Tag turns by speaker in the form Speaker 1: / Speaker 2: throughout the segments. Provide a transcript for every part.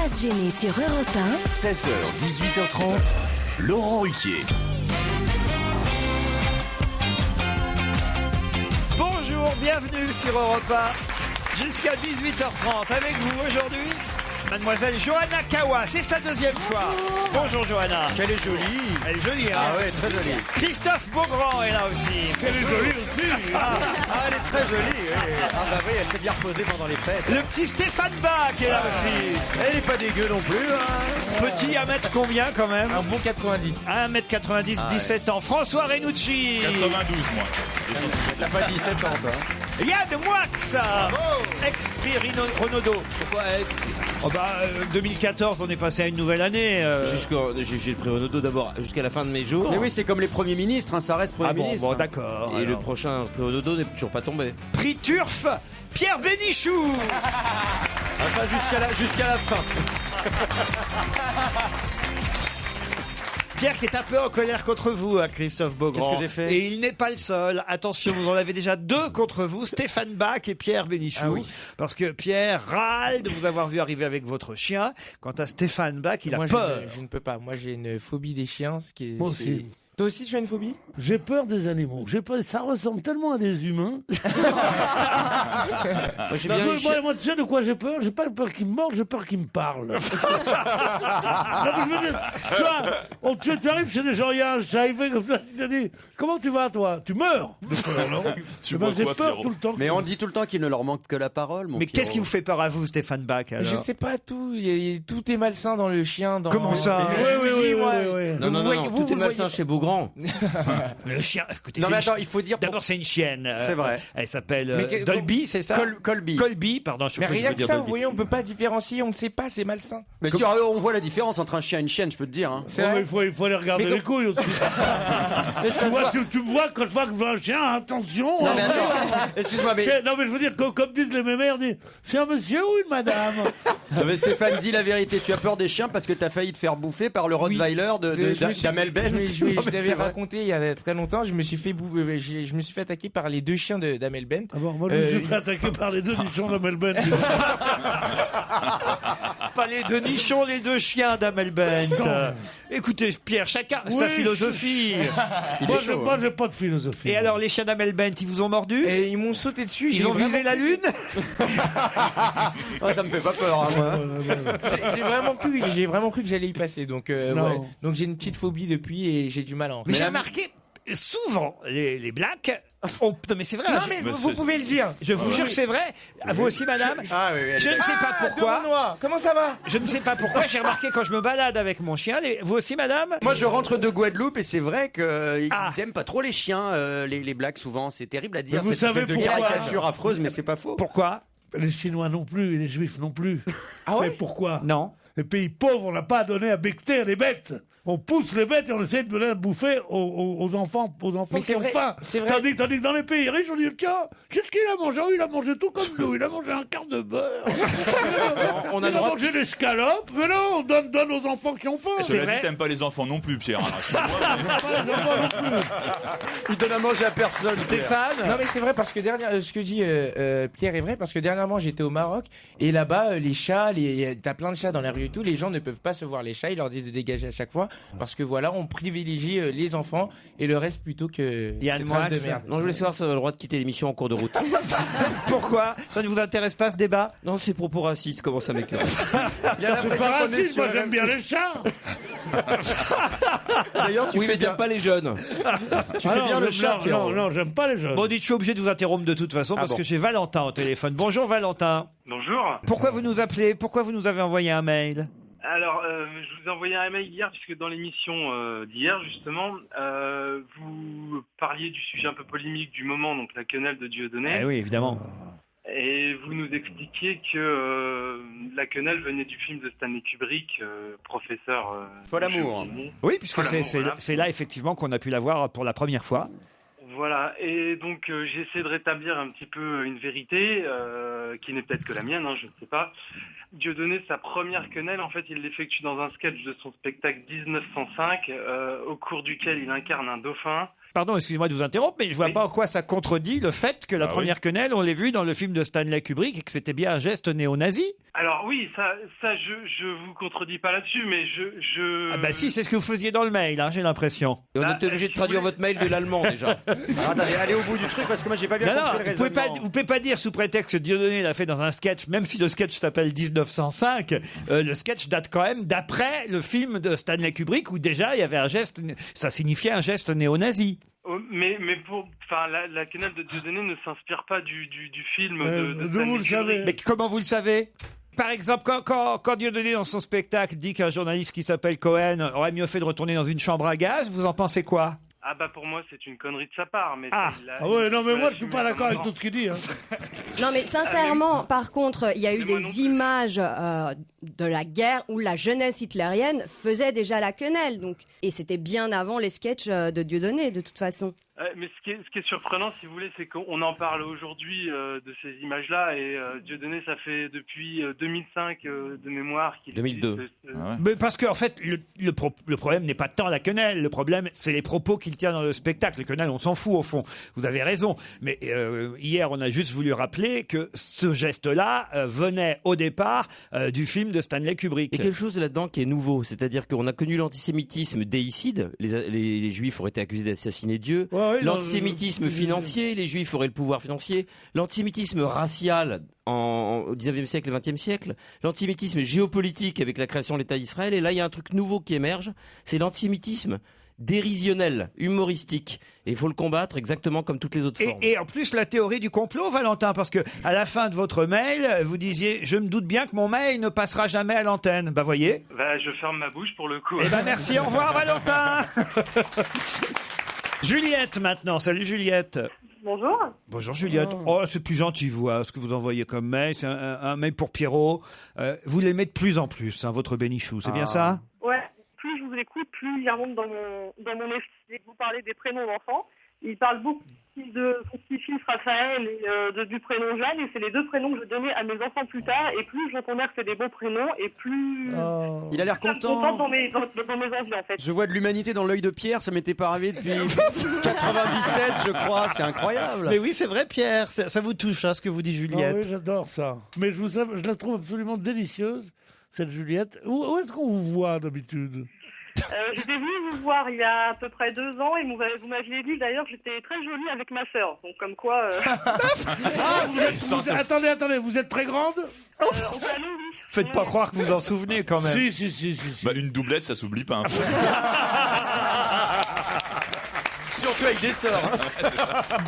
Speaker 1: Pas se gêner sur Europe 1.
Speaker 2: 16h, 18h30, Laurent Ruquier.
Speaker 3: Bonjour, bienvenue sur Europe 1. Jusqu'à 18h30 avec vous aujourd'hui, Mademoiselle Johanna Kawa. C'est sa deuxième fois. Bonjour Johanna.
Speaker 4: Qu'elle est jolie.
Speaker 3: Elle est jolie, hein.
Speaker 4: Ah ouais, très jolie.
Speaker 3: Christophe Beaugrand est là aussi.
Speaker 4: Elle est jolie aussi. Elle est très jolie. Oui. Ah bah oui, elle s'est bien reposée pendant les fêtes.
Speaker 3: Le petit Stéphane Bach est là aussi.
Speaker 4: Elle est pas dégueu non plus.
Speaker 3: Petit à mètre combien quand même?
Speaker 5: Un bon 90.
Speaker 3: 1m90, 17 ans. François Renucci.
Speaker 6: 92 moi.
Speaker 4: Elle a pas 17 ans, toi.
Speaker 3: Yann Moix. Ex-prix Renaudot.
Speaker 5: Pourquoi ex?
Speaker 3: 2014, on est passé à une nouvelle année.
Speaker 5: J'ai le prix Renaudot d'abord jusqu'à la fin de mes jours.
Speaker 4: Mais oui, c'est comme les premiers ministres, hein, ça reste premier
Speaker 3: Ah bon,
Speaker 4: ministre.
Speaker 3: bon, d'accord.
Speaker 5: Et le
Speaker 3: alors.
Speaker 5: prochain prix Renaudot n'est toujours pas tombé.
Speaker 3: Prix Turf, Pierre Bénichou.
Speaker 4: Ah, ça jusqu'à la fin.
Speaker 3: Pierre qui est un peu en colère contre vous, hein, Christophe Beaugrand.
Speaker 4: Qu'est-ce que j'ai fait?
Speaker 3: Et il n'est pas le seul. Attention, vous en avez déjà deux contre vous, Stéphane Bach et Pierre Bénichou.
Speaker 4: Ah oui.
Speaker 3: Parce que Pierre râle de vous avoir vu arriver avec votre chien. Quant à Stéphane Bach, il a
Speaker 5: Moi,
Speaker 3: peur.
Speaker 5: je ne peux pas. Moi, j'ai une phobie des chiens. Ce qui est,
Speaker 7: Moi aussi.
Speaker 5: Toi aussi, tu as une phobie?
Speaker 7: J'ai peur des animaux. Ça ressemble tellement à des humains.
Speaker 5: Moi, j'ai bien les chiens.
Speaker 7: Moi, tu sais de quoi j'ai peur? J'ai pas peur qu'ils me mordent, j'ai peur qu'ils me parlent. Non, mais je veux dire, tu vois, tu arrives chez des gens, il y a un chat, il fait comme ça, il te dit, comment tu vas, toi? Tu meurs de peur, non?
Speaker 6: Tu
Speaker 7: Ben,
Speaker 6: vois
Speaker 7: j'ai
Speaker 6: quoi,
Speaker 7: peur
Speaker 6: Pierrot?
Speaker 7: tout le temps.
Speaker 4: Mais on dit tout le temps qu'il ne leur manque que la parole, mon
Speaker 3: Mais
Speaker 4: Pierrot.
Speaker 3: qu'est-ce qui vous fait peur à vous, Stéphane Bach alors?
Speaker 5: Je sais pas tout. Tout est malsain dans le chien.
Speaker 3: Comment ça?
Speaker 5: Je vous dis, moi,
Speaker 7: oui.
Speaker 5: vous
Speaker 8: tout est
Speaker 5: le
Speaker 8: malsain
Speaker 5: voyez-
Speaker 8: chez Beaugrand.
Speaker 3: Le chien, écoutez,
Speaker 4: Non
Speaker 3: c'est
Speaker 4: mais
Speaker 3: une
Speaker 4: attends, il faut dire...
Speaker 3: D'abord, c'est une chienne.
Speaker 4: C'est vrai.
Speaker 3: Elle s'appelle
Speaker 5: Mais
Speaker 3: Dolby, c'est ça?
Speaker 4: Colby.
Speaker 3: Colby, pardon. Je
Speaker 5: Mais
Speaker 3: crois que je
Speaker 5: rien
Speaker 3: veux
Speaker 5: que
Speaker 3: dire
Speaker 5: ça,
Speaker 3: Dolby.
Speaker 5: vous voyez, on peut pas différencier. On ne sait pas, c'est malsain.
Speaker 4: Mais si, on voit la différence entre un chien et une chienne, je peux te dire. Hein.
Speaker 5: C'est
Speaker 7: Ouais,
Speaker 5: vrai.
Speaker 7: mais il faut aller regarder
Speaker 5: Mais
Speaker 7: les couilles aussi.
Speaker 4: Mais ça se voit.
Speaker 7: Tu me vois quand je vois que je vois un chien, attention.
Speaker 4: Non
Speaker 7: hein.
Speaker 4: mais attends, excuse-moi, mais...
Speaker 7: Non mais je veux dire, comme disent les mémères, c'est un monsieur ou une madame?
Speaker 4: Non, mais Stéphane, dis la vérité, tu as peur des chiens parce que t'as failli te faire bouffer par le Rottweiler d'Amel Bent.
Speaker 5: Je
Speaker 4: Non, mais
Speaker 5: l'avais
Speaker 4: c'est vrai.
Speaker 5: raconté il y a très longtemps. Je me suis fait je me suis fait attaquer par les deux chiens d'Amel Bent.
Speaker 7: Ah bon, moi je me suis fait attaquer par les deux nichons de Melbourne.
Speaker 3: Pas les deux nichons, les deux chiens d'Amel Bent. Écoutez, Pierre, chacun sa
Speaker 7: Oui,
Speaker 3: philosophie.
Speaker 7: Moi j'ai pas de philosophie.
Speaker 3: Et alors, les chiens d'Amel Bent, ils vous ont mordu?
Speaker 5: Et ils m'ont sauté dessus.
Speaker 3: Ils ont visé la lune?
Speaker 4: Oh, ça me fait pas peur, hein, moi.
Speaker 5: J'ai vraiment cru que j'allais y passer. Donc,
Speaker 7: Non.
Speaker 5: ouais. Donc j'ai une petite phobie depuis et j'ai du mal à en
Speaker 3: Mais j'ai
Speaker 5: faire.
Speaker 3: remarqué, souvent, les blacks... Non mais c'est vrai.
Speaker 5: Non mais vous pouvez le dire.
Speaker 3: Je vous jure que c'est vrai. À vous aussi, madame.
Speaker 4: Ah oui, oui,
Speaker 3: Je ne sais pas pourquoi.
Speaker 5: Devennois, comment ça va?
Speaker 3: Je ne sais pas pourquoi. J'ai remarqué quand je me balade avec mon chien. Vous aussi, madame?
Speaker 4: Moi, je rentre de Guadeloupe et c'est vrai qu'ils
Speaker 3: Ah.
Speaker 4: aiment pas trop les chiens, les blacks souvent. C'est terrible à dire.
Speaker 7: Mais vous
Speaker 4: cette
Speaker 7: savez
Speaker 4: espèce de
Speaker 7: pourquoi
Speaker 4: caricature affreuse, mais c'est pas faux.
Speaker 3: Pourquoi?
Speaker 7: Les Chinois non plus et les Juifs non plus.
Speaker 5: Ah ouais?
Speaker 7: Mais pourquoi?
Speaker 3: Non.
Speaker 7: Les pays pauvres, on n'a pas donné à becter les bêtes. On pousse les bêtes et on essaie de donner à bouffer aux enfants
Speaker 5: Mais
Speaker 7: qui
Speaker 5: c'est
Speaker 7: ont
Speaker 5: vrai,
Speaker 7: faim.
Speaker 5: c'est vrai.
Speaker 7: Tandis que dans les pays riches, on dit tiens, qu'est-ce qu'il a mangé? Oh, il a mangé tout comme nous. Il a mangé un quart de beurre.
Speaker 8: On a
Speaker 7: Il
Speaker 8: le
Speaker 7: a
Speaker 8: droit.
Speaker 7: mangé des scalopes. Mais non, on donne aux enfants qui ont faim.
Speaker 6: Cela
Speaker 3: vrai.
Speaker 6: dit, t'aimes pas les enfants non plus, Pierre. hein, excuse-moi, mais-
Speaker 7: Pas les enfants non plus.
Speaker 4: Ils donnent à manger à personne.
Speaker 3: Stéphane?
Speaker 5: Non mais c'est vrai parce que ce que dit Pierre est vrai parce que dernièrement j'étais au Maroc et là-bas les chats, t'as plein de chats dans la rue et tout, les gens ne peuvent pas se voir les chats, ils leur disent de dégager à chaque fois parce que voilà on privilégie les enfants et le reste plutôt que
Speaker 3: Yann
Speaker 5: ces traces
Speaker 3: Moix.
Speaker 5: de merde.
Speaker 8: Non, je voulais savoir si on a le droit de quitter l'émission en cours de route.
Speaker 3: Pourquoi? Ça ne vous intéresse pas ce débat?
Speaker 8: Non, c'est propos racistes, comment ça m'écoeure.
Speaker 4: Il y a
Speaker 7: C'est
Speaker 4: l'impression
Speaker 7: pas
Speaker 4: qu'on est
Speaker 7: raciste,
Speaker 4: sur
Speaker 7: moi j'aime bien les chats.
Speaker 4: D'ailleurs, tu
Speaker 8: Oui,
Speaker 4: fais
Speaker 8: mais
Speaker 4: bien.
Speaker 8: t'aimes pas les jeunes.
Speaker 4: Tu fais bien le chat, Pierrot.
Speaker 7: non, j'aime pas les jeunes.
Speaker 3: Bon, dites, je suis obligé de vous interrompre de toute façon parce
Speaker 4: bon.
Speaker 3: que j'ai Valentin au téléphone. Bonjour Valentin.
Speaker 9: Bonjour.
Speaker 3: Pourquoi vous nous appelez? Pourquoi vous nous avez envoyé un mail?
Speaker 9: Alors, je vous ai envoyé un mail hier, puisque dans l'émission d'hier, justement, vous parliez du sujet un peu polémique du moment, donc la quenelle de Dieudonné.
Speaker 3: Eh oui, évidemment.
Speaker 9: Et vous nous expliquiez que la quenelle venait du film de Stanley Kubrick, Professeur...
Speaker 4: Fol amour.
Speaker 3: Oui, puisque
Speaker 9: Voilà,
Speaker 3: c'est
Speaker 9: voilà.
Speaker 3: c'est là effectivement qu'on a pu la voir pour la première fois.
Speaker 9: Voilà, et donc j'essaie de rétablir un petit peu une vérité, qui n'est peut-être que la mienne, hein, je ne sais pas. Dieudonné, sa première quenelle, en fait, il l'effectue dans un sketch de son spectacle 1905, au cours duquel il incarne un dauphin.
Speaker 3: Pardon, excusez-moi de vous interrompre, mais je vois
Speaker 9: Oui.
Speaker 3: pas en quoi ça contredit le fait que la
Speaker 6: Ah
Speaker 3: première quenelle, on l'ait vue dans le film de Stanley Kubrick et que c'était bien un geste néo-nazi.
Speaker 9: Alors oui, ça je vous contredis pas là-dessus, mais je...
Speaker 3: Ah bah si, c'est ce que vous faisiez dans le mail, j'ai l'impression.
Speaker 8: Et on
Speaker 9: Bah,
Speaker 8: était obligé
Speaker 9: si
Speaker 8: de traduire
Speaker 9: vous voulez-
Speaker 8: votre mail de l'allemand déjà.
Speaker 4: Attendez, allez au bout du truc parce que moi j'ai pas bien
Speaker 3: Non,
Speaker 4: compris le
Speaker 3: vous
Speaker 4: raisonnement.
Speaker 3: pouvez pas dire sous prétexte que Dieudonné l'a fait dans un sketch, même si le sketch s'appelle 1905, le sketch date quand même d'après le film de Stanley Kubrick où déjà il y avait un geste, ça signifiait un geste néo-nazi.
Speaker 9: Mais la quenelle de Dieudonné ne s'inspire pas du film de
Speaker 7: d'où
Speaker 9: Stanley
Speaker 7: vous le savez
Speaker 9: Kubrick.
Speaker 3: Mais comment vous le savez ? Par exemple, quand Dieudonné dans son spectacle dit qu'un journaliste qui s'appelle Cohen aurait mieux fait de retourner dans une chambre à gaz, vous en pensez quoi ?
Speaker 9: Ah bah pour moi c'est une connerie de sa part, mais
Speaker 3: Ah.
Speaker 7: Ah ouais, non, mais moi, je suis pas d'accord avec tout ce qu'il dit.
Speaker 1: Non, mais sincèrement, par contre, il y a eu
Speaker 9: Mais moi non
Speaker 1: des
Speaker 9: plus.
Speaker 1: images de la guerre où la jeunesse hitlérienne faisait déjà la quenelle. Donc, et c'était bien avant les sketchs de Dieudonné, de toute façon.
Speaker 9: Mais ce qui est surprenant, si vous voulez, c'est qu'on en parle aujourd'hui de ces images-là, et Dieudonné, ça fait depuis 2005 de mémoire qu'il
Speaker 8: 2002.
Speaker 3: Mais parce qu'en fait, le problème n'est pas tant la quenelle, le problème c'est les propos qu'il tient dans le spectacle. Le quenelle, on s'en fout au fond. Vous avez raison. Mais hier, on a juste voulu rappeler que ce geste-là venait au départ du film de Stanley Kubrick.
Speaker 8: Et quelque chose là-dedans qui est nouveau, c'est-à-dire qu'on a connu l'antisémitisme déicide, les juifs auraient été accusés d'assassiner Dieu,
Speaker 7: Ouais,
Speaker 8: l'antisémitisme financier, les juifs auraient le pouvoir financier, l'antisémitisme racial au 19e siècle et 20e siècle, l'antisémitisme géopolitique avec la création de l'État d'Israël, et là il y a un truc nouveau qui émerge, c'est l'antisémitisme dérisionnel, humoristique. Et il faut le combattre exactement comme toutes les autres formes.
Speaker 3: Et en plus, la théorie du complot, Valentin, parce que à la fin de votre mail, vous disiez « Je me doute bien que mon mail ne passera jamais à l'antenne ». Bah voyez.
Speaker 9: Bah, je ferme ma bouche pour le coup.
Speaker 3: Eh ben merci, au revoir Valentin. Juliette maintenant, salut Juliette.
Speaker 10: Bonjour.
Speaker 3: Bonjour Juliette. Oh, c'est plus gentil vous, ce que vous envoyez comme mail. C'est un mail pour Pierrot. Vous l'aimez de plus en plus, votre bénichou, c'est bien ça?
Speaker 10: Ouais, plus je vous écoute, plus il remonte dans mon esprit. Vous parlez des prénoms d'enfants. Il parle beaucoup de son petit-fils Raphaël et du prénom Jeanne, et c'est les deux prénoms que je donnais à mes enfants plus tard, et plus j'entends que c'est des bons prénoms, et plus...
Speaker 4: Il a l'air content.
Speaker 10: Dans mes envies, en fait.
Speaker 4: Je vois de l'humanité dans l'œil de Pierre, ça m'était pas arrivé depuis 97, je crois, c'est incroyable.
Speaker 3: Mais oui, c'est vrai Pierre, ça vous touche ce que vous dit Juliette.
Speaker 7: Ah oui, j'adore ça. Mais je la trouve absolument délicieuse, cette Juliette. Où est-ce qu'on vous voit d'habitude?
Speaker 10: J'étais venue vous voir il y a à peu près 2 ans, et vous m'aviez dit d'ailleurs que j'étais très jolie avec ma sœur. Donc comme quoi...
Speaker 7: Attendez, vous êtes très grande?
Speaker 3: Faites pas croire que vous en souvenez quand même.
Speaker 7: Si.
Speaker 6: Bah, une doublette, ça s'oublie pas un peu.
Speaker 4: Surtout avec des sœurs.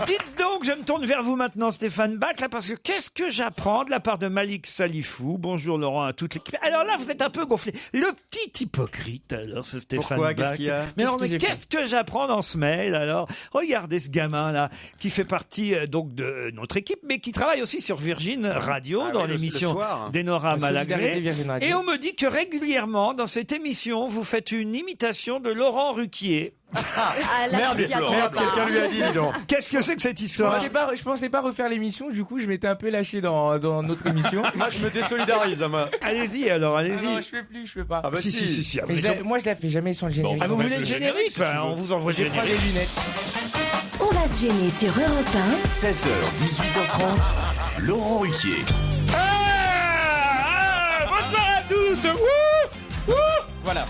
Speaker 3: Dites donc, je me tourne vers vous maintenant, Stéphane Bach, là, parce que qu'est-ce que j'apprends de la part de Malik Salifou? Bonjour Laurent, à toute l'équipe. Alors là, vous êtes un peu gonflé. Le petit hypocrite, alors, ce Stéphane
Speaker 4: Pourquoi?
Speaker 3: Bach.
Speaker 4: Qu'est-ce qu'il y a?
Speaker 3: Mais
Speaker 5: Qu'est-ce que j'ai
Speaker 3: qu'est-ce que j'apprends dans ce mail, alors? Regardez ce gamin-là, qui fait partie, donc, de notre équipe, mais qui travaille aussi sur Virgin Radio,
Speaker 4: Ah
Speaker 3: dans
Speaker 4: oui, le
Speaker 3: l'émission
Speaker 4: soir.
Speaker 3: d'Enora
Speaker 5: Solidarité
Speaker 3: Malagré.
Speaker 5: Virgin Radio.
Speaker 3: Et on me dit que régulièrement, dans cette émission, vous faites une imitation de Laurent Ruquier.
Speaker 1: Ah, là,
Speaker 4: Merde,
Speaker 1: tu t'y attendais
Speaker 4: merde,
Speaker 1: pas.
Speaker 4: quelqu'un lui a dit, dis donc.
Speaker 3: Qu'est-ce que c'est que cette histoire?
Speaker 5: Je pensais pas refaire l'émission, du coup je m'étais un peu lâché dans notre émission.
Speaker 4: Moi, je me désolidarise, moi.
Speaker 3: Allez-y, alors,
Speaker 5: Ah
Speaker 3: allez-y.
Speaker 5: non, je peux pas.
Speaker 4: Ah bah si.
Speaker 3: Ah,
Speaker 5: Mais
Speaker 3: vous êtes-
Speaker 5: moi je la fais jamais sans le générique.
Speaker 3: Ah, vous
Speaker 6: va
Speaker 3: voulez
Speaker 6: mettre
Speaker 3: le
Speaker 6: le
Speaker 3: générique,
Speaker 6: générique, si tu veux.
Speaker 3: On vous envoie le
Speaker 5: J'ai pas les
Speaker 3: générique.
Speaker 5: lunettes.
Speaker 1: On va se gêner sur Europe 1.
Speaker 2: 16h, 18h30, Laurent Ruquier.
Speaker 3: Bonsoir à tous.
Speaker 5: Voilà.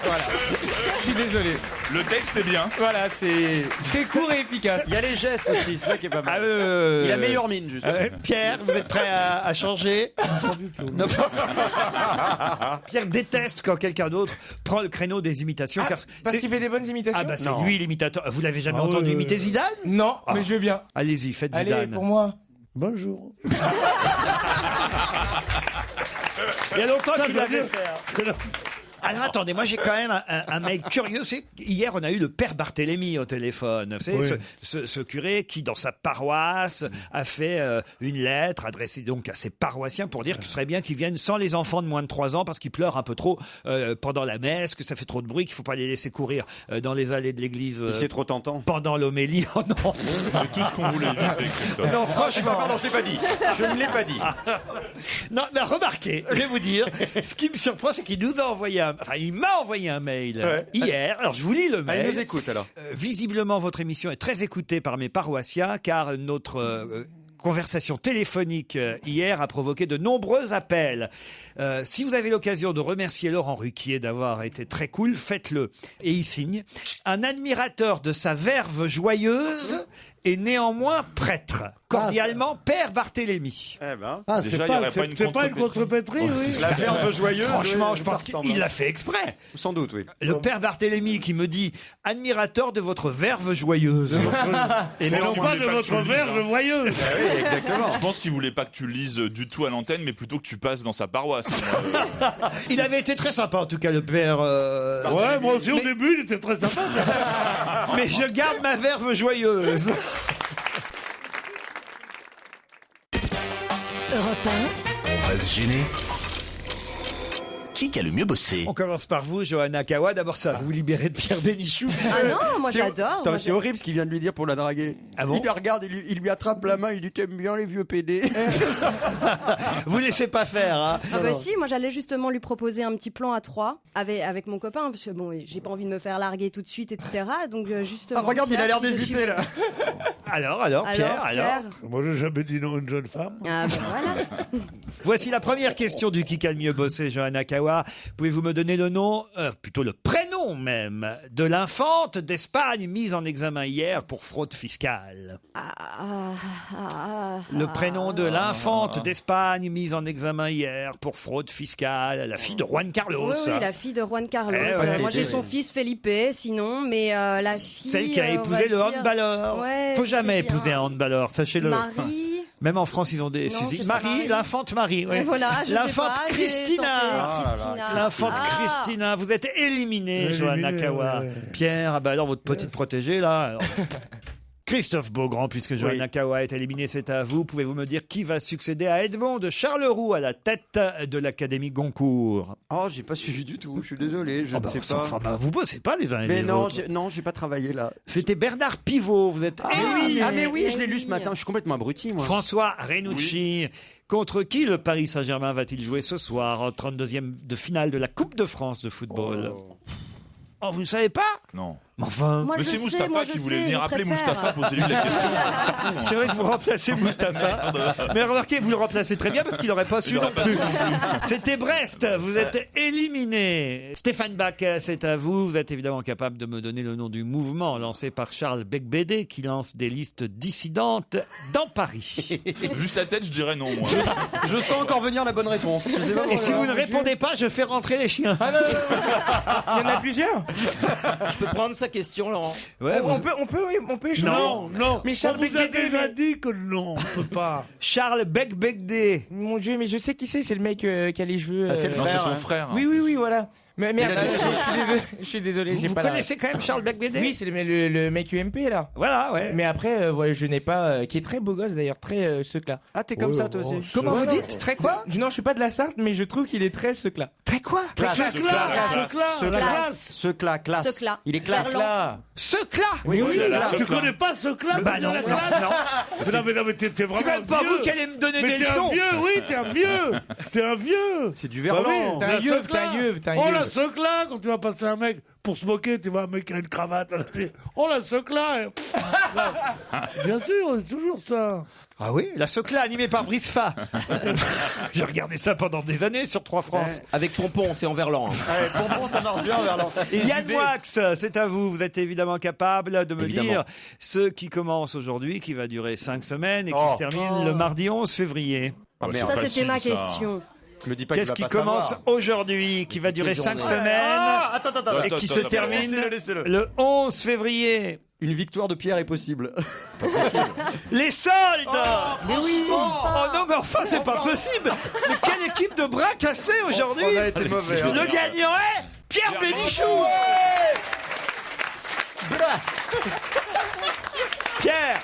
Speaker 5: Voilà. Je suis désolé.
Speaker 6: Le texte est bien.
Speaker 5: Voilà, c'est court et efficace.
Speaker 4: Il y a les gestes aussi, c'est ça qui est pas
Speaker 3: Ah,
Speaker 4: mal. Il a meilleure mine, justement.
Speaker 3: Pierre, vous êtes prêt à changer?
Speaker 7: Pas du tout.
Speaker 3: Non. Pierre déteste quand quelqu'un d'autre prend le créneau des imitations. car
Speaker 5: Parce
Speaker 3: c'est-
Speaker 5: qu'il fait des bonnes imitations.
Speaker 3: Ah bah c'est
Speaker 4: Non.
Speaker 3: lui l'imitateur. Vous l'avez jamais
Speaker 7: Ah
Speaker 3: entendu
Speaker 7: ouais.
Speaker 3: imiter Zidane?
Speaker 5: Non, mais je veux bien.
Speaker 3: Allez-y, faites
Speaker 5: Allez,
Speaker 3: Zidane.
Speaker 5: pour moi.
Speaker 7: Bonjour.
Speaker 3: Il y a longtemps qu'il
Speaker 7: Ça,
Speaker 3: l'avait
Speaker 7: je-
Speaker 3: fait. Alors attendez, moi j'ai quand même un mail curieux. C'est hier on a eu le père Barthélemy au téléphone. Vous savez,
Speaker 7: Oui.
Speaker 3: ce curé qui dans sa paroisse a fait une lettre adressée donc à ses paroissiens pour dire que ce serait bien qu'ils viennent sans les enfants de moins de 3 ans parce qu'ils pleurent un peu trop pendant la messe, que ça fait trop de bruit, qu'il faut pas les laisser courir dans les allées de l'église
Speaker 4: C'est trop tentant.
Speaker 3: pendant l'homélie. Oh non.
Speaker 6: C'est tout ce qu'on voulait éviter, Christophe.
Speaker 3: Non, franchement.
Speaker 4: Pardon, je l'ai pas dit. Je ne l'ai pas dit.
Speaker 3: Non, mais remarquez, je vais vous dire, ce qui me surprend, c'est qu'il nous a envoyé il m'a envoyé un mail
Speaker 4: Ouais.
Speaker 3: hier. Alors, je vous lis le
Speaker 4: Ah,
Speaker 3: mail.
Speaker 4: il nous écoute alors.
Speaker 3: Visiblement, votre émission est très écoutée par mes paroissiens, car notre conversation téléphonique hier a provoqué de nombreux appels. Si vous avez l'occasion de remercier Laurent Ruquier d'avoir été très cool, faites-le. Et il signe. Un admirateur de sa verve joyeuse et néanmoins prêtre. Cordialement, Père Barthélemy.
Speaker 6: Déjà, il y aurait pas une
Speaker 7: contrepétrie, oui.
Speaker 4: La verve joyeuse.
Speaker 3: Franchement,
Speaker 4: oui,
Speaker 3: je
Speaker 4: ça
Speaker 3: pense
Speaker 4: ressemble.
Speaker 3: qu'il l'a fait exprès.
Speaker 4: Sans doute, oui.
Speaker 3: Le Père Barthélemy qui me dit « Admirateur de votre verve joyeuse ».
Speaker 7: Et non pas de votre verge joyeuse.
Speaker 4: Oui, exactement.
Speaker 6: Je pense qu'il voulait pas que tu lises du tout à l'antenne, mais plutôt que tu passes dans sa paroisse.
Speaker 3: Il avait été très sympa en tout cas, le Père.
Speaker 7: Ouais, moi aussi au début, il était très sympa.
Speaker 3: Mais je garde ma verve joyeuse.
Speaker 2: On va se gêner. Qui a le mieux bossé?
Speaker 3: On commence par vous, Johanna Kawa. D'abord, ça va vous libérer de Pierre Bénichou.
Speaker 1: Ah non, moi
Speaker 4: C'est-
Speaker 1: j'adore.
Speaker 4: Putain,
Speaker 1: moi,
Speaker 4: c'est horrible ce qu'il vient de lui dire pour la draguer.
Speaker 3: Ah bon
Speaker 4: Il la regarde, il lui attrape la main, il dit t'aimes bien les vieux PD.
Speaker 3: Vous laissez pas faire, hein.
Speaker 1: Ah bah si, moi j'allais justement lui proposer un petit plan à 3 avec mon copain, parce que bon, j'ai pas envie de me faire larguer tout de suite, etc. Donc justement.
Speaker 4: Ah, regarde, il a
Speaker 1: Pierre,
Speaker 4: l'air
Speaker 1: si je
Speaker 4: d'hésiter
Speaker 1: suis-
Speaker 4: là.
Speaker 3: Alors, Pierre, alors.
Speaker 7: Moi, j'ai jamais dit non à une jeune femme.
Speaker 1: Ah bah voilà.
Speaker 3: Voici la première question du qui a le mieux bossé, Johanna Kawa. Pouvez-vous me donner le nom, plutôt le prénom même, de l'infante d'Espagne mise en examen hier pour fraude fiscale? Le prénom de l'infante d'Espagne mise en examen hier pour fraude fiscale, la fille de Juan Carlos.
Speaker 1: Oui, la fille de Juan Carlos.
Speaker 3: Eh ouais,
Speaker 1: Moi j'ai
Speaker 3: oui.
Speaker 1: son fils Felipe, sinon, mais la fille.
Speaker 3: Celle qui a
Speaker 1: on va
Speaker 3: épousé le
Speaker 1: dire-
Speaker 3: handballeur.
Speaker 1: Ouais,
Speaker 3: Faut jamais
Speaker 1: c'est bien.
Speaker 3: épouser un handballeur, sachez-le.
Speaker 1: Marie.
Speaker 3: Même en France, ils ont des
Speaker 1: Non,
Speaker 3: Suzy.
Speaker 1: c'est ça,
Speaker 3: Marie,
Speaker 1: Marie.
Speaker 3: l'infante Marie. oui.
Speaker 1: Et voilà, je sais
Speaker 3: L'infante
Speaker 1: pas, j'ai
Speaker 3: Christina.
Speaker 1: tenté Christina.
Speaker 3: L'infante
Speaker 1: Ah.
Speaker 3: Christina. Vous êtes éliminé, Johanna Kawa.
Speaker 7: ouais.
Speaker 3: Pierre, ah bah alors votre petite protégée là. alors. Christophe Beaugrand, puisque Johanna Kawa est éliminée, c'est à vous. Pouvez-vous me dire qui va succéder à Edmond de Charleroux à la tête de l'Académie Goncourt?
Speaker 4: Oh, j'ai pas suivi du tout, je suis désolé, je
Speaker 3: Oh
Speaker 4: ne
Speaker 3: bah,
Speaker 4: sais
Speaker 3: ça,
Speaker 4: pas.
Speaker 3: enfin, bah, vous bossez pas les uns et
Speaker 4: Mais
Speaker 3: les
Speaker 4: non,
Speaker 3: autres.
Speaker 4: j'ai pas travaillé là.
Speaker 3: C'était Bernard Pivot, vous êtes éliminé.
Speaker 4: Ah mais oui, je l'ai lu ce matin, je suis complètement abruti moi.
Speaker 3: François Renucci. Contre qui le Paris Saint-Germain va-t-il jouer ce soir en 32e de finale de la Coupe de France de football? Oh, vous ne savez pas?
Speaker 6: Non.
Speaker 3: Mais enfin,
Speaker 1: Moi,
Speaker 6: Mais
Speaker 1: je
Speaker 6: c'est
Speaker 1: sais,
Speaker 6: Mustapha
Speaker 1: moi, je
Speaker 6: qui voulait
Speaker 1: sais,
Speaker 6: venir
Speaker 1: il
Speaker 6: appeler
Speaker 1: préfère.
Speaker 6: Mustapha, posez-lui la question.
Speaker 3: c'est vrai que vous remplacez Mustapha. Mais remarquez, vous le remplacez très bien parce qu'il n'aurait pas su non plus. C'était Brest, vous êtes éliminé. Stéphane Bach, c'est à vous. Vous êtes évidemment capable de me donner le nom du mouvement lancé par Charles Becbédé qui lance des listes dissidentes dans Paris.
Speaker 6: Vu sa tête, je dirais non, moi.
Speaker 4: Je sens encore venir la bonne réponse. Je sais pas
Speaker 3: Et si
Speaker 4: pourquoi.
Speaker 3: vous ne répondez pas, je fais rentrer les chiens.
Speaker 5: Ah non, non, non. Il y en a plusieurs.
Speaker 8: Je peux prendre sa question, Laurent.
Speaker 3: Ouais,
Speaker 5: On peut échanger.
Speaker 7: Non, non.
Speaker 5: Mais Charles
Speaker 7: on vous a
Speaker 5: Becbédé,
Speaker 7: déjà
Speaker 5: mais-
Speaker 7: dit que non, on peut pas.
Speaker 3: Charles Becbédé.
Speaker 5: Mon Dieu, mais je sais qui c'est les mecs qui a les cheveux.
Speaker 4: Ah, c'est le
Speaker 6: Non, c'est
Speaker 4: frère,
Speaker 6: son
Speaker 4: hein.
Speaker 6: frère.
Speaker 5: Oui, oui, oui, voilà. Mais merde,
Speaker 4: Il a des-
Speaker 5: je suis désolé, j'ai
Speaker 3: Vous
Speaker 5: pas la-
Speaker 3: connaissez quand même Charles Becbédé?
Speaker 5: Oui, c'est le mec UMP là.
Speaker 3: Voilà, ouais.
Speaker 5: Mais après, voilà, je n'ai pas. Qui est très beau gosse d'ailleurs, très secla.
Speaker 4: Ah, t'es comme ça toi aussi.
Speaker 3: Comment vous
Speaker 5: Ouais,
Speaker 3: dites? Très quoi?
Speaker 5: Non, je suis pas de la Sarthe, mais je trouve qu'il est très secla.
Speaker 3: Très quoi?
Speaker 4: Classe.
Speaker 1: Classe.
Speaker 4: Classe.
Speaker 1: Secla.
Speaker 4: Il est classe.
Speaker 5: Là.
Speaker 3: Secla.
Speaker 7: Oui,
Speaker 6: oui, là,
Speaker 7: tu
Speaker 6: Secla.
Speaker 7: connais pas ce club
Speaker 3: Bah non,
Speaker 7: la
Speaker 3: non,
Speaker 7: classe
Speaker 3: non.
Speaker 7: Mais non, mais t'es vraiment
Speaker 3: C'est quand même pas
Speaker 7: vieux.
Speaker 3: vous qui allez me donner
Speaker 7: Mais
Speaker 3: des
Speaker 7: t'es un
Speaker 3: leçons.
Speaker 7: vieux, oui, t'es un vieux. T'es un vieux.
Speaker 4: C'est du
Speaker 7: Bah oui,
Speaker 4: verlan.
Speaker 5: T'es un
Speaker 7: la
Speaker 5: yeuve,
Speaker 7: Secla.
Speaker 5: t'es un yeuve, t'es un
Speaker 7: Oh
Speaker 5: yeuve.
Speaker 7: la secla, quand tu vas passer un mec pour se moquer, tu vois un mec qui a une cravate. Oh la secla. Bien sûr, c'est toujours ça.
Speaker 3: Ah oui, la Secla animée par Brice Fa. J'ai regardé ça pendant des années sur 3 France.
Speaker 8: Avec Pompon, c'est en verlan. hein.
Speaker 4: Ouais, Pompon, ça marche bien verlan. Et
Speaker 3: Yann
Speaker 4: JB.
Speaker 3: Moix, c'est à vous. Vous êtes évidemment capable de me
Speaker 4: Évidemment.
Speaker 3: dire ce qui commence aujourd'hui, qui va durer 5 semaines et qui
Speaker 4: Oh.
Speaker 3: se termine le mardi 11 février.
Speaker 6: Ah,
Speaker 4: merde.
Speaker 1: Ça,
Speaker 6: c'est
Speaker 1: c'était ma
Speaker 6: facile, ça.
Speaker 1: question.
Speaker 4: Me dis pas
Speaker 3: Qu'est-ce
Speaker 4: qu'il
Speaker 3: qui
Speaker 4: va pas
Speaker 3: commence
Speaker 4: savoir.
Speaker 3: aujourd'hui, qui va durer 5
Speaker 8: journée.
Speaker 3: semaines
Speaker 4: Ah, attends.
Speaker 3: et qui se
Speaker 6: attends,
Speaker 3: termine
Speaker 4: Laissez-le.
Speaker 3: le 11 février?
Speaker 4: Une victoire de Pierre est possible.
Speaker 3: Les soldes. Mais oui. Oh non, mais enfin, c'est pas possible. Mais quelle équipe de bras cassés aujourd'hui.
Speaker 4: On a été mauvais. hein.
Speaker 3: Le gagnant est Pierre Bénichou. Pierre,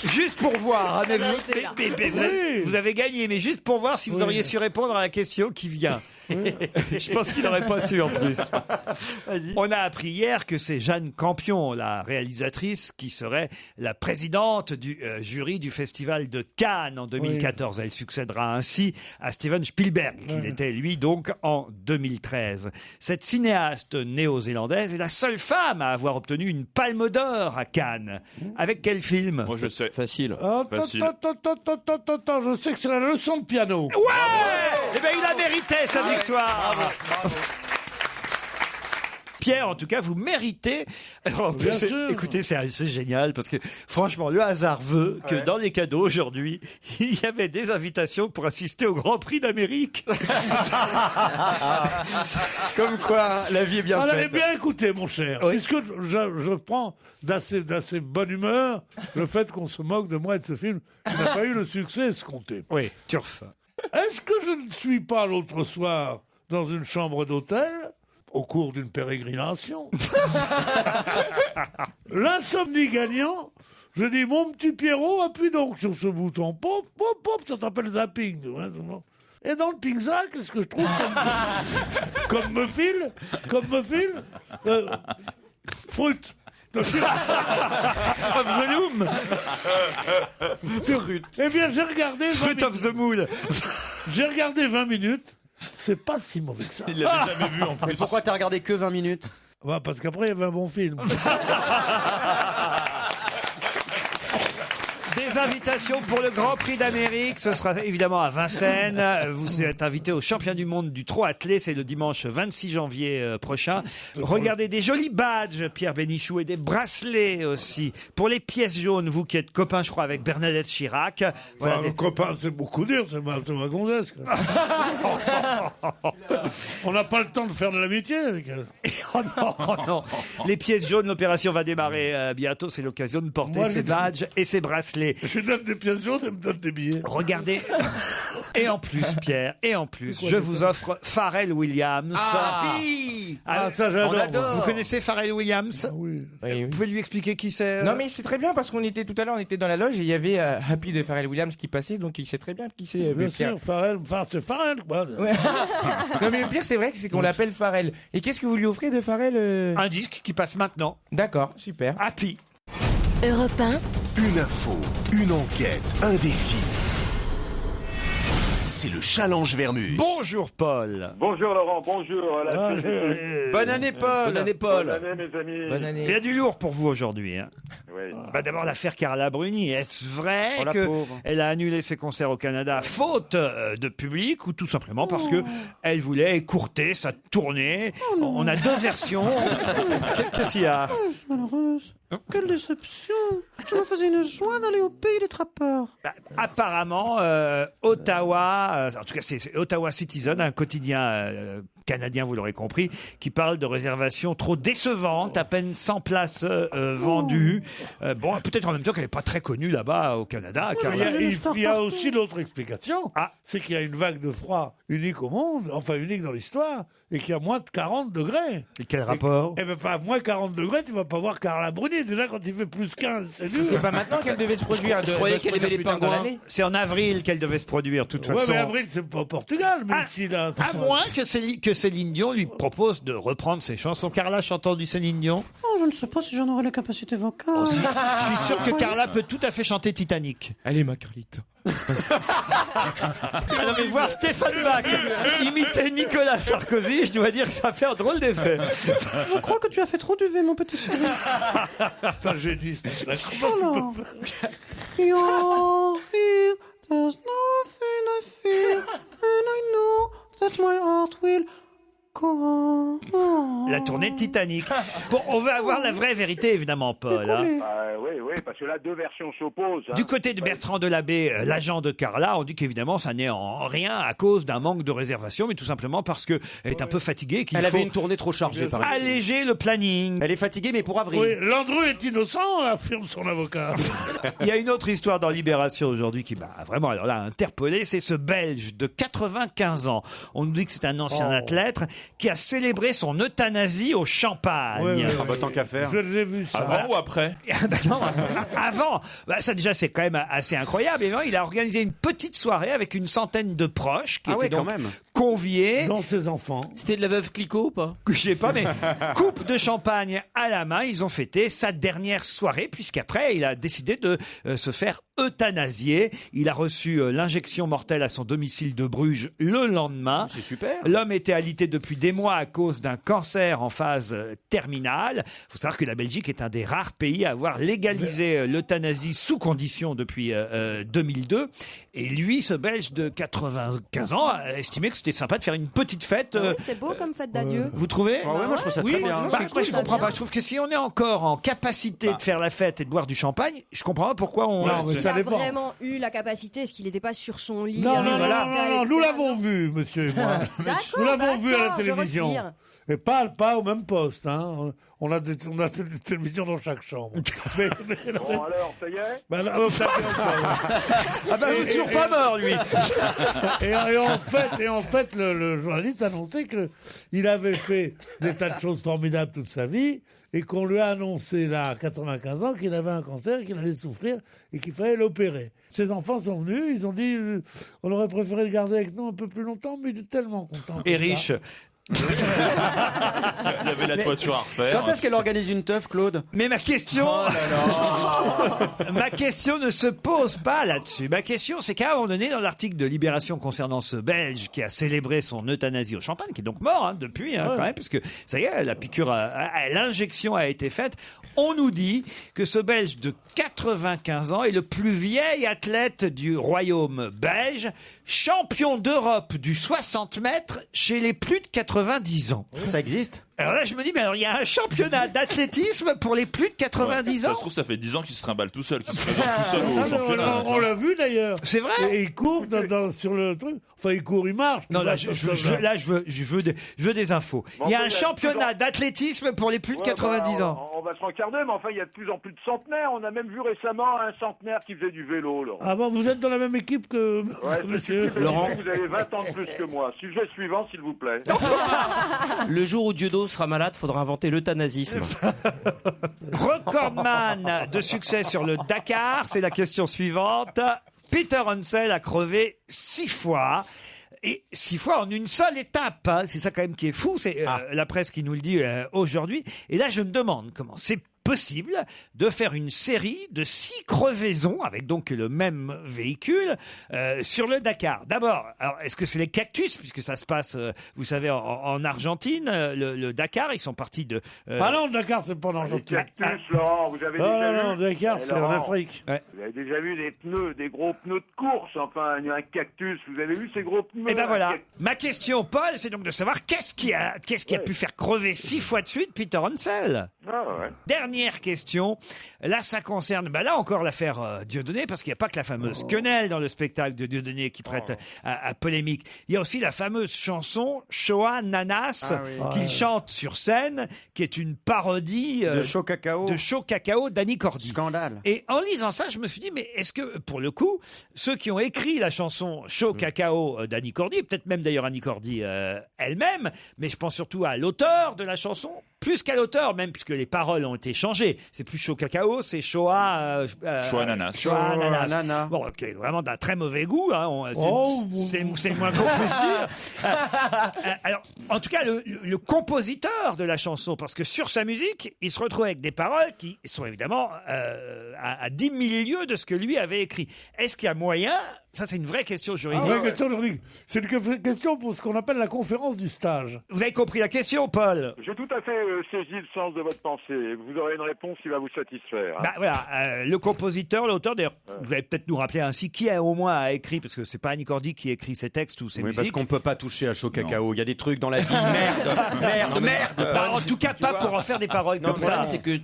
Speaker 3: juste pour voir, hein, mais vous,
Speaker 1: Arrêtez là.
Speaker 3: mais vous avez gagné, mais juste pour voir si vous auriez su répondre à la question qui vient. Je pense qu'il n'aurait pas su en plus. On a appris hier que c'est Jeanne Campion, la réalisatrice, qui serait la présidente du jury du Festival de Cannes en 2014. Elle succédera ainsi à Steven Spielberg, qui était lui donc en 2013. Cette cinéaste néo-zélandaise est la seule femme à avoir obtenu une palme d'or à Cannes. Avec quel film?
Speaker 6: Moi, je sais.
Speaker 8: Facile.
Speaker 6: Facile.
Speaker 7: Attends, je sais que c'est la leçon de piano.
Speaker 3: Ouais! Eh bien, il a mérité sa victoire.
Speaker 4: Bravo.
Speaker 3: Pierre, en tout cas, vous méritez. Alors, en plus,
Speaker 7: Bien sûr.
Speaker 3: écoutez, c'est assez génial parce que, franchement, le hasard veut que dans les cadeaux aujourd'hui, il y avait des invitations pour assister au Grand Prix d'Amérique.
Speaker 4: Comme quoi, la vie est bien
Speaker 7: Alors,
Speaker 4: faite.
Speaker 7: bien écoutez, mon cher,
Speaker 3: Oui.
Speaker 7: puisque je prends d'assez bonne humeur le fait qu'on se moque de moi et de ce film qui n'a pas eu le succès escompté.
Speaker 3: Oui, turf.
Speaker 7: Est-ce que je ne suis pas l'autre soir dans une chambre d'hôtel au cours d'une pérégrination? L'insomnie gagnant, je dis, mon petit Pierrot, appuie donc sur ce bouton. Pop, pop, pop, ça s'appelle zapping. Et dans le pizza, qu'est-ce que je trouve comme me file fruit.
Speaker 3: Of the Loom.
Speaker 7: Eh bien, j'ai regardé 20
Speaker 3: Fruit of the Moule.
Speaker 7: J'ai regardé 20 minutes. C'est pas si mauvais que ça.
Speaker 6: Il l'avait jamais vu en
Speaker 4: Mais
Speaker 6: plus.
Speaker 4: pourquoi t'as regardé que 20 minutes?
Speaker 7: Ouais, parce qu'après, il y avait un bon film.
Speaker 3: Des invitations pour le Grand Prix d'Amérique. Ce sera évidemment à Vincennes. Vous êtes invité au championnat du monde du trot attelé. C'est le dimanche 26 janvier prochain. Regardez des jolis badges, Pierre Bénichou, et des bracelets aussi. Pour les pièces jaunes, vous qui êtes copain, je crois, avec Bernadette Chirac. Voilà
Speaker 7: Enfin,
Speaker 3: des-
Speaker 7: copain, c'est beaucoup dire, c'est ma gonzesse. quoi. On n'a pas le temps de faire de l'amitié avec elle.
Speaker 3: Oh non, oh non. Les pièces jaunes, l'opération va démarrer bientôt. C'est l'occasion de porter
Speaker 7: Moi,
Speaker 3: ces badges et ces bracelets.
Speaker 7: Je lui donne des pièces jaunes, elle me donne des billets.
Speaker 3: Regardez. Et en plus, Pierre, et en plus, je vous offre Pharrell Williams.
Speaker 7: Ah, ça, j'adore.
Speaker 4: On adore.
Speaker 3: Vous connaissez Pharrell Williams?
Speaker 7: Oui.
Speaker 3: Vous pouvez lui expliquer qui c'est?
Speaker 5: Non mais c'est très bien parce qu'on était tout à l'heure, on était dans la loge et il y avait Happy de Pharrell Williams qui passait, donc il sait très bien qui c'est.
Speaker 7: Bien
Speaker 5: Pierre.
Speaker 7: sûr, Pharrell, c'est Pharrell, quoi.
Speaker 5: Ouais. Non mais le pire c'est vrai que c'est qu'on l'appelle Pharrell. Et qu'est-ce que vous lui offrez de Pharrell
Speaker 3: Un disque qui passe maintenant.
Speaker 5: D'accord, super.
Speaker 3: Happy.
Speaker 2: Europe 1. Une info, une enquête, un défi. C'est le challenge Vermus.
Speaker 3: Bonjour Paul.
Speaker 11: Bonjour Laurent, bonjour.
Speaker 4: Bonne année, Paul.
Speaker 8: Bonne année, Paul.
Speaker 11: Bonne année, mes amis.
Speaker 5: Bonne
Speaker 3: Il
Speaker 5: année.
Speaker 3: y a du lourd pour vous aujourd'hui. Hein.
Speaker 11: Oui.
Speaker 3: D'abord l'affaire Carla Bruni. Est-ce vrai
Speaker 4: Oh, la pauvre.
Speaker 3: qu'elle a annulé ses concerts au Canada faute de public ou tout simplement parce que elle voulait écourter sa tournée? On a deux versions. Qu'est-ce qu'il y a?
Speaker 12: Malheureuse. Quelle déception. Je me faisais une joie d'aller au pays des trappeurs.
Speaker 3: Bah, apparemment, Ottawa, en tout cas c'est Ottawa Citizen, un quotidien canadien, vous l'aurez compris, qui parle de réservations trop décevantes, à peine 100 places vendues. Bon, peut-être en même temps qu'elle n'est pas très connue là-bas au Canada.
Speaker 7: Il
Speaker 3: Carla.
Speaker 7: y a,
Speaker 12: J'ai une
Speaker 7: il
Speaker 12: star
Speaker 7: y a
Speaker 12: partout.
Speaker 7: aussi l'autre explication, c'est qu'il y a une vague de froid unique au monde, enfin unique dans l'histoire, et qu'il y a moins de 40 degrés.
Speaker 3: Et quel rapport?
Speaker 7: Eh ben pas moins 40 degrés, tu vas pas voir Carla Bruni. Déjà quand il fait plus 15, c'est dur.
Speaker 5: C'est pas maintenant qu'elle devait se produire.
Speaker 8: Je croyais qu'elle aimait les pingouins.
Speaker 3: C'est en avril qu'elle devait se produire, de toute
Speaker 7: Ouais,
Speaker 3: façon.
Speaker 7: mais avril, c'est pas au Portugal, mais ici, là.
Speaker 3: À moins que Céline Dion lui propose de reprendre ses chansons. Carla chantant du Céline Dion.
Speaker 12: Oh, je ne sais pas si j'en aurais la capacité vocale.
Speaker 3: Je suis sûr que Carla peut tout à fait chanter Titanic.
Speaker 5: Allez ma Carlita.
Speaker 3: Ah non, mais voir Stéphane Bach imiter Nicolas Sarkozy, je dois dire que ça fait un drôle d'effet.
Speaker 12: Je crois que tu as fait trop d'UV, mon petit chéri.
Speaker 7: C'est un génie.
Speaker 12: Alors, you're here, there's nothing I fear, and I know that my heart will go on.
Speaker 3: La tournée Titanic. Bon, on va avoir la vraie vérité, évidemment, Paul. hein.
Speaker 11: Oui, parce que là, deux versions s'opposent. hein.
Speaker 3: Du côté de Bertrand Delabé, l'agent de Carla, on dit qu'évidemment, ça n'est en rien à cause d'un manque de réservation, mais tout simplement parce qu'elle est un peu fatiguée, qu'il
Speaker 4: Elle
Speaker 3: faut
Speaker 4: avait une tournée trop chargée, par exemple.
Speaker 3: alléger le planning.
Speaker 4: Elle est fatiguée, mais pour avril.
Speaker 7: Oui, Landru est innocent, affirme son avocat.
Speaker 3: Il y a une autre histoire dans Libération aujourd'hui qui m'a vraiment alors là interpellé, c'est ce Belge de 95 ans. On nous dit que c'est un ancien athlète qui a célébré son euthanasie l'euthanasie au champagne.
Speaker 7: Ouais, ouais,
Speaker 4: Ah bah tant qu'à faire.
Speaker 7: Je l'ai vu ça.
Speaker 6: Avant ou après?
Speaker 3: Non, avant, ça déjà c'est quand même assez incroyable. Et non, il a organisé une petite soirée avec une centaine de proches qui
Speaker 4: Ah ouais,
Speaker 3: étaient
Speaker 4: quand
Speaker 3: donc
Speaker 4: même.
Speaker 3: conviés.
Speaker 7: Dans ses enfants.
Speaker 8: C'était de la veuve Clicquot ou pas?
Speaker 3: Je sais pas, mais coupe de champagne à la main, ils ont fêté sa dernière soirée, puisqu'après, il a décidé de se faire euthanasier. Il a reçu l'injection mortelle à son domicile de Bruges le lendemain.
Speaker 4: C'est super.
Speaker 3: L'homme était alité depuis des mois à cause d'un cancer en phase terminale. Il faut savoir que la Belgique est un des rares pays à avoir légalisé l'euthanasie sous condition depuis 2002. Et lui, ce Belge de 95 ans, a estimé que c'était sympa de faire une petite fête.
Speaker 1: Oui, c'est beau comme fête d'adieu.
Speaker 3: Vous trouvez?
Speaker 4: Ah ouais, moi je trouve ça
Speaker 3: Oui,
Speaker 4: très bien.
Speaker 3: moi je comprends pas. Je trouve que si on est encore en capacité de faire la fête et de boire du champagne, je comprends pas pourquoi on.
Speaker 7: Non, mais
Speaker 1: Il
Speaker 7: ça
Speaker 1: a
Speaker 7: dépend.
Speaker 1: vraiment eu la capacité, est-ce qu'il n'était pas sur son lit
Speaker 7: Non,
Speaker 1: à
Speaker 7: non, non,
Speaker 1: l'hôpital,
Speaker 7: non, non,
Speaker 1: etc.
Speaker 7: nous l'avons vu, monsieur et moi.
Speaker 1: D'accord,
Speaker 7: Nous l'avons vu à la
Speaker 1: d'accord, je
Speaker 7: télévision.
Speaker 1: retire.
Speaker 7: Et pas au même poste. Hein. On a des télévisions dans chaque chambre. mais,
Speaker 11: Bon, alors, ça y est?
Speaker 7: bah, là, ça y est encore.
Speaker 3: Ah bah vous êtes toujours pas mort lui.
Speaker 7: Et en fait, le journaliste annonçait qu'il avait fait des tas de choses formidables toute sa vie et qu'on lui a annoncé là à 95 ans qu'il avait un cancer, qu'il allait souffrir et qu'il fallait l'opérer. Ses enfants sont venus, ils ont dit on aurait préféré le garder avec nous un peu plus longtemps, mais il est tellement content.
Speaker 3: Et riche.
Speaker 6: Il y avait la toiture à refaire.
Speaker 4: Quand est-ce qu'elle organise une teuf, Claude?
Speaker 3: Mais ma question, ma question ne se pose pas là-dessus. Ma question, c'est qu'à un moment donné, dans l'article de Libération concernant ce Belge qui a célébré son euthanasie au champagne, qui est donc mort depuis, quand même, puisque ça y est, la piqûre, l'injection a été faite. On nous dit que ce Belge de 95 ans est le plus vieil athlète du royaume belge, champion d'Europe du 60 mètres chez les plus de 90 ans.
Speaker 4: Ça existe?
Speaker 3: Alors là, je me dis, mais alors il y a un championnat d'athlétisme pour les plus de 90
Speaker 6: Ça
Speaker 3: ans.
Speaker 6: se trouve, ça fait 10 ans qu'il se trimballe tout seul, qu'il se présente tout seul au championnat.
Speaker 7: On l'a vu d'ailleurs.
Speaker 3: C'est vrai?
Speaker 7: Et il court sur le truc. Enfin, il court, il marche.
Speaker 3: Non, là, je veux des infos.
Speaker 11: Bon,
Speaker 3: Il y a
Speaker 11: enfin,
Speaker 3: un championnat d'athlétisme pour les plus de 90 ans.
Speaker 11: On va se rencarder, mais enfin, il y a de plus en plus de centenaires. On a même vu récemment un centenaire qui faisait du vélo, là.
Speaker 7: Ah bon, vous êtes dans la même équipe que
Speaker 11: Ouais,
Speaker 7: monsieur
Speaker 8: Laurent.
Speaker 11: Vous avez 20 ans de plus que moi. Sujet suivant, s'il vous plaît.
Speaker 8: Le jour où Dieudo sera malade, faudra inventer l'euthanasisme.
Speaker 3: Recordman de succès sur le Dakar, c'est la question suivante. Peter Hansel a crevé 6 fois. Et 6 fois en une seule étape. Hein. C'est ça quand même qui est fou. C'est la presse qui nous le dit aujourd'hui. Et là, je me demande comment c'est possible de faire une série de 6 crevaisons avec donc le même véhicule sur le Dakar. D'abord, alors est-ce que c'est les cactus puisque ça se passe, vous savez, en Argentine, le Dakar, ils sont partis de.
Speaker 7: Ah non, le Dakar, c'est pas en Argentine.
Speaker 11: Cactus, Laurent, vous avez déjà vu.
Speaker 7: Non, Dakar,
Speaker 11: Eh,
Speaker 7: c'est en
Speaker 11: Laurent,
Speaker 7: Afrique.
Speaker 3: Ouais.
Speaker 11: Vous avez déjà vu des pneus, des gros pneus de course, enfin, un cactus. Vous avez vu ces gros pneus?
Speaker 3: Et ben
Speaker 11: un
Speaker 3: voilà.
Speaker 11: cactus.
Speaker 3: Ma question, Paul, c'est donc de savoir qu'est-ce qui a pu faire crever 6 fois de suite Peter Hansel.
Speaker 11: Ah, ouais.
Speaker 3: Dernière question. Là, ça concerne, là encore l'affaire Dieudonné, parce qu'il n'y a pas que la fameuse quenelle dans le spectacle de Dieudonné qui prête à polémique. Il y a aussi la fameuse chanson Shoah Nanas qu'il chante sur scène, qui est une parodie
Speaker 4: De Chaud Cacao.
Speaker 3: de Chaud Cacao d'Annie Cordy.
Speaker 4: Scandale.
Speaker 3: Et en lisant ça, je me suis dit, mais est-ce que, pour le coup, ceux qui ont écrit la chanson Chaud Cacao d'Annie Cordy, peut-être même d'ailleurs Annie Cordy elle-même, mais je pense surtout à l'auteur de la chanson, plus qu'à l'auteur même, puisque les paroles ont été changées. C'est plus Chaud Cacao, c'est Shoah...
Speaker 6: Shoah Ananas.
Speaker 3: Shoah Ananas.
Speaker 4: Ananas.
Speaker 3: Bon, ok, vraiment d'un très mauvais goût. Hein, c'est le moins qu'on puisse dire. Alors, en tout cas, le compositeur de la chanson, parce que sur sa musique, il se retrouve avec des paroles qui sont évidemment à 10 000 lieues de ce que lui avait écrit. Est-ce qu'il y a moyen... Ça, c'est une vraie question juridique.
Speaker 7: Vraie question juridique. C'est une question pour ce qu'on appelle la conférence du stage.
Speaker 3: Vous avez compris la question, Paul?
Speaker 11: J'ai tout à fait saisi le sens de votre pensée. Vous aurez une réponse qui va vous satisfaire. Hein.
Speaker 3: Voilà, le compositeur, l'auteur, d'ailleurs, vous allez peut-être nous rappeler ainsi qui au moins a écrit, parce que c'est pas Annie Cordy qui écrit ses textes ou ses
Speaker 4: Oui,
Speaker 3: musiques.
Speaker 4: parce qu'on peut pas toucher à Chaud Cacao. Il y a des trucs dans la vie. Merde.
Speaker 3: En tout cas, pas pour en faire des paroles
Speaker 8: Non,
Speaker 3: comme
Speaker 8: le problème,
Speaker 3: ça.
Speaker 8: c'est que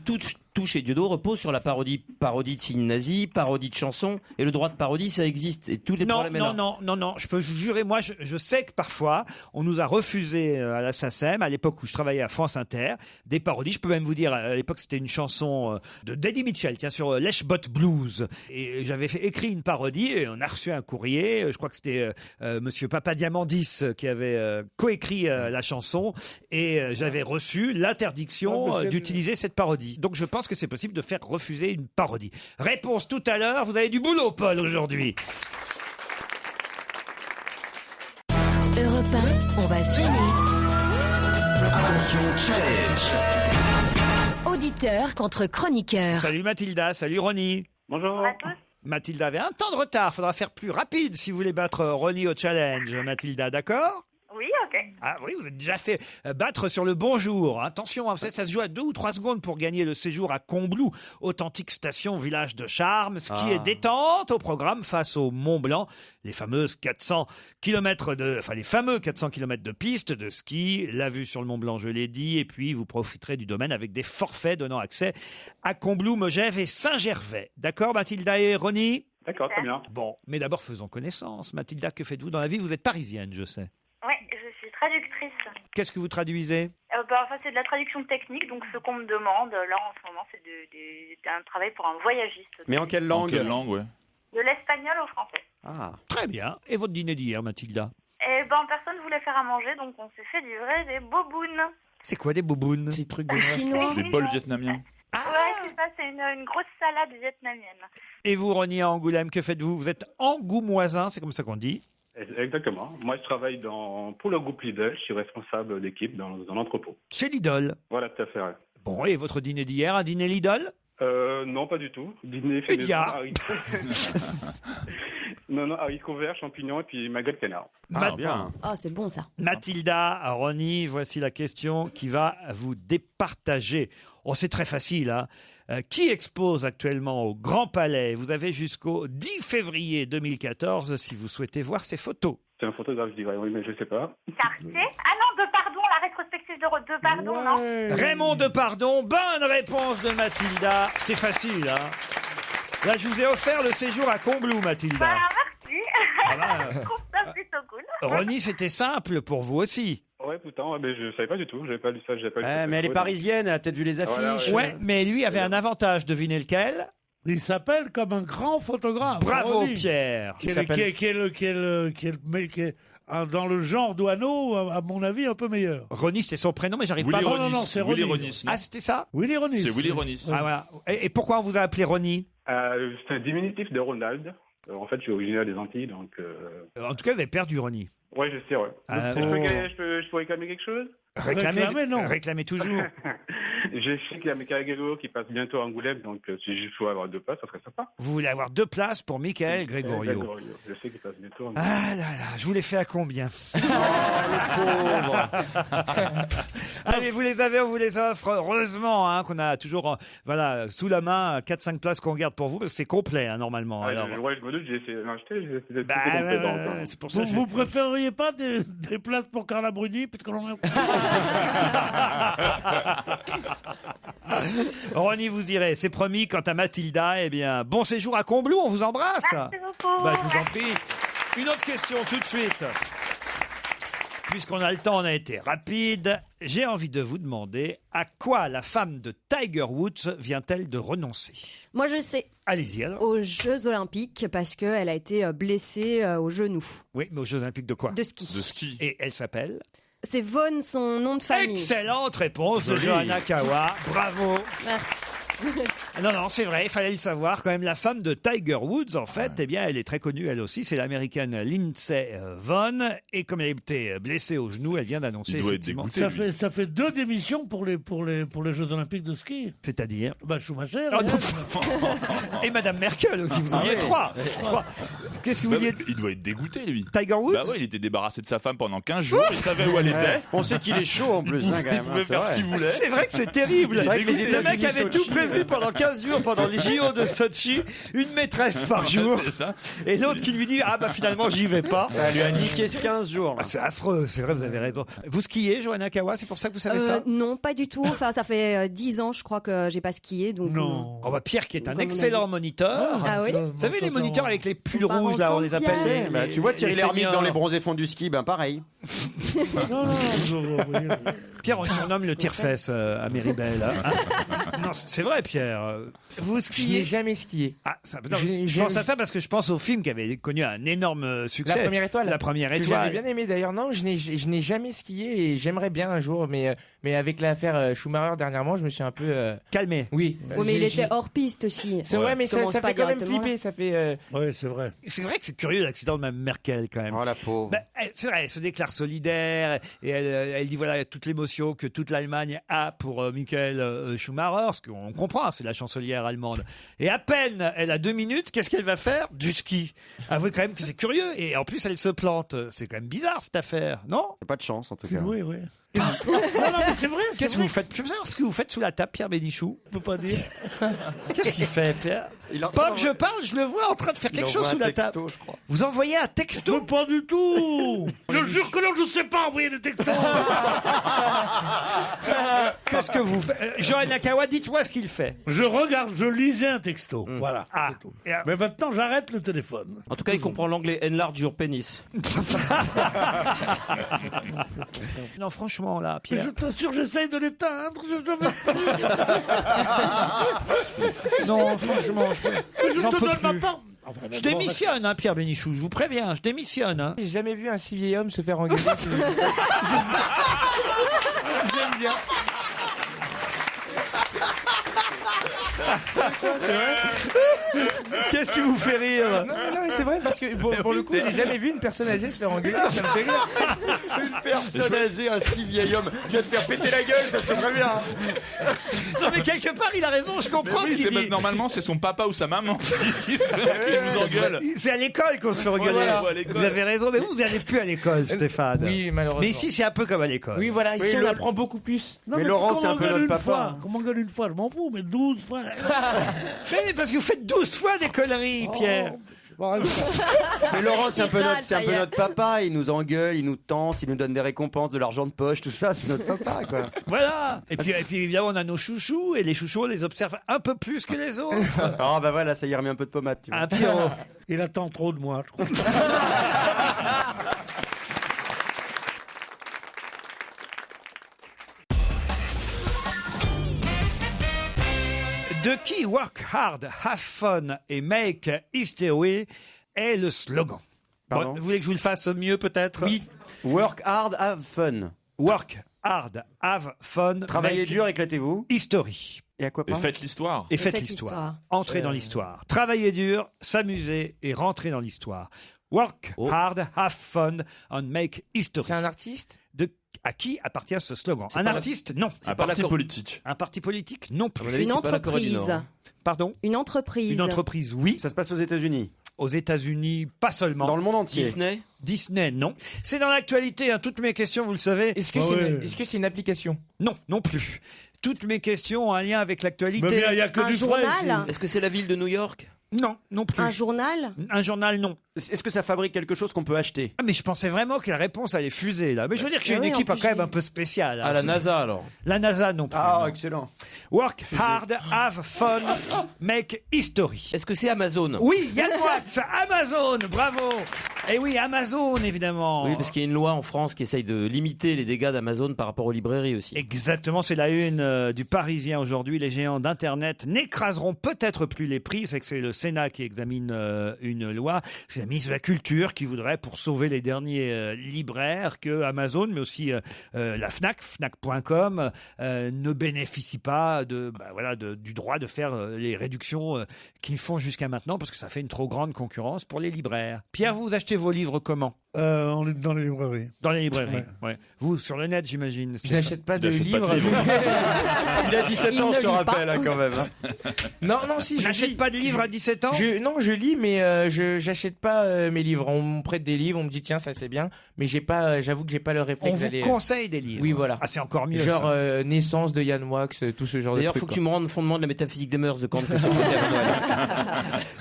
Speaker 8: tout chez Dieudo repose sur la parodie. Parodie de signes nazis, parodie de chansons, et le droit de parodie, ça existe. Et tous les problèmes là.
Speaker 3: Non, je peux vous jurer, moi, je sais que parfois, on nous a refusé à la SACEM, à l'époque où je travaillais à France Inter, des parodies. Je peux même vous dire, à l'époque, c'était une chanson de Eddie Mitchell, tiens, sur Leshbot Blues. Et j'avais écrit une parodie, et on a reçu un courrier, je crois que c'était monsieur Papadiamandis qui avait coécrit la chanson, et j'avais reçu l'interdiction d'utiliser cette parodie. Donc je pense que c'est possible de faire refuser une parodie. Réponse tout à l'heure, vous avez du boulot, Paul, aujourd'hui.
Speaker 13: Europe 1, on va se gêner.
Speaker 2: Attention, challenge.
Speaker 13: Auditeur contre chroniqueur.
Speaker 3: Salut Mathilda, salut Ronnie.
Speaker 9: Bonjour.
Speaker 10: À tous.
Speaker 3: Mathilda avait un temps de retard, faudra faire plus rapide si vous voulez battre Ronnie au challenge. Mathilda, d'accord ?
Speaker 10: Oui, ok.
Speaker 3: Ah oui, vous êtes déjà fait battre sur le bonjour. Attention, hein, ça se joue à 2 ou 3 secondes pour gagner le séjour à Combloux, authentique station village de charme, ski et détente au programme face au Mont Blanc, les fameuses 400 km les fameux 400 km de pistes de ski, la vue sur le Mont Blanc, je l'ai dit, et puis vous profiterez du domaine avec des forfaits donnant accès à Combloux, Megève et Saint-Gervais. D'accord, Mathilda et Ronnie ?
Speaker 9: D'accord, très bien.
Speaker 3: Bon, mais d'abord faisons connaissance. Mathilda, que faites-vous dans la vie ? Vous êtes parisienne, je sais.
Speaker 10: Oui, je suis traductrice.
Speaker 3: Qu'est-ce que vous traduisez ?
Speaker 10: C'est de la traduction technique, donc ce qu'on me demande, là en ce moment, c'est un travail pour un voyagiste.
Speaker 4: Mais en quelle langue ?
Speaker 6: ouais.
Speaker 10: De l'espagnol au français.
Speaker 4: Ah.
Speaker 3: Très bien. Et votre dîner d'hier, Mathilda ?
Speaker 10: Personne ne voulait faire à manger, donc on s'est fait livrer des bobounes.
Speaker 3: C'est quoi des bobounes ?
Speaker 5: Ces trucs de
Speaker 1: C'est chinois.
Speaker 6: Des bols vietnamiens.
Speaker 10: Ouais, c'est ça, c'est une grosse salade vietnamienne.
Speaker 3: Et vous, Ronnie, à Angoulême, que faites-vous ? Vous êtes angoumoisin, c'est comme ça qu'on dit.
Speaker 14: Exactement. Moi, je travaille pour le groupe Lidl. Je suis responsable d'équipe dans l'entrepôt.
Speaker 3: Chez Lidl.
Speaker 14: Voilà, tout à fait. Ouais.
Speaker 3: Bon, et votre dîner d'hier, un dîner Lidl ?
Speaker 14: Non, pas du tout. Dîner fait non, haricots verts, champignons et puis magret de canard.
Speaker 4: Bien.
Speaker 1: Oh, c'est bon ça.
Speaker 3: Mathilda, Ronnie, voici la question qui va vous départager. Oh, c'est très facile, hein. Qui expose actuellement au Grand Palais ? Vous avez jusqu'au 10 février 2014 si vous souhaitez voir ces photos.
Speaker 14: C'est un photographe, je dirais, oui, mais je sais pas.
Speaker 10: Cartier ? Ah non, Depardon, la rétrospective de Depardon, non ?
Speaker 3: Raymond Depardon, bonne réponse de Mathilda. C'était facile, hein. Là, je vous ai offert le séjour à Combloux, Mathilda.
Speaker 10: Merci. Je trouve ça plutôt cool.
Speaker 3: Ronnie, c'était simple pour vous aussi.
Speaker 14: Ouais, pourtant, mais je savais pas du tout. J'avais pas lu ça.
Speaker 4: Mais elle est parisienne, elle a peut-être vu les affiches.
Speaker 3: Ouais, mais lui avait un avantage. Devinez lequel ?
Speaker 7: Il s'appelle comme un grand photographe.
Speaker 3: Bravo,
Speaker 7: Ronnie.
Speaker 3: Pierre.
Speaker 7: Qui est dans le genre Douaneau, à mon avis, un peu meilleur.
Speaker 3: Ronnie, c'est son prénom, mais j'arrive
Speaker 6: Willy
Speaker 3: pas à...
Speaker 6: Ronis.
Speaker 7: Non, c'est
Speaker 6: Willy
Speaker 7: Ronnie.
Speaker 6: Ronis.
Speaker 3: Ah, c'était ça ?
Speaker 7: Willy Ronis.
Speaker 6: C'est Willy Ronis.
Speaker 3: Ah, voilà. Et pourquoi on vous a appelé Ronnie ?
Speaker 14: C'est un diminutif de Ronald. En fait, je suis originaire des Antilles, donc...
Speaker 3: En tout cas, vous avez perdu, Ronnie.
Speaker 14: Ouais, je sais, ouais. Je peux réclamer quelque chose ?
Speaker 3: Réclamez toujours.
Speaker 14: Je sais qu'il y a Michael Grégorio qui passe bientôt à Angoulême, donc si je peux avoir 2 places, ça serait sympa.
Speaker 3: Vous voulez avoir 2 places pour Michael Grégorio.
Speaker 14: Je sais qu'il passe bientôt à Angoulême.
Speaker 3: Ah là là, je vous l'ai fait à combien ?
Speaker 4: Pauvre.
Speaker 3: Allez, vous les avez, on vous les offre. Heureusement hein, qu'on a toujours sous la main 4-5 places qu'on garde pour vous, parce que c'est complet hein, normalement.
Speaker 14: Ouais, je me doute, j'ai essayé d'acheter.
Speaker 3: C'est pour ça.
Speaker 7: Vous préféreriez pas des places pour Carla Bruni, puisque l'on a...
Speaker 3: Ronnie, vous irez, c'est promis. Quant à Mathilda, eh bien, bon séjour à Combloux, on vous embrasse.
Speaker 10: Merci beaucoup.
Speaker 3: Je vous en prie. Une autre question tout de suite. Puisqu'on a le temps, on a été rapide. J'ai envie de vous demander à quoi la femme de Tiger Woods vient-elle de renoncer ?
Speaker 1: Moi, je sais.
Speaker 3: Allez-y alors.
Speaker 1: Aux Jeux Olympiques, parce qu'elle a été blessée au genou.
Speaker 3: Oui, mais aux Jeux Olympiques de quoi ?
Speaker 1: De ski.
Speaker 6: De ski.
Speaker 3: Et elle s'appelle ?
Speaker 1: C'est Vaughn, son nom de famille.
Speaker 3: Excellente réponse de Johanna Kawa. Bravo.
Speaker 1: Merci.
Speaker 3: Non, c'est vrai, il fallait le savoir. Quand même, la femme de Tiger Woods, en fait, eh bien, elle est très connue, elle aussi. C'est l'américaine Lindsey Vonn. Et comme elle a été blessée au genou, elle vient d'annoncer.
Speaker 6: Il doit être
Speaker 3: effectivement.
Speaker 6: dégoûté.
Speaker 7: Ça fait 2 démissions pour les Jeux Olympiques de ski.
Speaker 3: C'est-à-dire
Speaker 7: Schumacher.
Speaker 3: Oh, et Madame Merkel aussi, vous en avez 3. Qu'est-ce que vous dites ?
Speaker 6: Il doit être dégoûté, lui.
Speaker 3: Tiger Woods ?
Speaker 6: Bah ouais, il était débarrassé de sa femme pendant 15 jours, il savait où elle était.
Speaker 4: On sait qu'il est chaud en plus, quand même.
Speaker 6: Il pouvait faire ce qu'il voulait.
Speaker 3: C'est vrai que c'est terrible.
Speaker 4: C'est vrai que les
Speaker 3: le mec
Speaker 4: États-Unis
Speaker 3: avait tout prévu pendant 15 jours pendant les JO de Sochi, une maîtresse par jour.
Speaker 6: C'est ça.
Speaker 3: Et l'autre qui lui dit ah bah finalement j'y vais pas.
Speaker 4: Elle lui a niqué 15 jours.
Speaker 3: Ah, c'est affreux, c'est vrai, vous avez raison. Vous skiez, Johanna Kawa, c'est pour ça que vous savez ça?
Speaker 1: Non, pas du tout. Enfin, ça fait 10 ans, je crois que j'ai pas skié. Donc,
Speaker 7: Non.
Speaker 3: Oh bah Pierre qui est un
Speaker 1: Comme on a
Speaker 3: excellent
Speaker 1: dit.
Speaker 3: moniteur.
Speaker 1: Ah oui.
Speaker 3: Vous savez les moniteurs avec les pulls
Speaker 1: On part
Speaker 3: rouges là, on les
Speaker 1: ensemble,
Speaker 3: appelle.
Speaker 1: Pierre.
Speaker 4: Bah, tu vois Thierry Lhermitte
Speaker 3: seniors.
Speaker 4: dans les bronzés fonds du ski, ben pareil.
Speaker 7: Non,
Speaker 3: Pierre, on surnomme le tire-fesse à Méribel. Hein. Non, c'est vrai, Pierre. Vous
Speaker 5: Je
Speaker 3: skiez?
Speaker 5: n'ai jamais skié.
Speaker 3: Ah, non, je pense à ça parce que je pense au film qui avait connu un énorme succès.
Speaker 5: La première étoile.
Speaker 3: La première
Speaker 5: Que j'avais
Speaker 3: étoile.
Speaker 5: bien aimé d'ailleurs. Non, je n'ai jamais skié et j'aimerais bien un jour, mais avec l'affaire Schumacher dernièrement, je me suis un peu
Speaker 3: calmé.
Speaker 5: Oui.
Speaker 1: Oui, mais il était hors piste aussi.
Speaker 5: C'est vrai, mais ça
Speaker 1: Commence
Speaker 5: fait
Speaker 1: pas
Speaker 5: quand même
Speaker 1: directement
Speaker 5: flipper.
Speaker 1: là.
Speaker 5: Ça fait.
Speaker 7: Oui, c'est vrai.
Speaker 3: C'est vrai que c'est curieux l'accident de Mme Merkel quand même.
Speaker 4: Oh la pauvre.
Speaker 3: Ben, c'est vrai, elle se déclare solidaire et elle dit voilà toute l'émotion que toute l'Allemagne a pour Michael Schumacher, ce qu'on comprend, c'est la chancelière allemande. Et à peine elle a 2 minutes, qu'est-ce qu'elle va faire? Du ski. Avouez quand même que c'est curieux et en plus elle se plante. C'est quand même bizarre cette affaire, non?
Speaker 4: Pas de chance en tout cas.
Speaker 7: Oui, oui. Non, mais c'est vrai.
Speaker 3: Qu'est-ce que vous faites? Je veux savoir ce que vous faites sous la table, Pierre Bénichou.
Speaker 7: Je peux pas dire.
Speaker 3: Qu'est-ce qu'il fait, Pierre? Pas que je parle, je le vois en train de faire quelque chose sous la table.
Speaker 4: Je crois.
Speaker 3: Vous envoyez un texto?
Speaker 7: Mais pas du tout. Je jure que non, je sais pas envoyer des textos.
Speaker 3: Qu'est-ce que vous faites? Johanna Kawa, dites-moi ce qu'il fait.
Speaker 7: Je regarde, je lisais un texto. Voilà.
Speaker 3: Ah.
Speaker 7: c'est tout. Mais maintenant, j'arrête le téléphone.
Speaker 8: En tout cas, il comprend l'anglais enlarge your penis.
Speaker 3: Non, franchement, là,
Speaker 7: Mais
Speaker 3: Pierre.
Speaker 7: je t'assure, j'essaye de l'éteindre.
Speaker 3: Non, franchement,
Speaker 7: Mais je
Speaker 3: j'en
Speaker 7: te
Speaker 3: peux
Speaker 7: donne ma
Speaker 3: plus.
Speaker 7: part.
Speaker 3: Je démissionne, hein, Pierre Bénichou, je vous préviens, je démissionne. Hein.
Speaker 5: J'ai jamais vu un si vieil homme se faire engueuler.
Speaker 7: J'aime bien.
Speaker 3: Qu'est-ce qui vous fait rire?
Speaker 5: Non, mais c'est vrai parce que pour le coup, j'ai jamais vu une personne âgée se faire engueuler. Ça me fait rire.
Speaker 4: Une personne âgée, un si vieil homme, tu vas te faire péter la gueule, je te préviens.
Speaker 3: Non, mais quelque part, il a raison, je comprends ce
Speaker 6: Oui,
Speaker 3: qu'il
Speaker 6: c'est parce
Speaker 3: dit.
Speaker 6: que normalement, c'est son papa ou sa maman qui vous engueule.
Speaker 3: C'est à l'école qu'on se fait engueuler.
Speaker 6: Voilà, à l'école.
Speaker 3: Vous avez raison, mais vous n'allez plus à l'école, Stéphane.
Speaker 5: Oui, malheureusement.
Speaker 3: Mais ici, c'est un peu comme à l'école.
Speaker 5: Oui, voilà, ici
Speaker 4: Oui,
Speaker 5: on
Speaker 4: le-
Speaker 5: apprend beaucoup plus.
Speaker 7: Non,
Speaker 4: Mais Laurent, c'est un peu notre papa.
Speaker 7: Fois. Comment on gueule une fois, je m'en fous, mais 12 fois.
Speaker 3: Mais parce que vous faites 12 fois des conneries, Pierre.
Speaker 4: Mais Laurent, c'est un peu
Speaker 1: Vital,
Speaker 4: notre, c'est un
Speaker 1: ça
Speaker 4: peu
Speaker 1: y est.
Speaker 4: notre papa. Il nous engueule, il nous tense, il nous donne des récompenses, de l'argent de poche, tout ça. C'est notre papa, quoi.
Speaker 3: Voilà. Et puis évidemment, on a nos chouchous, et les chouchous, on les observe un peu plus que les autres.
Speaker 4: Ah bah voilà, ça y est, remis un peu de pommade. Tu vois.
Speaker 3: Un Pierrot.
Speaker 7: Il attend trop de moi, je crois.
Speaker 3: De qui Work Hard, Have Fun et Make History est le slogan.
Speaker 4: Pardon
Speaker 3: Vous voulez que je vous le fasse mieux peut-être?
Speaker 5: Oui.
Speaker 4: Work hard, have fun.
Speaker 3: Work Hard, Have Fun,
Speaker 4: Travaillez
Speaker 3: Make
Speaker 4: dur, éclatez-vous.
Speaker 3: History.
Speaker 4: Et à quoi
Speaker 6: Et
Speaker 4: pas
Speaker 6: faites l'histoire.
Speaker 3: Et faites
Speaker 1: Faites
Speaker 3: l'histoire.
Speaker 1: l'histoire.
Speaker 3: Entrez dans l'histoire. Travaillez dur, s'amuser et rentrer dans l'histoire. Work hard, have fun and make history.
Speaker 5: C'est un artiste?
Speaker 3: À qui appartient ce slogan? Un
Speaker 8: pas la-
Speaker 3: artiste? Non.
Speaker 6: Un parti politique.
Speaker 3: Un parti politique? Non plus.
Speaker 8: mon avis,
Speaker 1: Une
Speaker 8: c'est pas la Corée du
Speaker 1: entreprise.
Speaker 8: Nord.
Speaker 3: Pardon?
Speaker 1: Une entreprise.
Speaker 3: Une entreprise, oui.
Speaker 4: Ça se passe aux États-Unis.
Speaker 3: Aux États-Unis, pas seulement.
Speaker 4: Dans le monde entier.
Speaker 8: Disney.
Speaker 3: Disney, non. C'est dans l'actualité, hein, toutes mes questions, vous le savez.
Speaker 5: Est-ce que
Speaker 7: Ah
Speaker 5: c'est
Speaker 7: ouais.
Speaker 5: est-ce que c'est une application?
Speaker 3: Non, non plus. Toutes mes questions ont un lien avec
Speaker 7: Mais
Speaker 3: l'actualité.
Speaker 7: il n'y a que
Speaker 1: Un
Speaker 7: du frais ici.
Speaker 1: journal.
Speaker 8: Est-ce que c'est la ville de New York?
Speaker 3: Non, non plus.
Speaker 1: Un journal.
Speaker 3: Un journal, non.
Speaker 4: Est-ce que ça fabrique quelque chose qu'on peut acheter?
Speaker 3: Ah, mais je pensais vraiment que la réponse allait fuser, là. Mais je veux dire que j'ai
Speaker 1: Ah
Speaker 3: une
Speaker 1: oui, en
Speaker 3: équipe
Speaker 1: plus,
Speaker 3: quand même
Speaker 1: j'ai-
Speaker 3: un peu spéciale. hein.
Speaker 8: À la
Speaker 3: C'est-
Speaker 8: NASA alors.
Speaker 3: La NASA, non plus.
Speaker 4: Ah,
Speaker 3: non.
Speaker 4: excellent.
Speaker 3: Work hard, have fun, make history.
Speaker 8: Est-ce que c'est Amazon?
Speaker 3: Oui, Yann Wax, Amazon, bravo. Et oui, Amazon, évidemment.
Speaker 8: Oui, parce qu'il y a une loi en France qui essaye de limiter les dégâts d'Amazon par rapport aux librairies aussi.
Speaker 3: Exactement, c'est la une du Parisien aujourd'hui. Les géants d'Internet n'écraseront peut-être plus les prix. C'est que c'est le Sénat qui examine une loi. C'est la ministre de la Culture qui voudrait, pour sauver les derniers libraires, que Amazon, mais aussi la Fnac, Fnac.com, ne bénéficient pas du droit de faire les réductions qu'ils font jusqu'à maintenant, parce que ça fait une trop grande concurrence pour les libraires. Pierre, vous achetez vos livres comment?
Speaker 7: On est dans les librairies.
Speaker 3: Dans les librairies.
Speaker 7: Ouais.
Speaker 3: Ouais. Vous, sur le net, j'imagine.
Speaker 5: Je
Speaker 3: Stéphane.
Speaker 5: n'achète pas de
Speaker 6: Il achète pas de
Speaker 5: livres.
Speaker 4: Il a 17 ans,
Speaker 1: Il
Speaker 4: je
Speaker 1: ne
Speaker 4: te
Speaker 1: lit
Speaker 4: rappelle,
Speaker 1: pas.
Speaker 4: hein, quand même. hein.
Speaker 5: Non, si.
Speaker 3: Vous
Speaker 5: je
Speaker 3: n'achetez
Speaker 5: lis.
Speaker 3: pas de livres à 17 ans?
Speaker 5: Non, je lis, mais je j'achète pas pas mes livres. On me prête des livres, on me dit tiens ça c'est bien, mais j'avoue que j'ai pas le
Speaker 3: On
Speaker 5: réflexe
Speaker 3: vous
Speaker 5: d'aller.
Speaker 3: conseille des livres.
Speaker 5: Oui voilà.
Speaker 3: Ah, c'est encore mieux.
Speaker 5: Genre
Speaker 3: ça.
Speaker 5: Naissance de Yann Wax, tout ce genre de
Speaker 8: D'ailleurs,
Speaker 5: trucs.
Speaker 8: faut que tu me rendes fondement de la métaphysique des mœurs de Kant. que je t'ai envoyé à Noël.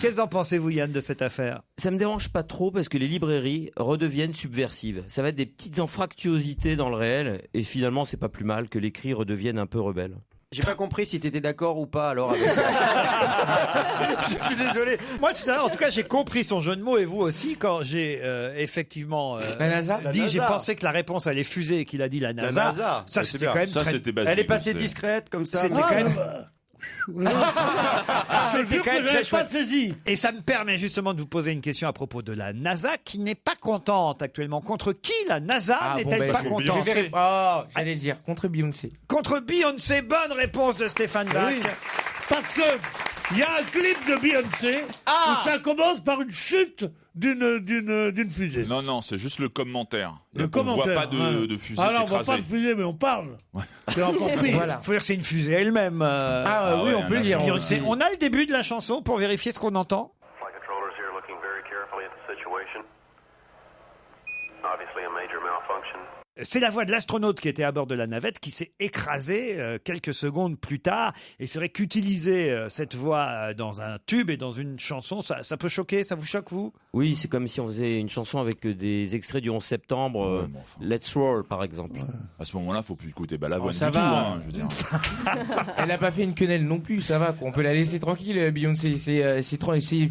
Speaker 3: Qu'est-ce qu'en pensez-vous, Yann, de cette affaire?
Speaker 8: Ça me dérange pas trop parce que les librairies redeviennent subversives. Ça va être des petites anfractuosités dans le réel et finalement c'est pas plus mal que l'écrit redevienne un peu rebelle.
Speaker 4: J'ai pas compris si t'étais d'accord ou pas alors avec. Je suis désolé.
Speaker 3: Moi, tout à l'heure, en tout cas, j'ai compris son jeu de mots et vous aussi quand j'ai effectivement
Speaker 5: La NASA
Speaker 3: dit,
Speaker 4: La
Speaker 3: j'ai
Speaker 4: NASA.
Speaker 3: pensé que la réponse allait fuser et qu'il a dit la
Speaker 4: La
Speaker 3: NASA.
Speaker 4: NASA.
Speaker 3: Ça,
Speaker 6: c'est
Speaker 3: c'était
Speaker 6: bien.
Speaker 3: quand même
Speaker 6: Ça,
Speaker 3: très...
Speaker 6: c'était basique.
Speaker 4: Elle est passée
Speaker 6: c'est-
Speaker 4: discrète comme ça.
Speaker 3: C'était quand même...
Speaker 7: Je
Speaker 3: C'était
Speaker 7: jure
Speaker 3: quand
Speaker 7: que
Speaker 3: même
Speaker 7: j'avais
Speaker 3: très
Speaker 7: pas
Speaker 3: chouette.
Speaker 7: saisi.
Speaker 3: Et ça me permet justement de vous poser une question à propos de la NASA, qui n'est pas contente actuellement. Contre qui la NASA n'est-elle pas contente?
Speaker 5: J'allais dire contre Beyoncé.
Speaker 3: Contre Beyoncé. Bonne réponse de Stéphane Bach.
Speaker 7: Oui. Parce que il y a un clip de Beyoncé où ça commence par une chute d'une fusée.
Speaker 6: Non, c'est juste le commentaire.
Speaker 7: Le
Speaker 6: On
Speaker 7: commentaire.
Speaker 6: voit pas de fusée
Speaker 7: Ah non, on voit
Speaker 6: s'écraser.
Speaker 7: pas de fusée, mais on parle. C'est encore pire.
Speaker 5: Voilà.
Speaker 3: Faut dire que c'est une fusée elle-même.
Speaker 5: Ah, oui,
Speaker 6: ouais,
Speaker 5: on peut le dire.
Speaker 3: Beyoncé. On a le début de la chanson pour vérifier ce qu'on entend.
Speaker 15: Flight controllers here looking very carefully at the situation. Obviously a major malfunction.
Speaker 3: C'est la voix de l'astronaute qui était à bord de la navette qui s'est écrasée quelques secondes plus tard. Et c'est vrai qu'utiliser cette voix dans un tube et dans une chanson, ça peut choquer. Ça vous choque, vous?
Speaker 8: Oui, c'est comme si on faisait une chanson avec des extraits du 11 septembre,
Speaker 6: Ouais, mais enfin.
Speaker 8: Let's Roll par exemple.
Speaker 6: À ce moment-là, faut plus écouter Balavoine
Speaker 5: ça
Speaker 6: du tout.
Speaker 5: va.
Speaker 6: Hein, je veux dire.
Speaker 5: Elle a pas fait une quenelle non plus, ça va. Quoi. On peut la laisser tranquille, Beyoncé.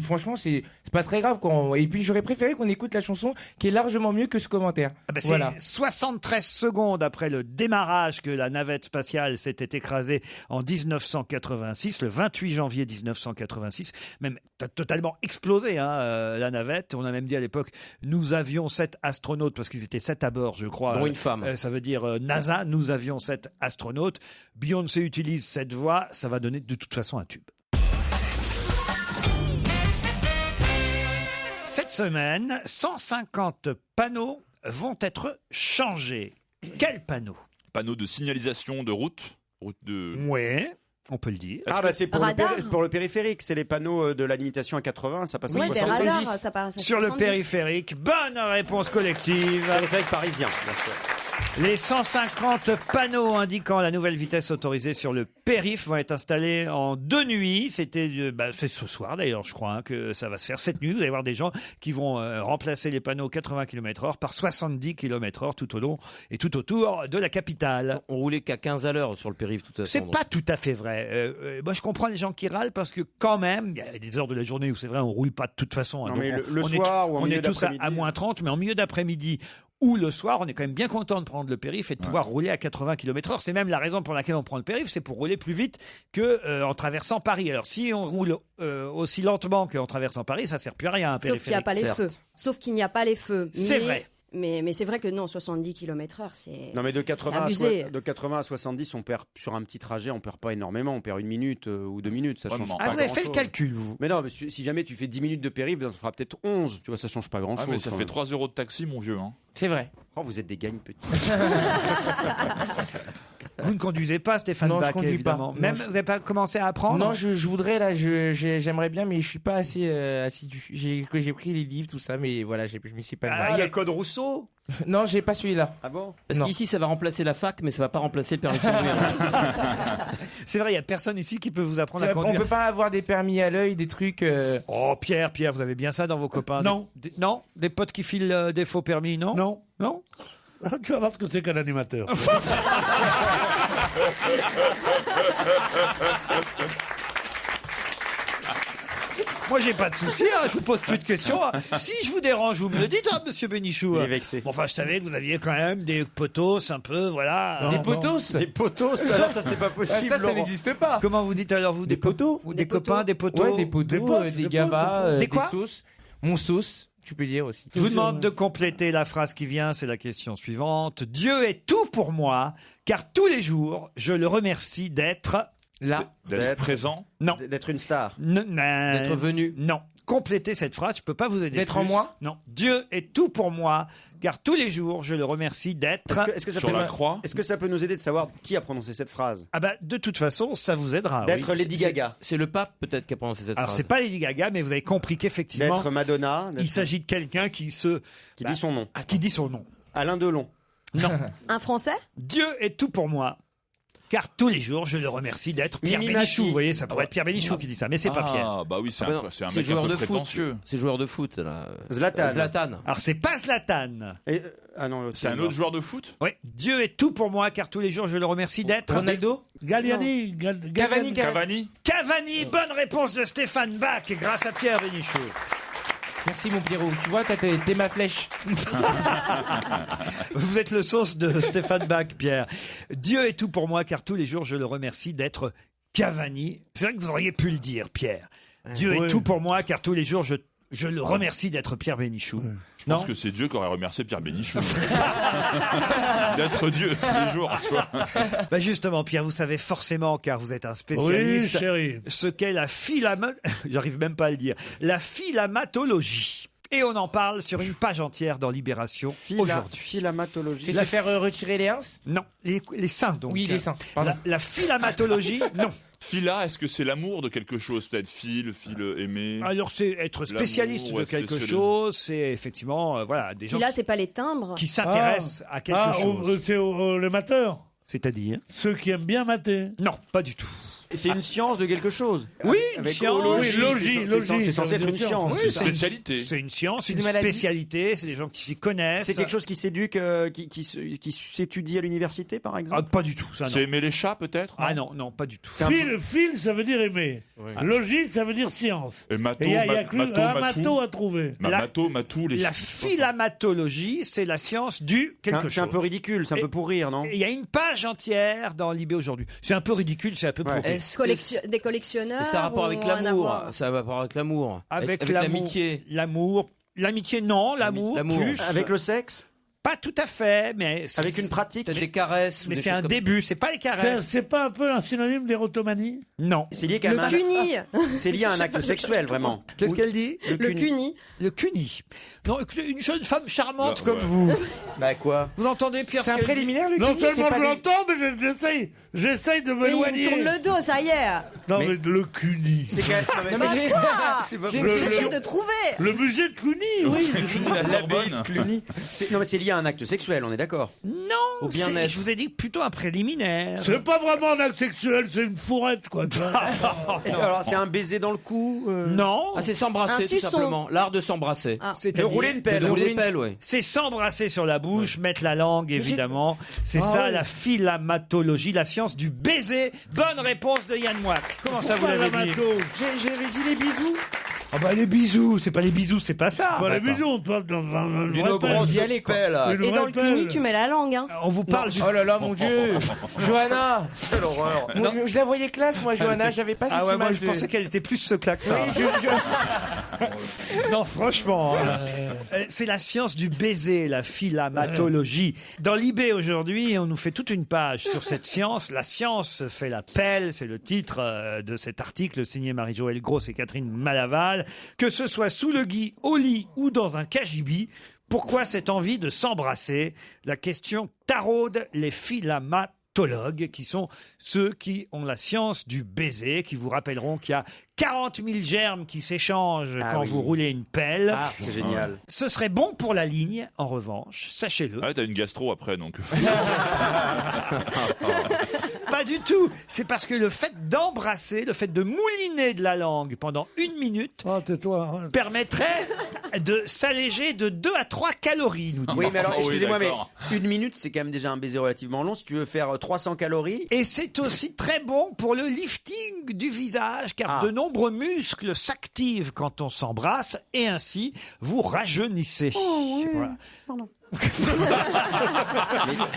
Speaker 5: Franchement, c'est pas très grave. Quoi. Et puis j'aurais préféré qu'on écoute la chanson qui est largement mieux que ce commentaire.
Speaker 3: Ah bah, c'est
Speaker 5: voilà.
Speaker 3: 73 secondes après le démarrage que la navette spatiale s'était écrasée en 1986, le 28 janvier 1986, même totalement explosé la navette. On a même dit à l'époque, nous avions 7 astronautes, parce qu'ils étaient 7 à bord, je crois.
Speaker 8: Dont une femme.
Speaker 3: Ça veut dire NASA, nous avions 7 astronautes. Beyoncé utilise cette voix, ça va donner de toute façon un tube. Cette semaine, 150 panneaux vont être changés. Quels panneaux?
Speaker 6: Panneau de signalisation de route. Route de.
Speaker 3: Oui, on peut le dire.
Speaker 4: Ah bah c'est pour
Speaker 1: Radar.
Speaker 4: pour le périphérique, c'est les panneaux de la limitation à 80, ça passe à
Speaker 1: Ouais, des
Speaker 4: 70.
Speaker 1: radars, ça passe à
Speaker 3: Sur le
Speaker 1: 70.
Speaker 3: périphérique, bonne réponse collective.
Speaker 4: Périphérique parisien, bien sûr.
Speaker 3: Les 150 panneaux indiquant la nouvelle vitesse autorisée sur le périph' vont être installés en 2 nuits. C'est ce soir d'ailleurs, je crois, que ça va se faire. Cette nuit, vous allez voir des gens qui vont remplacer les panneaux 80 km/h par 70 km/h tout au long et tout autour de la capitale.
Speaker 8: On roulait qu'à 15 à l'heure sur le périph' tout à fait.
Speaker 3: C'est pas tout à fait vrai. Moi, je comprends les gens qui râlent parce que quand même, il y a des heures de la journée où c'est vrai, on roule pas de toute façon.
Speaker 4: Non,
Speaker 3: Donc,
Speaker 4: mais le
Speaker 3: on est
Speaker 4: soir ou en
Speaker 3: on
Speaker 4: milieu
Speaker 3: est tous à
Speaker 4: d'après-midi.
Speaker 3: moins 30, mais en milieu d'après-midi ou le soir, on est quand même bien content de prendre le périph' et de pouvoir rouler à 80 km/h. C'est même la raison pour laquelle on prend le périph', c'est pour rouler plus vite que en traversant Paris. Alors si on roule aussi lentement qu'en traversant Paris, ça sert plus à rien. Un
Speaker 1: Sauf qu'il n'y a
Speaker 3: périphérique.
Speaker 1: pas les
Speaker 8: certes.
Speaker 1: feux. Sauf qu'il n'y a pas les feux.
Speaker 3: C'est
Speaker 1: Mais-
Speaker 3: vrai.
Speaker 1: Mais c'est vrai que non, 70 km/h, c'est.
Speaker 4: Non mais de
Speaker 1: c'est
Speaker 4: 80
Speaker 1: abusé.
Speaker 4: de 80 à 70, on perd sur un petit trajet, on perd pas énormément, on perd 1 minute ou 2 minutes, ça change
Speaker 6: Vraiment.
Speaker 4: pas
Speaker 3: Ah, vous avez fait le
Speaker 4: grand-chose.
Speaker 3: calcul, vous?
Speaker 4: Mais non, mais si jamais tu fais 10 minutes de périph', ça fera peut-être 11, tu vois, ça change pas grand-chose.
Speaker 6: Ah, mais ça
Speaker 4: quand
Speaker 6: fait
Speaker 4: même.
Speaker 6: 3 € de taxi, mon vieux. Hein.
Speaker 5: C'est vrai.
Speaker 4: Oh, vous êtes des gagnes petits.
Speaker 3: Vous ne conduisez pas, Stéphane
Speaker 5: Non, je
Speaker 3: Bach,
Speaker 5: conduis
Speaker 3: évidemment.
Speaker 5: pas.
Speaker 3: Même
Speaker 5: Non,
Speaker 3: vous n'avez pas commencé à apprendre?
Speaker 5: Non, je voudrais là, j'aimerais bien, mais je suis pas assez assidu. J'ai pris les livres, tout ça, mais voilà, je me suis pas.
Speaker 4: Ah, il y a Code Rousseau.
Speaker 5: Non, j'ai pas celui-là.
Speaker 4: Ah bon?
Speaker 8: Parce
Speaker 5: Non.
Speaker 8: qu'ici, ça va remplacer la fac, mais ça va pas remplacer le permis de conduire.
Speaker 3: C'est vrai, il n'y a personne ici qui peut vous apprendre à
Speaker 5: On
Speaker 3: conduire.
Speaker 5: peut pas avoir des permis à l'œil, des trucs.
Speaker 3: Oh, Pierre, vous avez bien ça dans vos copains?
Speaker 7: Non.
Speaker 3: Non? Des potes qui filent des faux permis, non?
Speaker 7: Non.
Speaker 3: Non?
Speaker 7: Ah, tu vas voir ce que c'est qu'un animateur.
Speaker 3: Moi, j'ai pas de souci, je vous pose plus de questions. Si je vous dérange, vous me le dites, monsieur Bénichou.
Speaker 4: Il est vexé.
Speaker 3: Bon, enfin, je savais que vous aviez quand même des potos un peu, voilà.
Speaker 5: Des potos.
Speaker 4: Des potos, alors ça c'est pas possible.
Speaker 5: Ça
Speaker 4: Laurent.
Speaker 5: n'existe pas.
Speaker 3: Comment vous dites alors, vous?
Speaker 5: Des potos.
Speaker 3: Ou des copains, des potos?
Speaker 5: Ouais, des potos,
Speaker 7: Des potes,
Speaker 5: des
Speaker 7: des
Speaker 5: gavas,
Speaker 3: Des
Speaker 5: des
Speaker 3: quoi
Speaker 5: sauces. Mon sauce, tu peux dire aussi.
Speaker 3: Je vous demande de compléter la phrase qui vient, c'est la question suivante. Dieu est tout pour moi, car tous les jours, je le remercie d'être...
Speaker 5: Là.
Speaker 6: D'être présent.
Speaker 3: Non.
Speaker 4: D'être une star.
Speaker 3: D'être
Speaker 8: venu.
Speaker 3: Non. compléter cette phrase. Je peux pas vous aider.
Speaker 5: D'être
Speaker 3: plus.
Speaker 5: en moi ?
Speaker 3: Non. Dieu est tout pour moi, car tous les jours, je le remercie d'être.
Speaker 4: Est-ce que ça
Speaker 6: Sur
Speaker 4: peut,
Speaker 6: la croix.
Speaker 4: est-ce que ça peut nous aider de savoir qui a prononcé cette phrase?
Speaker 3: Ah bah, de toute façon, ça vous aidera.
Speaker 4: D'être
Speaker 3: oui.
Speaker 4: Lady Gaga.
Speaker 8: C'est le pape peut-être qui a prononcé cette
Speaker 3: Alors,
Speaker 8: phrase.
Speaker 3: c'est pas Lady Gaga, mais vous avez compris qu'effectivement,
Speaker 4: D'être Madonna.
Speaker 3: il s'agit de quelqu'un qui
Speaker 4: dit son nom.
Speaker 3: qui dit son nom.
Speaker 4: Alain Delon.
Speaker 3: Non.
Speaker 1: Un Français?
Speaker 3: Dieu est tout pour moi. Car tous les jours, je le remercie d'être Pierre
Speaker 4: Mimi
Speaker 3: Bénichou.
Speaker 4: Mati.
Speaker 3: Vous voyez, ça pourrait être Pierre Bénichou qui dit ça, mais c'est pas Pierre.
Speaker 6: Ah, bah oui, c'est
Speaker 8: Ah,
Speaker 6: un,
Speaker 8: non,
Speaker 6: c'est un
Speaker 8: c'est
Speaker 6: mec un
Speaker 8: joueur
Speaker 6: peu
Speaker 8: de foot.
Speaker 6: prétentieux.
Speaker 8: C'est joueur de foot là.
Speaker 4: Zlatan.
Speaker 8: Zlatan.
Speaker 3: Alors, c'est pas Zlatan.
Speaker 4: Ah non,
Speaker 6: C'est un autre joueur de foot?
Speaker 3: Oui. Dieu est tout pour moi, car tous les jours, je le remercie d'être.
Speaker 5: Ronaldo?
Speaker 7: Galliani.
Speaker 5: Cavani.
Speaker 3: Cavani. Bonne réponse de Stéphane Bach, grâce à Pierre Bénichou.
Speaker 5: Merci mon Pierrot. Tu vois, t'es ma flèche.
Speaker 3: Vous êtes le sauce de Stéphane Bach, Pierre. Dieu est tout pour moi, car tous les jours, je le remercie d'être Cavani. C'est vrai que vous auriez pu le dire, Pierre. Dieu est tout pour moi, car tous les jours, je le remercie d'être Pierre Bénichou.
Speaker 6: Je pense que c'est Dieu qui aurait remercié Pierre Bénichou. D'être Dieu tous les jours, tu vois.
Speaker 3: Bah justement, Pierre, vous savez forcément, car vous êtes un spécialiste,
Speaker 7: Oui, chérie.
Speaker 3: ce qu'est j'arrive même pas à le dire, la philamatologie. Et on en parle sur une page entière dans Libération aujourd'hui.
Speaker 4: Philamatologie.
Speaker 5: C'est se faire retirer les uns?
Speaker 3: Non, les seins donc.
Speaker 5: Oui, les seins. Pardon.
Speaker 3: La philamatologie, non.
Speaker 6: Phila, est-ce que c'est l'amour de quelque chose? Peut-être fil aimer.
Speaker 3: Alors c'est être spécialiste
Speaker 6: L'amour,
Speaker 3: de
Speaker 6: ouais,
Speaker 3: quelque
Speaker 6: spécialiste.
Speaker 3: chose, c'est effectivement voilà des gens
Speaker 1: Puis là, c'est pas les timbres.
Speaker 3: qui s'intéressent à quelque chose.
Speaker 7: C'est les mateurs.
Speaker 3: C'est-à-dire?
Speaker 7: Ceux qui aiment bien mater.
Speaker 3: Non, pas du tout.
Speaker 4: C'est une science de quelque chose.
Speaker 3: Oui, une
Speaker 4: Avec
Speaker 3: science.
Speaker 4: logie,
Speaker 7: logie,
Speaker 4: c'est censé être une science.
Speaker 3: Oui, c'est une
Speaker 6: spécialité.
Speaker 3: C'est une science,
Speaker 5: C'est
Speaker 3: une
Speaker 5: une maladie.
Speaker 3: spécialité, c'est des gens qui s'y connaissent.
Speaker 4: C'est quelque chose qui s'éduque, qui s'étudie à l'université, par
Speaker 3: Ah,
Speaker 4: exemple.
Speaker 3: pas du tout, ça non.
Speaker 6: C'est aimer les chats, peut-être?
Speaker 3: Ah non, pas du tout.
Speaker 7: Fil, ça veut dire aimer. Logie, ça veut dire science.
Speaker 6: Et mato,
Speaker 7: Et il y a que un mato à trouver.
Speaker 6: matou, les
Speaker 3: La philamatologie, c'est la science du quelque chose.
Speaker 4: C'est un peu ridicule, c'est un peu pour rire, non?
Speaker 3: Il y a une page entière dans Libé aujourd'hui. C'est un peu ridicule, c'est un peu pour rire.
Speaker 8: Est-ce que
Speaker 1: Des collectionneurs.
Speaker 8: ça a rapport avec
Speaker 1: ou rien à
Speaker 8: l'amour?
Speaker 1: voir?
Speaker 8: Ça a rapport avec l'amour.
Speaker 3: Avec
Speaker 8: l'amitié.
Speaker 3: L'amitié, non. L'amour, plus.
Speaker 4: Avec le sexe?
Speaker 3: Pas tout à fait, mais...
Speaker 4: Avec une pratique?
Speaker 8: Peut-être des caresses.
Speaker 3: Mais c'est un début, c'est pas les caresses.
Speaker 7: C'est pas un peu un synonyme d'érotomanie?
Speaker 3: Non.
Speaker 4: C'est lié quand
Speaker 1: Le
Speaker 4: même
Speaker 1: cuni.
Speaker 4: C'est lié à un acte sexuel, vraiment.
Speaker 3: Qu'est-ce qu'elle dit?
Speaker 1: Le cuni.
Speaker 3: Le cuni. Non, écoutez, une jeune femme charmante
Speaker 6: Bah,
Speaker 3: comme
Speaker 6: ouais.
Speaker 3: vous.
Speaker 4: Bah quoi?
Speaker 3: Vous entendez, Pierre?
Speaker 5: C'est un
Speaker 3: ce qu'elle dit
Speaker 5: préliminaire, le
Speaker 7: Non
Speaker 5: cuni, c'est
Speaker 7: seulement
Speaker 5: pas
Speaker 7: je
Speaker 5: des-
Speaker 7: l'entends, mais j'essaye de
Speaker 1: Mais il me
Speaker 7: m'éloigner.
Speaker 1: tourne le dos, ça y est.
Speaker 7: Non, mais le cuni.
Speaker 4: C'est quand même...
Speaker 5: Non, mais j'ai-
Speaker 4: C'est pas
Speaker 5: j'ai-
Speaker 1: J'essaie de trouver.
Speaker 7: Le musée de Cluny, oui.
Speaker 6: la
Speaker 4: l'abbaye
Speaker 6: Sorbonne.
Speaker 4: de Cluny. Non, mais c'est lié à un acte sexuel, on est d'accord.
Speaker 3: Non,
Speaker 4: Au bien-être.
Speaker 3: je vous ai dit plutôt un préliminaire.
Speaker 7: C'est pas vraiment un acte sexuel, c'est une fourrette, quoi. tu vois.
Speaker 4: Alors, c'est un baiser dans le cou
Speaker 3: Non,
Speaker 8: Ah, c'est
Speaker 1: Un
Speaker 8: s'embrasser, tout
Speaker 1: suçon.
Speaker 8: simplement. L'art de s'embrasser.
Speaker 1: Ah.
Speaker 4: de rouler une pelle.
Speaker 8: De rouler une pelle, ouais.
Speaker 3: c'est s'embrasser sur la bouche, mettre la langue, évidemment. C'est
Speaker 7: Ah
Speaker 3: ça,
Speaker 7: ouais.
Speaker 3: la philamatologie, la science du baiser. Bonne réponse de Yann Moix. Comment ça, vous
Speaker 7: Pourquoi
Speaker 3: l'avez
Speaker 7: la
Speaker 3: dit?
Speaker 7: mato
Speaker 5: J'avais dit les bisous.
Speaker 3: Ah bah les bisous, c'est pas les bisous, c'est pas ça.
Speaker 7: Pas les
Speaker 3: D'accord.
Speaker 7: bisous, on parle dans un
Speaker 4: D'une
Speaker 7: vrai pelle.
Speaker 4: grosse
Speaker 5: d'y aller, quoi.
Speaker 4: pelle.
Speaker 7: Une
Speaker 1: Et
Speaker 7: vraie
Speaker 1: dans le
Speaker 7: pelle.
Speaker 1: cuni, tu mets la langue. Hein.
Speaker 3: On vous parle du...
Speaker 5: Oh là là, mon Dieu. Johanna.
Speaker 4: Quelle horreur.
Speaker 5: Je la voyais classe, moi, Johanna. J'avais pas cette
Speaker 3: Ah ouais, moi
Speaker 5: image
Speaker 3: je
Speaker 5: de...
Speaker 3: pensais qu'elle était plus ce que ça.
Speaker 5: Oui,
Speaker 3: Non, franchement, hein. C'est la science du baiser, la philamatologie. Dans l'IB aujourd'hui, on nous fait toute une page sur cette science. La science fait la pelle, c'est le titre de cet article signé Marie-Joëlle Gross et Catherine Malaval. Que ce soit sous le gui, au lit ou dans un cagibi, pourquoi cette envie de s'embrasser? La question taraude les philamatologues, qui sont ceux qui ont la science du baiser, qui vous rappelleront qu'il y a 40 000 germes qui s'échangent
Speaker 4: Ah
Speaker 3: quand
Speaker 4: oui.
Speaker 3: vous roulez une pelle.
Speaker 4: Ah, c'est génial.
Speaker 3: Ce serait bon pour la ligne, en revanche, sachez-le.
Speaker 6: Ah, t'as une gastro après, donc.
Speaker 3: Pas du tout. C'est parce que le fait d'embrasser, le fait de mouliner de la langue pendant 1 minute
Speaker 7: Oh, tais-toi.
Speaker 3: permettrait de s'alléger de 2 à 3 calories, nous dit.
Speaker 4: Oui, mais alors,
Speaker 6: Oui,
Speaker 4: excusez-moi, mais
Speaker 6: d'accord.
Speaker 4: 1 minute, c'est quand même déjà un baiser relativement long. Si tu veux faire 300 calories,
Speaker 3: Et c'est aussi très bon pour le lifting du visage, car
Speaker 4: Ah.
Speaker 3: de nombreux muscles s'activent quand on s'embrasse, et ainsi vous rajeunissez. Voilà.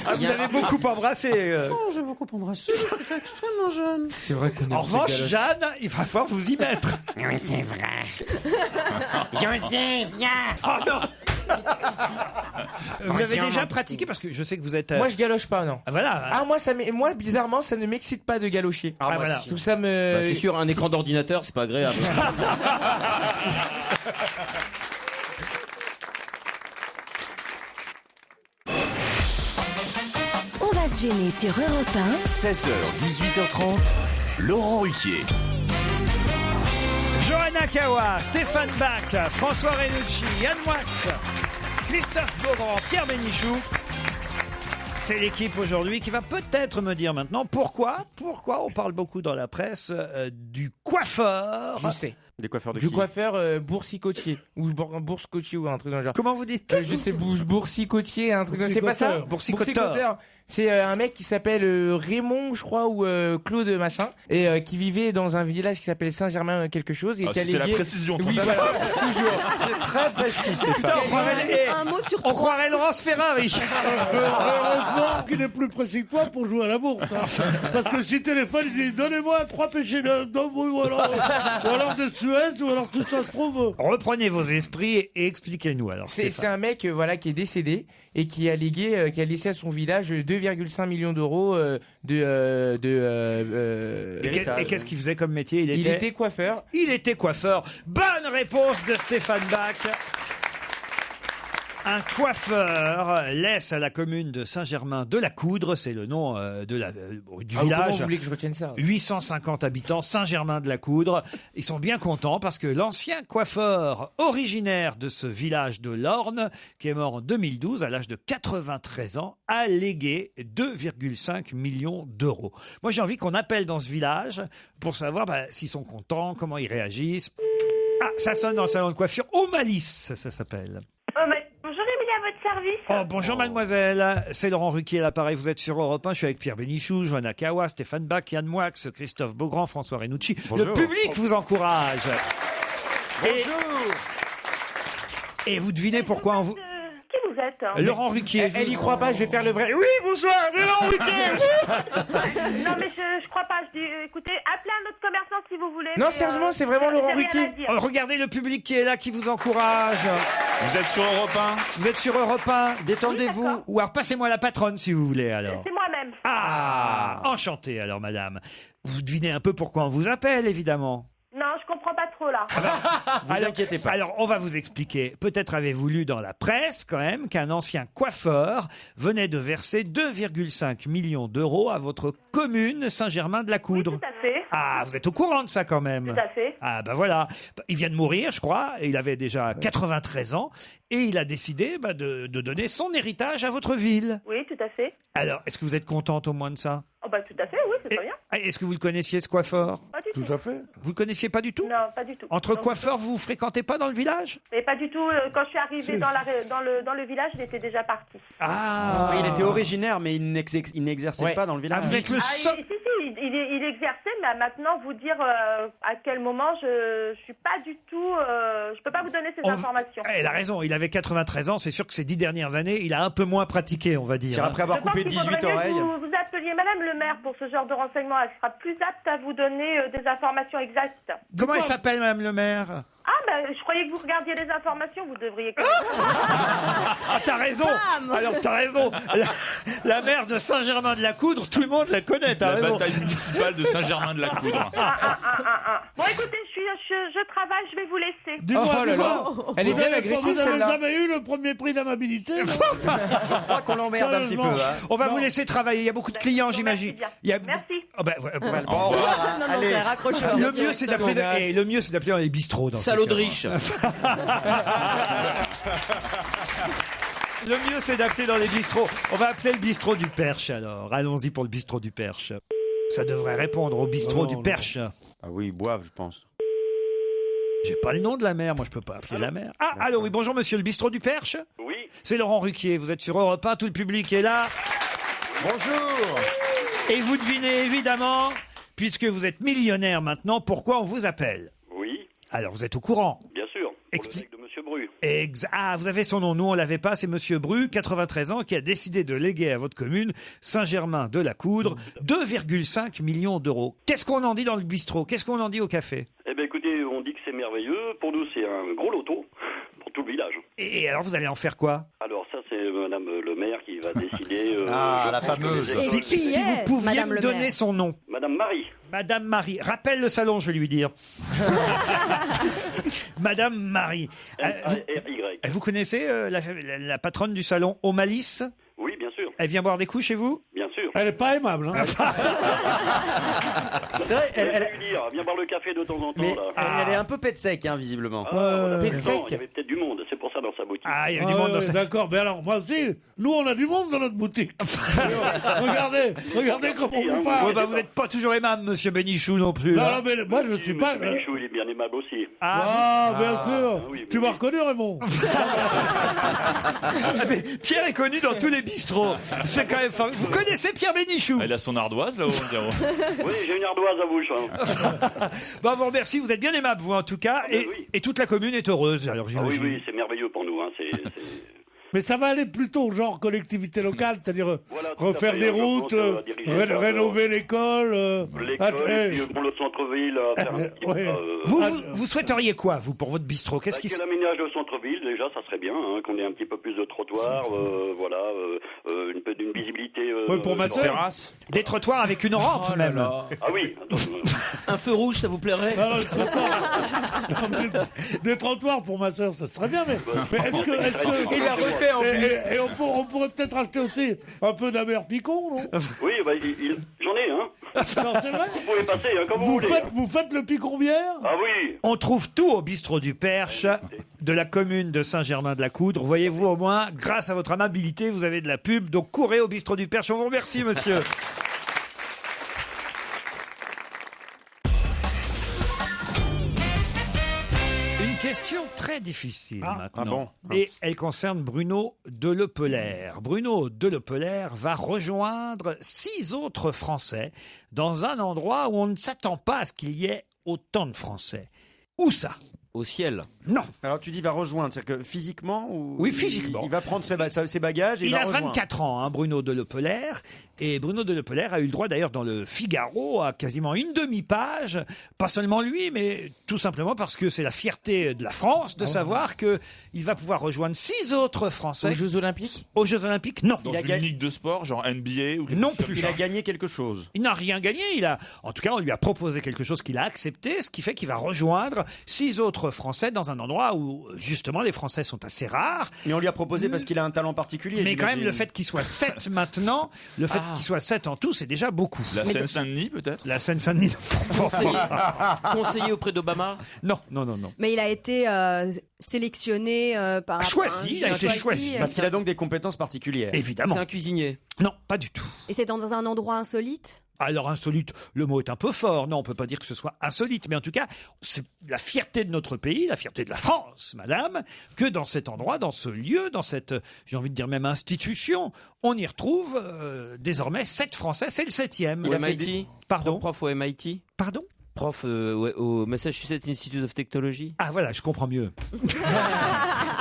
Speaker 3: Ah, vous avez beaucoup embrassé.
Speaker 12: Oh, j'ai beaucoup embrassé, c'était extrêmement jeune.
Speaker 5: C'est vrai qu'on est
Speaker 3: En
Speaker 5: dans ces
Speaker 3: revanche,
Speaker 5: galoches.
Speaker 3: Jeanne, il va falloir vous y mettre.
Speaker 12: Oui, c'est vrai. José, viens.
Speaker 3: Oh non. Vous avez déjà pratiqué, parce que je sais que vous êtes...
Speaker 5: Moi, je galoche pas, non.
Speaker 3: Ah, voilà.
Speaker 5: Ah, moi, bizarrement, ça ne m'excite pas de galocher.
Speaker 3: Ah, voilà.
Speaker 5: Tout ça me...
Speaker 8: Bah, c'est sûr, un écran d'ordinateur, c'est pas agréable.
Speaker 13: On va se gêner sur Europe 1.
Speaker 2: 16h, 18h30, Laurent Ruquier.
Speaker 3: Johanna Kawa, Stéphane Bach, François Renucci, Yann Moix, Christophe Beaugrand, Pierre Bénichou. C'est l'équipe aujourd'hui qui va peut-être me dire maintenant pourquoi on parle beaucoup dans la presse du coiffeur.
Speaker 5: Je sais.
Speaker 4: Des coiffeurs de
Speaker 5: Du
Speaker 4: qui
Speaker 5: coiffeur boursicotier ou bourse-cotier ou un truc dans le genre.
Speaker 3: Comment vous dites
Speaker 5: Je sais boursicotier, un truc. C'est pas ça.
Speaker 3: Boursicoteur.
Speaker 5: C'est un mec qui s'appelle Raymond, je crois, ou Claude machin, et qui vivait dans un village qui s'appelle Saint-Germain quelque chose. Et qui a
Speaker 6: c'est la
Speaker 5: légué-
Speaker 6: précision.
Speaker 5: Oui, voilà, toujours.
Speaker 4: C'est très précis, Stéphane.
Speaker 3: Putain,
Speaker 1: Un mot sur
Speaker 3: on
Speaker 1: trois.
Speaker 3: croirait Laurence Ferrari.
Speaker 7: Heureusement qu'il est plus précis que toi pour jouer à la bourse. Hein. Parce que si téléphone, il dit donnez-moi 3 péchés ou alors de Suez, ou alors tout ça se trouve.
Speaker 3: Reprenez vos esprits et expliquez-nous alors.
Speaker 5: C'est un mec voilà qui est décédé et qui a légué qui a laissé à son village 2,5 millions d'euros
Speaker 3: Et qu'est-ce qu'il faisait comme métier?
Speaker 5: Il était coiffeur.
Speaker 3: Il était coiffeur. Bonne réponse de Stéphane Bach. Un coiffeur laisse à la commune de Saint-Germain-de-la-Coudre, c'est le nom du
Speaker 5: Comment
Speaker 3: village.
Speaker 5: vous voulez que je retienne ça?
Speaker 3: 850 habitants, Saint-Germain-de-la-Coudre. Ils sont bien contents parce que l'ancien coiffeur originaire de ce village de l'Orne, qui est mort en 2012 à l'âge de 93 ans, a légué 2,5 millions d'euros. Moi, j'ai envie qu'on appelle dans ce village pour savoir s'ils sont contents, comment ils réagissent. Ah, ça sonne dans le salon de coiffure. Au Malice, ça s'appelle.
Speaker 10: Bonjour, Émilie, à votre service.
Speaker 3: Oh, bonjour mademoiselle, c'est Laurent Ruquier à l'appareil, vous êtes sur Europe 1, je suis avec Pierre Bénichou, Johanna Kawa, Stéphane Bach, Yann Moix, Christophe Beaugrand, François Renucci.
Speaker 4: Bonjour.
Speaker 3: Le public vous encourage.
Speaker 4: Bonjour.
Speaker 3: Et vous devinez pourquoi on vous...
Speaker 10: Qui vous êtes
Speaker 3: Laurent Ruquier.
Speaker 5: Elle y croit pas, je vais faire le vrai. Oui, bonsoir, c'est Laurent Ruquier.
Speaker 10: Non, mais je crois pas. Je dis, écoutez, appelez un autre commerçant si vous voulez.
Speaker 5: Non,
Speaker 10: mais,
Speaker 5: sérieusement, c'est vraiment
Speaker 10: j'ai
Speaker 5: Laurent
Speaker 10: rien à
Speaker 5: Ruquier.
Speaker 10: dire.
Speaker 3: Oh, regardez le public qui est là, qui vous encourage.
Speaker 6: Vous êtes sur Europe 1.
Speaker 3: Vous êtes sur Europe 1,
Speaker 4: Détendez-vous.
Speaker 10: d'accord.
Speaker 3: ou alors passez-moi la patronne si vous voulez alors.
Speaker 10: C'est moi-même.
Speaker 3: Ah, enchanté alors madame. Vous devinez un peu pourquoi on vous appelle évidemment.
Speaker 10: Non, je comprends pas trop là.
Speaker 4: Vous inquiétez pas.
Speaker 3: Alors, on va vous expliquer. Peut-être avez-vous lu dans la presse, quand même, qu'un ancien coiffeur venait de verser 2,5 millions d'euros à votre commune Saint-Germain-de-la-Coudre.
Speaker 10: Tout à fait.
Speaker 3: Ah, vous êtes au courant de ça, quand même.
Speaker 10: Tout à fait.
Speaker 3: Ah, ben voilà. Il vient de mourir, je crois, et il avait déjà 93 ans, et il a décidé de donner son héritage à votre ville.
Speaker 10: Oui, tout à fait.
Speaker 3: Alors, est-ce que vous êtes contente au moins de ça?
Speaker 10: Oh bah tout à fait, oui, c'est
Speaker 3: Et-
Speaker 10: très bien.
Speaker 3: Est-ce que vous le connaissiez, ce coiffeur?
Speaker 10: Pas du tout.
Speaker 7: Tout à fait.
Speaker 3: Vous le connaissiez pas du tout?
Speaker 10: Non, pas du tout.
Speaker 3: Entre
Speaker 10: Donc,
Speaker 3: coiffeurs, vous vous fréquentez pas dans le village?
Speaker 10: Et pas du tout. Quand je suis arrivée dans le village, il était déjà parti.
Speaker 3: Ah,
Speaker 4: Il était originaire, mais il n'exerçait
Speaker 5: Ouais.
Speaker 4: pas dans le village.
Speaker 3: Ah, vous êtes le
Speaker 10: Ah,
Speaker 3: seul.
Speaker 10: si, il exerçait, mais maintenant vous dire à quel moment je suis pas du tout. Je peux pas vous donner ces informations.
Speaker 3: Elle a raison, il avait 93 ans, c'est sûr que ces 10 dernières années, il a un peu moins pratiqué, on va dire.
Speaker 4: Tiens, après avoir
Speaker 10: Je pense
Speaker 4: coupé
Speaker 10: qu'il faudrait
Speaker 4: 18
Speaker 10: mieux que
Speaker 4: oreilles.
Speaker 10: vous appeliez Madame le maire pour ce genre de renseignements. Elle sera plus apte à vous donner des informations exactes.
Speaker 3: Comment elle s'appelle, Madame le maire?
Speaker 10: Ah, je croyais que vous regardiez les informations. Vous devriez.
Speaker 3: Ah, t'as raison. Alors, t'as raison. La maire de Saint-Germain-de-la-Coudre, tout le monde la connaît, t'as
Speaker 6: La
Speaker 3: raison.
Speaker 6: bataille municipale de Saint-Germain-de-la-Coudre.
Speaker 10: Bon, écoutez, je travaille. Je vais vous laisser.
Speaker 7: Dis-moi,
Speaker 5: Oh là là. Elle est bien agressive,
Speaker 7: Vous n'avez
Speaker 5: celle-là.
Speaker 7: jamais eu le premier prix d'amabilité? non
Speaker 4: Je crois qu'on l'emmerde un petit peu.
Speaker 7: Sérieusement.
Speaker 4: Hein.
Speaker 3: On va
Speaker 7: Non.
Speaker 3: vous laisser travailler, il y a beaucoup de clients,
Speaker 10: Bon,
Speaker 3: j'imagine.
Speaker 10: merci
Speaker 3: Il y a...
Speaker 10: bien. Merci.
Speaker 3: Ah, bah,
Speaker 4: Bon, au revoir. Hein.
Speaker 1: Non, non,
Speaker 4: Allez.
Speaker 1: c'est raccrocheur.
Speaker 3: Le mieux, c'est d'appeler
Speaker 5: Connasse.
Speaker 3: le mieux, c'est d'appeler dans les bistrots. Dans ces
Speaker 8: Salaud de
Speaker 3: cas-là.
Speaker 8: riche.
Speaker 3: Le mieux, c'est d'appeler dans les bistrots. On va appeler le bistrot du Perche, alors. Allons-y pour le bistrot du Perche. Ça devrait répondre au bistrot
Speaker 7: Oh,
Speaker 3: du
Speaker 7: non.
Speaker 3: Perche.
Speaker 4: Ah oui, ils boivent, je pense.
Speaker 3: J'ai pas le nom de la mère, moi je peux pas appeler la mère. Ah, allô, oui, bonjour monsieur, le bistrot du Perche?
Speaker 15: Oui.
Speaker 3: C'est Laurent Ruquier, vous êtes sur Europe 1, tout le public est là.
Speaker 4: Bonjour.
Speaker 3: Et vous devinez évidemment, puisque vous êtes millionnaire maintenant, pourquoi on vous appelle?
Speaker 15: Oui,
Speaker 3: Alors vous êtes au courant?
Speaker 15: bien sûr. Pour
Speaker 3: Explique.
Speaker 15: le mec de Monsieur Bru.
Speaker 3: Ah, vous avez son nom, nous on l'avait pas, c'est monsieur Bru, 93 ans, qui a décidé de léguer à votre commune, Saint-Germain-de-la-Coudre, 2,5 millions d'euros. Qu'est-ce qu'on en dit dans le bistrot? Qu'est-ce qu'on en dit au café?
Speaker 15: Eh bien, écoutez, on dit que c'est merveilleux. Pour nous, c'est un gros loto pour tout le village.
Speaker 3: Et alors vous allez en faire quoi?
Speaker 15: Alors, ça, c'est Madame le maire qui va décider.
Speaker 4: Ah,
Speaker 15: je
Speaker 4: la
Speaker 15: pense que
Speaker 4: fameuse.
Speaker 15: les écoles-
Speaker 3: Si vous pouviez
Speaker 1: Madame
Speaker 3: me
Speaker 1: le
Speaker 3: donner
Speaker 1: maire.
Speaker 3: son nom.
Speaker 15: Madame Marie.
Speaker 3: Madame Marie, rappelle le salon, je vais lui dire. Madame Marie.
Speaker 15: M-A-R-Y.
Speaker 3: Vous connaissez la patronne du salon Omalis?
Speaker 15: Oui, bien sûr.
Speaker 3: Elle vient boire des coups chez vous?
Speaker 15: Bien sûr.
Speaker 7: Elle est pas aimable. Hein.
Speaker 4: C'est vrai, elle
Speaker 15: Viens boire le café de temps en temps.
Speaker 4: mais
Speaker 15: là.
Speaker 4: elle est un peu pète sec, hein, visiblement.
Speaker 15: Voilà.
Speaker 5: Pète
Speaker 15: Non,
Speaker 5: sec.
Speaker 15: il y avait peut-être du monde, c'est pour ça dans sa boutique.
Speaker 3: Ah, il y a du monde dans sa...
Speaker 7: D'accord, mais alors moi aussi, nous on a du monde dans notre boutique. regardez comment on vous parle.
Speaker 3: Ouais, bah, vous n'êtes pas toujours aimable, monsieur Bénichou, non plus.
Speaker 7: Non,
Speaker 3: là.
Speaker 7: non, mais moi je suis pas.
Speaker 15: Bénichou, il est bien aimable aussi.
Speaker 7: Bien sûr.
Speaker 15: oui,
Speaker 7: Tu m'as reconnu, Raymond.
Speaker 3: Ah, mais Pierre est connu dans tous les bistrots. C'est quand même formidable. Vous connaissez Pierre Bénichou?
Speaker 6: Elle a son ardoise là-haut, on dirait.
Speaker 15: Oui, j'ai une ardoise à bouche.
Speaker 3: Bon, vous remercie, vous êtes bien aimable, vous, en tout cas. Et toute la commune est heureuse, alors
Speaker 15: Ah oui,
Speaker 3: j'imagine.
Speaker 15: oui, c'est merveilleux pour nous. Hein.
Speaker 7: Mais ça va aller plutôt genre collectivité locale, c'est-à-dire
Speaker 15: Voilà, tout
Speaker 7: refaire
Speaker 15: à fait,
Speaker 7: des
Speaker 15: je
Speaker 7: routes,
Speaker 15: pense, diriger ça,
Speaker 7: rénover l'école.
Speaker 15: L'école, et puis pour le centre-ville, faire un petit
Speaker 3: Vous souhaiteriez quoi, vous, pour votre bistrot? Qu'est-ce qui...
Speaker 15: l'aménage de centre-ville, déjà, ça serait bien, hein, qu'on ait un petit peu plus de trottoirs, voilà, une visibilité.
Speaker 3: pour ma
Speaker 15: sur
Speaker 3: sœur.
Speaker 15: terrasse.
Speaker 3: Des trottoirs avec une rampe, même.
Speaker 15: Ah oui.
Speaker 8: Un feu rouge, ça vous plairait?
Speaker 7: Des trottoirs pour ma sœur, ça serait bien, mais est-ce que
Speaker 5: Il l'a refait en plus.
Speaker 7: Et on pourrait peut-être acheter aussi un peu d'Amer Picon, non?
Speaker 15: Oui, bah, j'en ai, hein.
Speaker 7: Non, c'est vrai.
Speaker 15: Vous pouvez passer, hein, comme vous voulez.
Speaker 7: Vous faites le Picon bière?
Speaker 15: Ah oui.
Speaker 3: On trouve tout au bistrot du Perche de la commune de Saint-Germain-de-la-Coudre. Voyez-vous, au moins, grâce à votre amabilité, vous avez de la pub. Donc courez au bistrot du Perche. On vous remercie, monsieur. Une question très difficile maintenant.
Speaker 4: Ah bon,
Speaker 3: Et elle concerne Bruno Delepelaire. Bruno Delepelaire va rejoindre 6 autres Français dans un endroit où on ne s'attend pas à ce qu'il y ait autant de Français. Où ça?
Speaker 8: Au ciel.
Speaker 3: Non.
Speaker 4: Alors tu dis va rejoindre, c'est-à-dire que physiquement ou
Speaker 3: Oui, physiquement.
Speaker 4: Il va prendre ses bagages et
Speaker 3: Il
Speaker 4: va
Speaker 3: a
Speaker 4: rejoindre.
Speaker 3: 24 ans, hein, Bruno Delepelaire. Et Bruno Delepelaire a eu le droit d'ailleurs dans le Figaro à quasiment une demi-page. Pas seulement lui, mais tout simplement parce que c'est la fierté de la France de savoir qu'il va pouvoir rejoindre 6 autres Français.
Speaker 5: Aux Jeux Olympiques?
Speaker 3: Aux Jeux Olympiques, non.
Speaker 6: Dans une ligue de sport, genre NBA ou quelque
Speaker 3: Non
Speaker 6: chose comme
Speaker 3: plus.
Speaker 6: ça.
Speaker 4: Il a gagné quelque chose.
Speaker 3: Il n'a rien gagné. En tout cas, on lui a proposé quelque chose qu'il a accepté, ce qui fait qu'il va rejoindre 6 autres Français dans un endroit où, justement, les Français sont assez rares.
Speaker 4: Mais on lui a proposé parce qu'il a un talent particulier.
Speaker 3: Mais quand même,
Speaker 4: j'imagine.
Speaker 3: le fait qu'il soit 7 maintenant, le fait qu'il soit 7 en tout, c'est déjà beaucoup.
Speaker 6: La Seine-Saint-Denis, peut-être?
Speaker 3: La Seine-Saint-Denis.
Speaker 8: Conseiller auprès d'Obama?
Speaker 3: Non.
Speaker 1: Mais il a été sélectionné par...
Speaker 3: Choisi, il a été choisi.
Speaker 4: Parce qu'il a donc des compétences particulières.
Speaker 3: Évidemment.
Speaker 8: C'est un cuisinier?
Speaker 3: Non, pas du tout.
Speaker 1: Et c'est dans un endroit insolite?
Speaker 3: Alors insolite, le mot est un peu fort. Non, on peut pas dire que ce soit insolite, mais en tout cas, c'est la fierté de notre pays, la fierté de la France, madame, que dans cet endroit, dans ce lieu, dans cette, j'ai envie de dire même institution, on y retrouve désormais 7 Français. C'est le 7e.
Speaker 8: Au MIT?
Speaker 3: Pardon?
Speaker 8: Prof au MIT?
Speaker 3: Pardon?
Speaker 8: Prof au Massachusetts Institute of Technology?
Speaker 3: Ah voilà, je comprends mieux.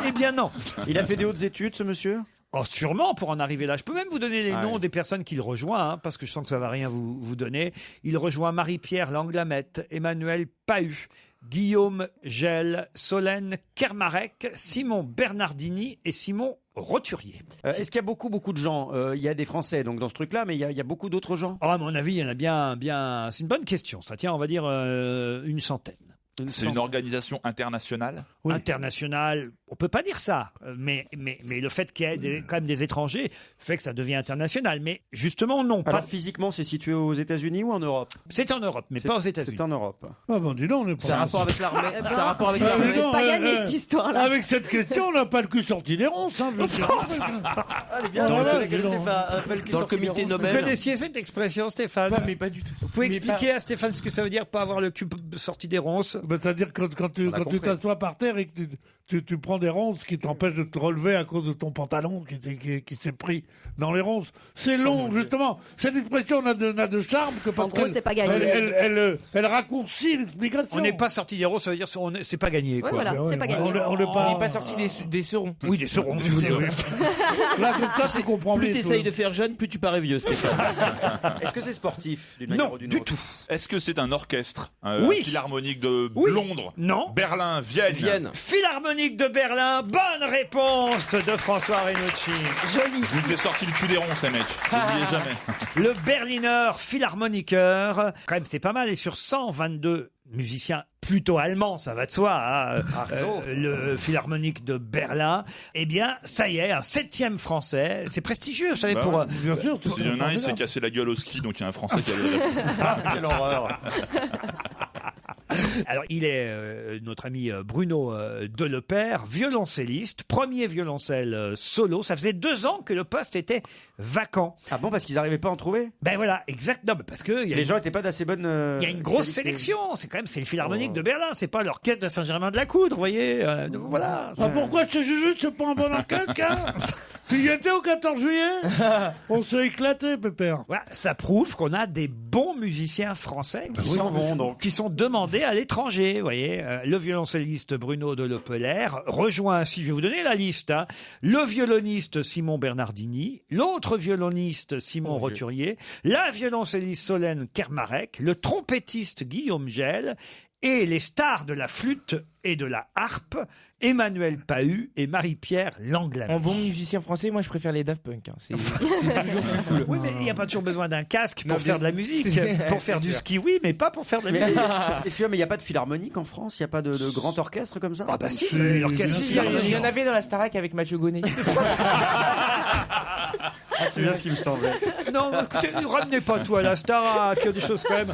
Speaker 3: Eh bien non.
Speaker 4: Il a fait des hautes études, ce monsieur?
Speaker 3: Oh, sûrement, pour en arriver là. Je peux même vous donner les noms des personnes qu'il rejoint, hein, parce que je sens que ça va rien vous donner. Il rejoint Marie-Pierre Langlamette, Emmanuel Pahut, Guillaume Gel, Solène Kermarek, Simon Bernardini et Simon Roturier.
Speaker 4: Est-ce qu'il y a beaucoup de gens? Il y a des Français donc dans ce truc-là, mais il y a beaucoup d'autres gens?
Speaker 3: Oh, à mon avis, il y en a bien. C'est une bonne question. Ça tient, on va dire, une centaine.
Speaker 6: C'est une organisation internationale?
Speaker 3: Oui. Internationale, on peut pas dire ça, mais le fait qu'il y ait quand même des étrangers fait que ça devient international. Mais justement, non.
Speaker 4: Alors
Speaker 3: Pas...
Speaker 4: physiquement, c'est situé aux États-Unis ou en Europe?
Speaker 3: C'est en Europe, mais pas aux États-Unis.
Speaker 4: C'est en Europe.
Speaker 7: Ah bon, dis donc, on est pas...
Speaker 8: Ça a rapport avec l'armée? Ça a rapport avec
Speaker 7: Ah,
Speaker 8: l'armée?
Speaker 7: mais non,
Speaker 1: pas gagné, cette histoire-là.
Speaker 7: Avec cette question, on n'a pas le cul sorti des ronces. Hein, je veux dire.
Speaker 4: Allez bien,
Speaker 7: Non,
Speaker 4: c'est
Speaker 7: là,
Speaker 4: la
Speaker 7: dis donc.
Speaker 8: Dans le comité
Speaker 3: Vous
Speaker 8: Nobel?
Speaker 3: connaissiez cette expression, Stéphane?
Speaker 5: Pas, mais pas du tout.
Speaker 3: Vous pouvez
Speaker 5: Mais
Speaker 3: expliquer à Stéphane ce que ça veut dire, pas avoir le cul sorti des ronces?
Speaker 7: Ben, c'est-à-dire quand tu t'assois par terre et que tu prends des ronces qui t'empêchent de te relever à cause de ton pantalon qui s'est pris dans les ronces. C'est long, justement. Cette expression n'a de charme que parce
Speaker 1: gros, c'est pas gagné.
Speaker 7: elle raccourcit l'explication.
Speaker 3: On n'est pas sorti des ronces, ça veut dire c'est pas gagné.
Speaker 1: Ouais,
Speaker 3: Quoi.
Speaker 1: voilà, c'est pas gagné.
Speaker 7: On n'est
Speaker 5: Il
Speaker 7: pas...
Speaker 5: n'est pas sorti des serons.
Speaker 3: Oui, des serons, si vous voulez.
Speaker 7: Là, comme ça, tu comprends
Speaker 8: Plus
Speaker 7: mieux.
Speaker 8: t'essayes de faire jeune, plus tu parais vieux, Stéphane.
Speaker 4: Est-ce que c'est sportif d'une manière
Speaker 3: Non,
Speaker 4: ou d'une
Speaker 3: du
Speaker 4: autre?
Speaker 3: tout.
Speaker 6: Est-ce que c'est un orchestre?
Speaker 3: Oui.
Speaker 6: Un philharmonique de
Speaker 3: Oui.
Speaker 6: Londres?
Speaker 3: Non.
Speaker 6: Berlin? Vienne?
Speaker 3: Philharmonique de Berlin, bonne réponse de François Renucci.
Speaker 1: Joli.
Speaker 6: Je vous ai sorti le cul des ronces, les mecs. N'oubliez jamais.
Speaker 3: Le Berliner Philharmoniker, quand même c'est pas mal, et sur 122 musicien plutôt allemand, ça va de soi, hein,
Speaker 4: Arzo.
Speaker 3: le Philharmonique de Berlin. Eh bien, ça y est, un 7e français. C'est prestigieux, vous savez,
Speaker 6: Bah
Speaker 3: pour...
Speaker 6: ouais.
Speaker 7: Bien sûr.
Speaker 6: Il y en a un, il s'est cassé la gueule au ski, donc il y a un Français qui a
Speaker 4: Quelle horreur.
Speaker 3: Alors, il est notre ami Bruno Delepère, violoncelliste, premier violoncelle solo. Ça faisait 2 ans que le poste était vacant.
Speaker 4: Ah bon, parce qu'ils n'arrivaient pas à en trouver?
Speaker 3: Ben voilà, exact. Non, mais parce que
Speaker 4: Les gens n'étaient pas d'assez bonne.
Speaker 3: il y a une grosse sélection. C'est le Philharmonique de Berlin. C'est pas l'orchestre de Saint-Germain-de-la-Coudre, vous voyez. Donc voilà.
Speaker 7: Ah, pourquoi chez Juju, c'est pas un bon enquête, hein? Tu y étais au 14 juillet? On s'est éclaté, Pépère.
Speaker 3: Voilà, ça prouve qu'on a des bons musiciens français qui sont demandés à l'étranger. Vous voyez, le violoncelliste Bruno Delepère rejoint ainsi, je vais vous donner la liste, hein, le violoniste Simon Bernardini, l'autre violoniste Simon Roturier, la violoncelliste Solène Kermarek, le trompettiste Guillaume Gell et les stars de la flûte et de la harpe, Emmanuel Pahu et Marie-Pierre Langlamis.
Speaker 5: En bon musicien français, moi je préfère les Daft Punk. Hein. C'est toujours plus cool.
Speaker 3: Oui, mais il n'y a pas toujours besoin d'un casque pour
Speaker 5: Non,
Speaker 3: faire de la musique. Pour faire du ski, oui, mais pas pour faire de la musique.
Speaker 4: Mais il n'y a pas de philharmonique en France? Il n'y a pas de grand orchestre comme ça?
Speaker 3: Ah bah si, l'orchestre
Speaker 5: Il y en avait dans la Starac avec Mathieu Gonnet.
Speaker 4: C'est bien ce qui me semblait.
Speaker 3: Non, écoutez, ne ramenez pas tout à la Starac, il y a des choses quand même.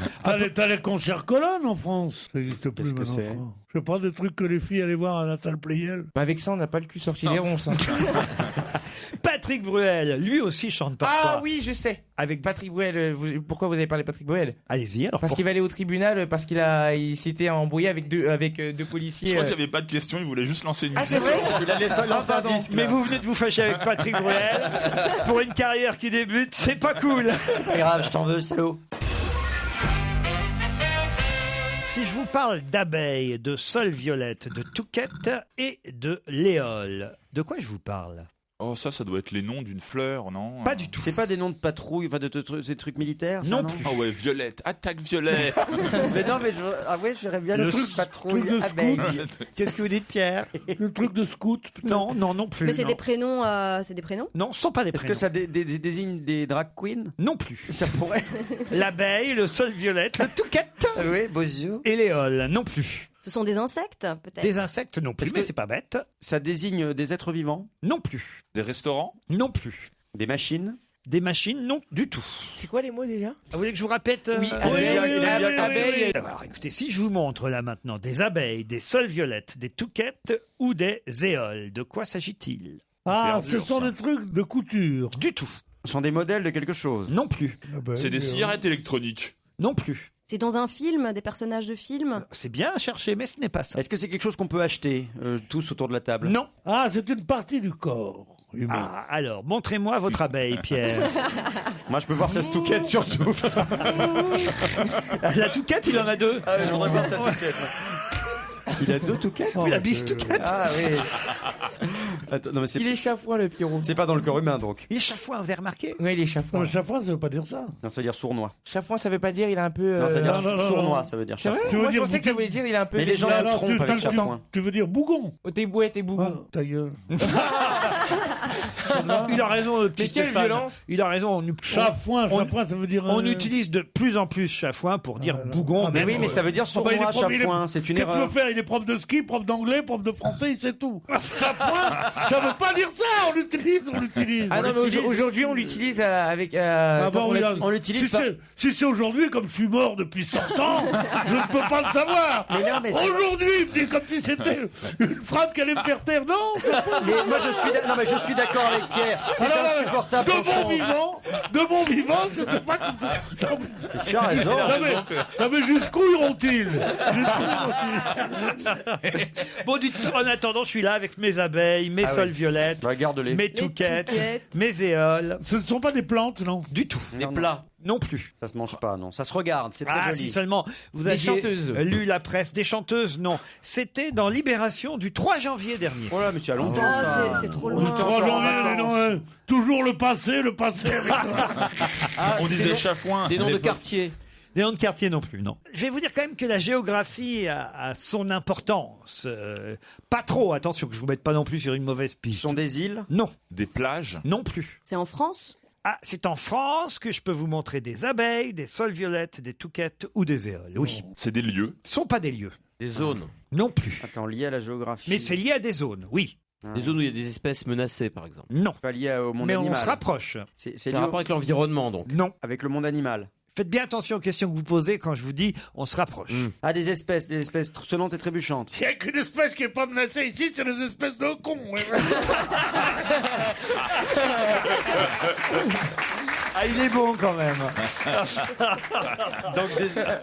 Speaker 7: T'as les concerts colonnes en France. Ça n'existe plus maintenant.
Speaker 4: c'est
Speaker 7: Je sais pas, des trucs que les filles allaient voir à la salle Playel.
Speaker 5: Bah avec ça, on n'a pas le cul sorti des ronces. Hein.
Speaker 3: Patrick Bruel, lui aussi chante parfois.
Speaker 5: Ah oui, je sais.
Speaker 3: Avec
Speaker 5: Patrick Bruel, pourquoi vous avez parlé de Patrick Bruel?
Speaker 3: Allez-y alors.
Speaker 5: Parce qu'il va aller au tribunal parce il s'était embrouillé avec deux policiers.
Speaker 6: Je crois qu'il n'y avait pas de question, il voulait juste lancer une
Speaker 5: Ah
Speaker 6: musique.
Speaker 5: c'est vrai?
Speaker 4: Il allait lancer un disque.
Speaker 3: Mais vous venez de vous fâcher avec Patrick Bruel pour une carrière qui débute, c'est pas cool.
Speaker 4: C'est pas grave, je t'en veux, salaud.
Speaker 3: Si je vous parle d'abeilles, de sol violette, de touquette et de léole, de quoi je vous parle?
Speaker 6: Oh, ça doit être les noms d'une fleur, non?
Speaker 3: Pas du tout.
Speaker 4: C'est pas des noms de patrouilles, enfin ces trucs militaires? Ça,
Speaker 3: Non
Speaker 4: non
Speaker 3: plus.
Speaker 6: Ah ouais, Violette, attaque Violette.
Speaker 4: Mais non, mais je verrais bien le truc patrouille
Speaker 7: truc de
Speaker 4: abeille.
Speaker 3: Qu'est-ce que vous dites, Pierre?
Speaker 7: Le truc de scout.
Speaker 3: Non, non plus.
Speaker 1: Mais c'est
Speaker 3: non.
Speaker 1: des prénoms,
Speaker 3: Non, ce sont pas des
Speaker 4: Est-ce
Speaker 3: prénoms.
Speaker 4: que ça désigne des drag queens?
Speaker 3: Non plus.
Speaker 4: Ça pourrait.
Speaker 3: L'abeille, le sol violette, le touquette
Speaker 4: Oui, Bozio.
Speaker 3: et l'éole, non plus.
Speaker 1: Ce sont des insectes, peut-être.
Speaker 3: Des insectes, non plus,
Speaker 4: Est-ce
Speaker 3: mais
Speaker 4: que-
Speaker 3: c'est pas bête.
Speaker 4: Ça désigne des êtres vivants?
Speaker 3: Non plus.
Speaker 6: Des restaurants?
Speaker 3: Non plus.
Speaker 4: Des machines?
Speaker 3: Des machines, non du tout.
Speaker 5: C'est quoi les mots déjà?
Speaker 3: Vous voulez que je vous répète?
Speaker 5: Oui,
Speaker 3: Ah,
Speaker 5: abeille.
Speaker 3: Alors écoutez, si je vous montre là maintenant des abeilles, des sols violettes, des touquettes ou des éoles, de quoi s'agit-il?
Speaker 7: Ah,
Speaker 6: Hyper dur,
Speaker 7: ce sont
Speaker 6: ça.
Speaker 7: des trucs de couture.
Speaker 3: Du tout.
Speaker 4: Ce sont des modèles de quelque chose?
Speaker 3: Non plus.
Speaker 6: C'est des cigarettes électroniques.
Speaker 3: Non plus.
Speaker 1: C'est dans un film, des personnages de film.
Speaker 3: C'est bien à chercher, mais ce n'est pas ça.
Speaker 4: Est-ce que c'est quelque chose qu'on peut acheter, tous autour de la table?
Speaker 3: Non.
Speaker 7: Ah, c'est une partie du corps humain.
Speaker 3: Ah, alors, montrez-moi votre abeille, Pierre.
Speaker 4: Moi, je peux voir sa touquette surtout.
Speaker 3: La touquette, il en a 2.
Speaker 4: Ah, je voudrais voir sa touquette. Il a 2 touquettes?
Speaker 3: La bistouquette.
Speaker 4: Ah oui. Attends, non, mais
Speaker 5: Il est chafouin le Pierrot.
Speaker 4: c'est pas dans le corps humain donc.
Speaker 3: Il est chafouin, vous avez remarqué?
Speaker 5: Oui, il est
Speaker 7: Non,
Speaker 5: chafouin.
Speaker 7: mais chaque fois, ça veut pas dire ça.
Speaker 4: Non, ça veut dire sournois.
Speaker 5: Chafouin, ça veut pas dire il a un peu.
Speaker 4: Non, ça veut dire
Speaker 7: non, non,
Speaker 4: sournois,
Speaker 7: non.
Speaker 4: ça veut dire
Speaker 5: C'est vrai?
Speaker 4: chafouin.
Speaker 7: Tu veux
Speaker 5: Moi je
Speaker 7: dire
Speaker 5: pensais que ça voulait dire il a un peu.
Speaker 4: Mais les gens
Speaker 5: des-
Speaker 4: se
Speaker 7: Alors,
Speaker 4: trompent avec chafouin.
Speaker 7: tu veux dire bougon?
Speaker 5: Oh, t'es bouet, t'es
Speaker 7: Ah,
Speaker 5: bougon.
Speaker 7: ta gueule.
Speaker 3: Il a raison, le petit
Speaker 5: Mais quelle
Speaker 3: Stéphane.
Speaker 5: violence.
Speaker 3: Il a raison.
Speaker 7: Chafouin,
Speaker 3: on-
Speaker 7: chafouin, ça veut dire.
Speaker 3: On utilise de plus en plus chafouin pour dire bougon.
Speaker 7: Ah,
Speaker 4: Mais
Speaker 3: même,
Speaker 4: oui, mais ça veut dire
Speaker 7: Ah, bah, il est
Speaker 4: sournois,
Speaker 7: prof- il est-
Speaker 4: chafouin, c'est une
Speaker 7: Qu'est-ce que tu veux
Speaker 4: erreur.
Speaker 7: faire? Il est prof de ski, prof d'anglais, prof de français, il sait tout. Chafouin, ça veut pas dire ça, on l'utilise.
Speaker 5: Ah non, mais
Speaker 4: l'utilise.
Speaker 5: aujourd'hui on l'utilise avec.
Speaker 7: Ah
Speaker 5: quand
Speaker 7: bon,
Speaker 5: on
Speaker 7: oui,
Speaker 5: l'a-
Speaker 4: on l'utilise
Speaker 7: si
Speaker 4: pas.
Speaker 7: Si c'est aujourd'hui, comme je suis mort depuis 100 ans, je ne peux pas le savoir.
Speaker 4: Mais non, mais c'est-
Speaker 7: Aujourd'hui, il me dit comme si c'était une phrase qui allait me faire taire. Non,
Speaker 4: Mais moi je suis d'accord avec Pierre. C'est
Speaker 7: Alors,
Speaker 4: insupportable.
Speaker 7: de mon
Speaker 4: franchement.
Speaker 7: vivant, je ne sais pas comme ça. Non, mais-
Speaker 4: Tu as raison.
Speaker 7: non, mais jusqu'où iront-ils?
Speaker 3: Bon, dites, en attendant, je suis là avec mes abeilles, mes
Speaker 4: Ah
Speaker 3: sols
Speaker 4: ouais.
Speaker 3: violettes,
Speaker 4: Bah, garde-les.
Speaker 3: mes touquettes,
Speaker 1: touquettes.
Speaker 3: mes éoles.
Speaker 7: Ce ne sont pas des plantes, non?
Speaker 3: Du tout.
Speaker 4: Des plats.
Speaker 3: Non plus.
Speaker 4: Ça se mange pas, non. Ça se regarde, c'est très
Speaker 3: Ah,
Speaker 4: joli.
Speaker 3: si seulement vous
Speaker 5: Des
Speaker 3: aviez
Speaker 5: chanteuses.
Speaker 3: lu la presse. Des chanteuses, non. C'était dans Libération du 3 janvier dernier.
Speaker 4: Oh là, mais tu as longtemps.
Speaker 1: Oh,
Speaker 4: ça.
Speaker 1: c'est trop
Speaker 7: Le
Speaker 1: loin.
Speaker 7: 3 janvier, dis donc, hein. Toujours le passé avec toi.
Speaker 6: On disait chafouin.
Speaker 8: Des noms
Speaker 6: à
Speaker 8: de
Speaker 6: l'époque.
Speaker 8: quartier.
Speaker 3: Des noms de quartier non plus, non. Je vais vous dire quand même que la géographie a son importance. Pas trop, attention que je vous mette pas non plus sur une mauvaise
Speaker 4: Ce
Speaker 3: piste.
Speaker 4: sont des îles.
Speaker 3: Non,
Speaker 6: Des plages.
Speaker 3: non plus.
Speaker 1: C'est en France?
Speaker 3: Ah, c'est en France que je peux vous montrer des abeilles, des sols violettes, des touquettes ou des éoles. Oui.
Speaker 6: C'est des lieux.
Speaker 3: Ce ne sont pas des lieux.
Speaker 8: Des zones.
Speaker 3: Non plus.
Speaker 4: Attends, lié à la géographie.
Speaker 3: Mais c'est lié à des zones, oui.
Speaker 8: Des zones où il y a des espèces menacées, par exemple.
Speaker 3: Non.
Speaker 4: Pas lié au monde
Speaker 3: Mais
Speaker 4: animal.
Speaker 3: on se rapproche.
Speaker 4: C'est
Speaker 8: C'est
Speaker 4: lié
Speaker 8: un
Speaker 4: au-
Speaker 8: rapport avec l'environnement, donc.
Speaker 3: Non.
Speaker 4: avec le monde animal.
Speaker 3: Faites bien attention aux questions que vous posez quand je vous dis on se rapproche.
Speaker 4: Ah, des espèces sonnantes et trébuchantes.
Speaker 7: Il n'y a qu'une espèce qui n'est pas menacée ici, c'est les espèces de cons.
Speaker 3: Ah, il est bon quand même.
Speaker 4: Donc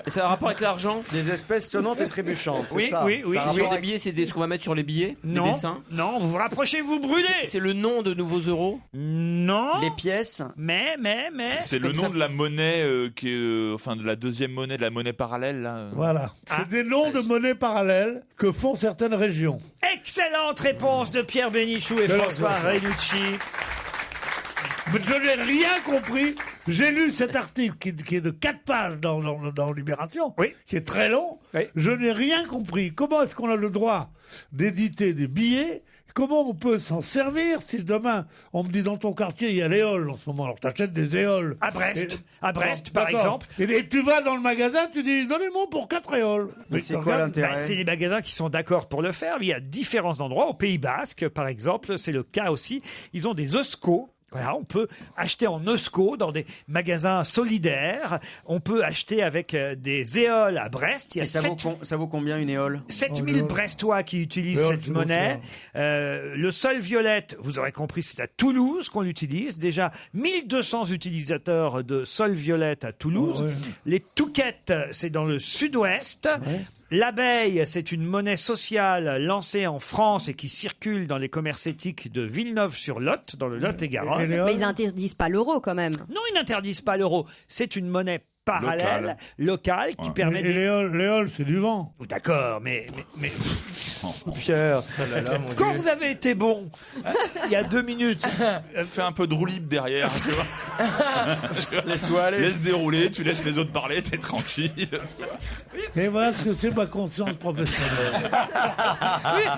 Speaker 8: C'est un rapport avec l'argent.
Speaker 4: des espèces sonnantes et trébuchantes. c'est
Speaker 3: Oui,
Speaker 4: ça.
Speaker 3: oui, oui.
Speaker 4: Ça a
Speaker 8: Oui,
Speaker 4: rapport
Speaker 8: des
Speaker 4: avec-
Speaker 8: billets, c'est ce qu'on va mettre sur les billets,
Speaker 3: Non,
Speaker 8: les dessins.
Speaker 3: non, vous vous rapprochez, vous brûlez.
Speaker 8: C'est le nom de nouveaux euros.
Speaker 3: Non.
Speaker 4: Les pièces.
Speaker 3: Mais.
Speaker 6: C'est le
Speaker 3: comme
Speaker 6: nom
Speaker 3: ça.
Speaker 6: de la monnaie qui est, enfin, de la deuxième monnaie, de la monnaie parallèle, là.
Speaker 7: Voilà. C'est des noms de monnaies parallèles que font certaines régions.
Speaker 3: Excellente réponse de Pierre Bénichou et
Speaker 7: Quelle
Speaker 3: François
Speaker 7: horreur.
Speaker 3: Renucci.
Speaker 7: Mais je n'ai rien compris. J'ai lu cet article qui est de 4 pages dans Libération,
Speaker 3: Oui.
Speaker 7: qui est très long.
Speaker 3: Oui.
Speaker 7: Je n'ai rien compris. Comment est-ce qu'on a le droit d'éditer des billets? Comment on peut s'en servir si demain on me dit dans ton quartier il y a l'éole en ce moment, alors t'achètes des éoles.
Speaker 3: À Brest,
Speaker 7: Et-
Speaker 3: à Brest, par
Speaker 7: D'accord.
Speaker 3: exemple.
Speaker 7: Et tu vas dans le magasin, tu dis donnez-moi pour 4 éoles.
Speaker 4: Mais c'est
Speaker 7: tu
Speaker 4: quoi
Speaker 7: regardes,
Speaker 4: l'intérêt?
Speaker 3: C'est les magasins qui sont d'accord pour le faire. Il y a différents endroits. Au Pays Basque, par exemple, c'est le cas aussi. Ils ont des ESCO. Voilà, on peut acheter en ESCO dans des magasins solidaires. On peut acheter avec des éoles à Brest. Il y a
Speaker 4: Et ça vaut combien une éole?
Speaker 3: 7000 Brestois qui utilisent
Speaker 7: Éole,
Speaker 3: cette
Speaker 7: c'est
Speaker 3: monnaie. Le sol violette, vous aurez compris, c'est à Toulouse qu'on l'utilise. Déjà 1200 utilisateurs de sol violette à Toulouse.
Speaker 7: Oh, ouais.
Speaker 3: Les touquettes, c'est dans le sud-ouest. L'abeille, c'est une monnaie sociale lancée en France et qui circule dans les commerces éthiques de Villeneuve-sur-Lot, dans le Lot-et-Garonne.
Speaker 7: Et l'éole
Speaker 1: Mais ils interdisent pas l'euro quand même.
Speaker 3: Non, ils n'interdisent pas l'euro. C'est une monnaie parallèle, locale, qui permet
Speaker 7: Et l'éole, c'est du vent.
Speaker 3: D'accord, mais Pierre, quand vous avez été bon, il y a 2 minutes,
Speaker 6: Fais un peu de roue libre derrière, tu vois.
Speaker 4: Laisse-toi aller.
Speaker 6: Laisse dérouler, tu laisses les autres parler, t'es tranquille.
Speaker 7: Et voilà ce que c'est ma conscience professionnelle.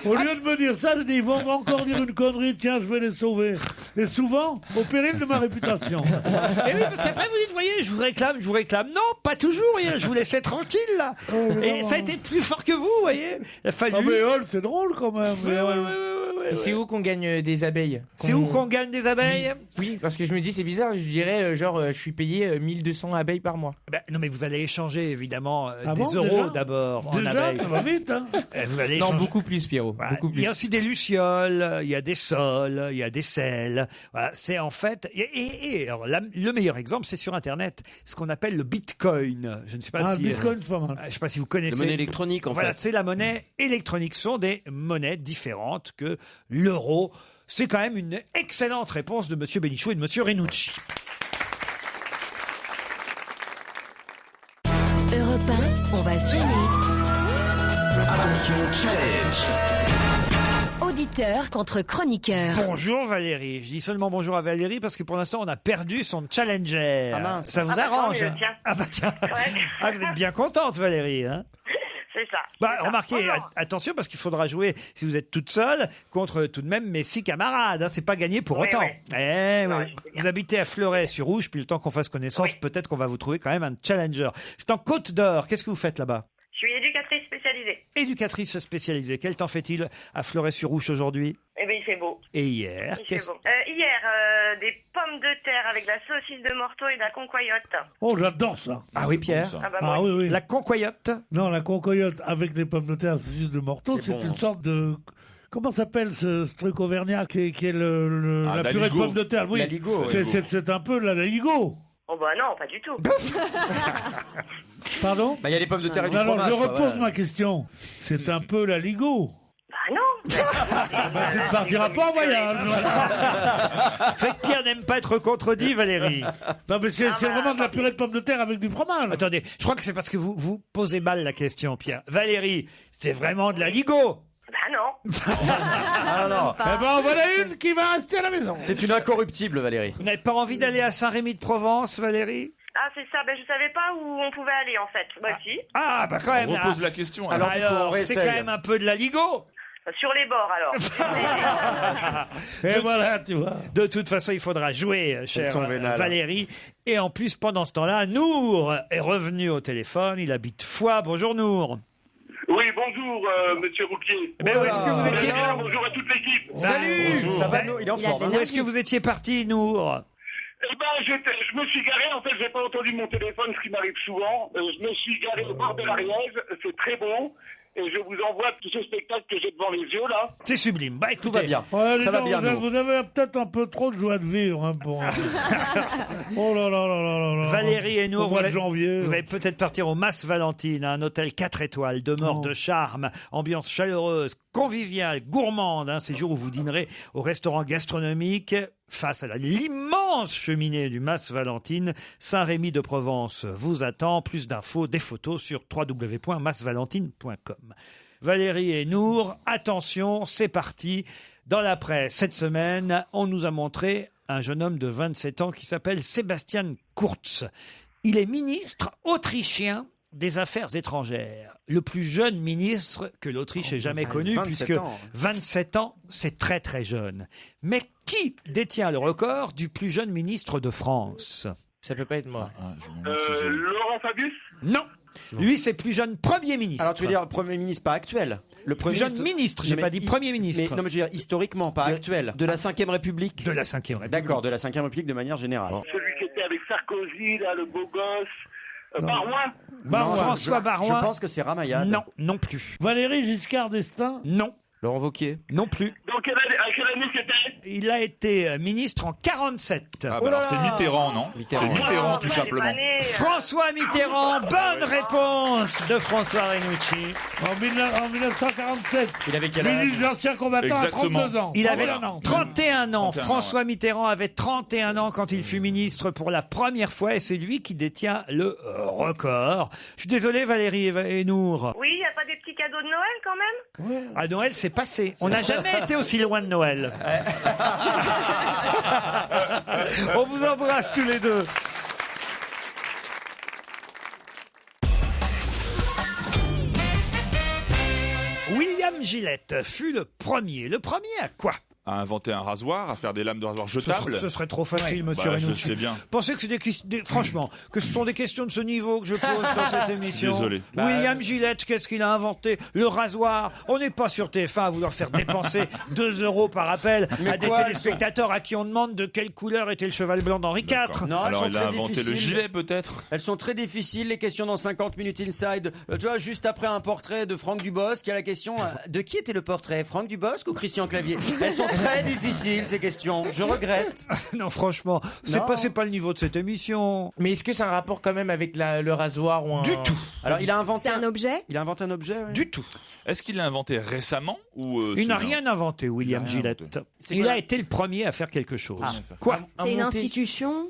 Speaker 7: Au lieu de me dire ça, je dis, ils vont encore dire une connerie, tiens, je vais les sauver. Et souvent, au péril de ma réputation.
Speaker 3: Et oui, parce qu'après vous dites, voyez, je vous réclame. Non, pas toujours, je vous laissais tranquille, là. Et ça a été plus fort que vous, voyez. Il a fallu...
Speaker 7: Ah, mais éole, c'est drôle quand même.
Speaker 5: Et c'est où qu'on gagne des abeilles?
Speaker 3: C'est où qu'on gagne des abeilles?
Speaker 5: Oui, parce que je me dis, c'est bizarre, je dirais, je suis payé 1200 abeilles par mois.
Speaker 3: Ben, non, mais vous allez échanger, évidemment,
Speaker 7: Ah
Speaker 3: des
Speaker 7: bon,
Speaker 3: euros
Speaker 7: déjà
Speaker 3: d'abord en
Speaker 7: Déjà,
Speaker 3: abeilles.
Speaker 7: ça va vite, hein.
Speaker 3: Vous allez
Speaker 5: Non,
Speaker 3: échanger...
Speaker 5: beaucoup plus, Pierrot.
Speaker 3: Voilà.
Speaker 5: Beaucoup
Speaker 3: Il
Speaker 5: plus.
Speaker 3: y a aussi des lucioles, il y a des sols, il y a des sels. Voilà, c'est en fait... Et alors, le meilleur exemple, c'est sur Internet, ce qu'on appelle le Bitcoin. Je ne sais pas
Speaker 7: Ah,
Speaker 3: si...
Speaker 7: le Bitcoin, c'est pas mal.
Speaker 3: je ne sais pas si vous connaissez.
Speaker 8: La monnaie électronique, en
Speaker 3: Voilà,
Speaker 8: fait.
Speaker 3: c'est la monnaie électronique. Ce sont des monnaies différentes que l'euro. C'est quand même une excellente réponse de M. Bénichou et de M. Renucci.
Speaker 13: Europe 1, on va se gêner.
Speaker 2: Attention, challenge.
Speaker 13: Auditeur contre chroniqueur.
Speaker 3: Bonjour Valérie. Je dis seulement bonjour à Valérie parce que pour l'instant on a perdu son challenger.
Speaker 4: Ah mince.
Speaker 3: Ça vous
Speaker 10: Ah bah,
Speaker 3: arrange?
Speaker 10: tant mieux, tiens.
Speaker 3: Ah bah tiens. Ah, vous êtes bien contente Valérie, hein?
Speaker 10: C'est ça.
Speaker 3: Bah,
Speaker 10: c'est ça.
Speaker 3: remarquez,
Speaker 10: Bonjour.
Speaker 3: attention parce qu'il faudra jouer, si vous êtes toute seule, contre tout de même mes 6 camarades. Hein. C'est pas gagné pour
Speaker 10: Oui,
Speaker 3: autant.
Speaker 10: oui.
Speaker 3: Eh,
Speaker 10: Non,
Speaker 3: oui.
Speaker 10: je sais bien.
Speaker 3: Vous habitez à Fleuret-sur-Rouge, puis le temps qu'on fasse connaissance, peut-être qu'on va vous trouver quand même un challenger. C'est en Côte d'Or. Qu'est-ce que vous faites là-bas?
Speaker 10: Je suis éducatrice spécialisée.
Speaker 3: Éducatrice spécialisée. Quel temps fait-il à Fleuret-sur-Rouge aujourd'hui?
Speaker 10: Eh bien, il fait beau.
Speaker 3: Et hier?
Speaker 10: Il fait
Speaker 3: Qu'est-ce-
Speaker 10: beau. Hier, des pommes de terre avec de la saucisse de morteau et de la concoyote.
Speaker 7: Oh, j'adore ça.
Speaker 3: Ah oui, Pierre?
Speaker 10: Ah bah,
Speaker 7: Ah
Speaker 10: moi,
Speaker 7: oui, oui.
Speaker 3: La concoyote?
Speaker 7: Non, la concoyote avec des pommes de terre, saucisse de morteau,
Speaker 4: C'est
Speaker 7: c'est
Speaker 4: bon,
Speaker 7: une
Speaker 4: hein.
Speaker 7: sorte de... Comment s'appelle ce truc auvergnat qui est
Speaker 6: Ah,
Speaker 7: la purée de
Speaker 6: l'aligot.
Speaker 7: pommes de terre? Oui,
Speaker 4: L'aligot, ouais.
Speaker 7: c'est un peu la l'aligot.
Speaker 10: Oh bah non, pas du tout.
Speaker 7: Pardon?
Speaker 4: Bah, il y a les pommes de terre et du
Speaker 7: Non, non,
Speaker 4: fromage.
Speaker 7: je
Speaker 4: quoi,
Speaker 7: repose
Speaker 4: voilà.
Speaker 7: ma question. C'est un peu l'aligot.
Speaker 10: Bah non.
Speaker 7: Bah, tu ne partiras pas en voyage.
Speaker 3: Fait que Pierre n'aime pas être contredit, Valérie.
Speaker 7: Non, mais c'est vraiment de la purée de pommes de terre avec du fromage.
Speaker 3: Attendez, je crois que c'est parce que vous posez mal la question, Pierre. Valérie, c'est vraiment de la ligo.
Speaker 10: Bah non.
Speaker 4: Ah non.
Speaker 7: Eh ben, en voilà une qui va rester à la maison.
Speaker 4: C'est une incorruptible, Valérie.
Speaker 3: Vous n'avez pas envie d'aller à Saint-Rémy-de-Provence, Valérie?
Speaker 10: Ah, c'est ça. Ben, je savais pas où on pouvait aller, en fait. Bah, si.
Speaker 3: Ah, bah quand même.
Speaker 6: On repose la question.
Speaker 3: Alors,
Speaker 4: Alors, on
Speaker 3: c'est
Speaker 4: réessaye.
Speaker 3: quand même un peu de la ligo.
Speaker 10: Sur les bords, alors.
Speaker 7: Et voilà, tu vois.
Speaker 3: De toute façon, il faudra jouer, chère
Speaker 4: sont vénales.
Speaker 3: Valérie. Et en plus, pendant ce temps-là, Nour est revenu au téléphone. Il habite Foix. Bonjour Nour.
Speaker 16: Oui, bonjour, monsieur Rouquier.
Speaker 3: Mais où est-ce que vous étiez
Speaker 16: Bonjour à toute l'équipe.
Speaker 3: Salut.
Speaker 4: Bonjour. Ça va, Nour, il est en forme.
Speaker 3: Où est-ce que vous étiez parti, Nour?
Speaker 16: Eh ben, je me suis garé, en fait, j'ai pas entendu mon téléphone, ce qui m'arrive souvent. Je me suis garé au bord de l'Ariège, c'est très beau. Et je vous envoie tout ce spectacle que j'ai devant les yeux, là.
Speaker 3: C'est sublime. Bah, écoutez,
Speaker 4: Tout va bien.
Speaker 7: Ouais,
Speaker 4: Ça va bien, Nour.
Speaker 7: vous avez peut-être un peu trop de joie de vivre. Hein, pour... oh là là là là là là.
Speaker 3: Valérie et Nour,
Speaker 7: Au mois de
Speaker 3: vous
Speaker 7: janvier.
Speaker 3: allez peut-être partir au Mas Valentine, un hôtel 4 étoiles, demeure de charme, ambiance chaleureuse, conviviale, gourmande, un séjour où vous dînerez au restaurant gastronomique face à l'immense cheminée du Mas Valentine. Saint-Rémy de Provence vous attend. Plus d'infos, des photos sur www.masvalentine.com. Valérie et Nour, attention, c'est parti. Dans la presse, cette semaine, on nous a montré un jeune homme de 27 ans qui s'appelle Sebastian Kurz. Il est ministre autrichien des Affaires étrangères. Le plus jeune ministre que l'Autriche ait jamais connu,
Speaker 4: 27
Speaker 3: puisque
Speaker 4: ans.
Speaker 3: 27 ans, c'est très très jeune. Mais qui détient le record du plus jeune ministre de France?
Speaker 5: Ça peut pas être moi.
Speaker 16: Laurent Fabius?
Speaker 3: Non. Lui, c'est plus jeune Premier ministre.
Speaker 4: Alors tu veux dire Premier ministre, pas actuel. Le
Speaker 3: Plus jeune ministre, j'ai
Speaker 4: Non,
Speaker 3: pas
Speaker 4: mais
Speaker 3: dit Premier ministre.
Speaker 4: Mais, non mais je veux dire historiquement, pas actuel.
Speaker 8: De la 5e République.
Speaker 3: De la 5e République.
Speaker 4: D'accord, de la 5e République de manière générale.
Speaker 16: Celui qui était avec Sarkozy, là, le beau gosse. Barouin?
Speaker 3: Non, François Barouin.
Speaker 4: Je pense que c'est Ramayad.
Speaker 3: Non, non plus.
Speaker 7: Valérie Giscard d'Estaing?
Speaker 3: Non.
Speaker 8: Laurent Wauquiez?
Speaker 3: Non plus.
Speaker 16: Dans quelle année c'était?
Speaker 3: Il a été ministre en 47.
Speaker 6: Ah bah alors c'est Mitterrand, non? C'est Mitterrand, tout simplement.
Speaker 3: François Mitterrand, bonne réponse de François Renucci.
Speaker 7: En 1947.
Speaker 4: Il avait quel âge?
Speaker 7: Ministre des anciens combattants
Speaker 6: Exactement.
Speaker 7: à 32 ans.
Speaker 3: Il avait
Speaker 7: 31 ans.
Speaker 3: 31 ans.
Speaker 6: 31 ans,
Speaker 3: François Mitterrand avait 31 ans quand il fut ministre pour la première fois et c'est lui qui détient le record. Je suis désolé Valérie et Nour.
Speaker 10: Oui, il n'y a pas des petits cadeaux de Noël quand même?
Speaker 3: À Noël, c'est passé. On n'a jamais été aussi loin de Noël. On vous embrasse tous les deux. William Gillette fut le premier. Le premier à quoi?
Speaker 6: À inventer un rasoir, à faire des lames de rasoir jetables.
Speaker 3: Ce serait trop facile, monsieur
Speaker 6: Bah, je
Speaker 3: Renucci.
Speaker 6: sais bien.
Speaker 3: Pensez que c'est franchement, que ce sont des questions de ce niveau que je pose dans cette émission.
Speaker 6: désolé.
Speaker 3: William Gillette, qu'est-ce qu'il a inventé? Le rasoir. On n'est pas sur TF1 à vouloir faire dépenser 2 € par appel à des téléspectateurs à qui on demande de quelle couleur était le cheval blanc d'Henri IV.
Speaker 4: Non,
Speaker 6: Alors
Speaker 4: elles
Speaker 6: il
Speaker 4: sont
Speaker 6: a
Speaker 4: très
Speaker 6: inventé le
Speaker 4: difficiles.
Speaker 6: gilet peut-être.
Speaker 4: Elles sont très difficiles, les questions dans 50 minutes inside. Tu vois, juste après un portrait de Franck Dubosc, il y a la question de qui était le portrait? Franck Dubosc ou Christian Clavier? Elles sont très difficiles, ces questions. Je regrette.
Speaker 3: Non, franchement, c'est pas le niveau de cette émission.
Speaker 5: Mais est-ce que c'est un rapport quand même avec le rasoir ou un...
Speaker 3: Du tout.
Speaker 4: Alors, il a inventé
Speaker 1: C'est un objet?
Speaker 4: Il a inventé un objet, ouais.
Speaker 3: Du tout.
Speaker 6: Est-ce qu'il l'a inventé récemment ou
Speaker 3: Il n'a
Speaker 6: c'est-
Speaker 3: rien inventé, William
Speaker 6: Il a rien
Speaker 3: Gillette.
Speaker 6: inventé.
Speaker 3: Il
Speaker 4: quoi
Speaker 3: a été le premier à faire quelque chose.
Speaker 4: Ah.
Speaker 3: Quoi?
Speaker 1: C'est une institution?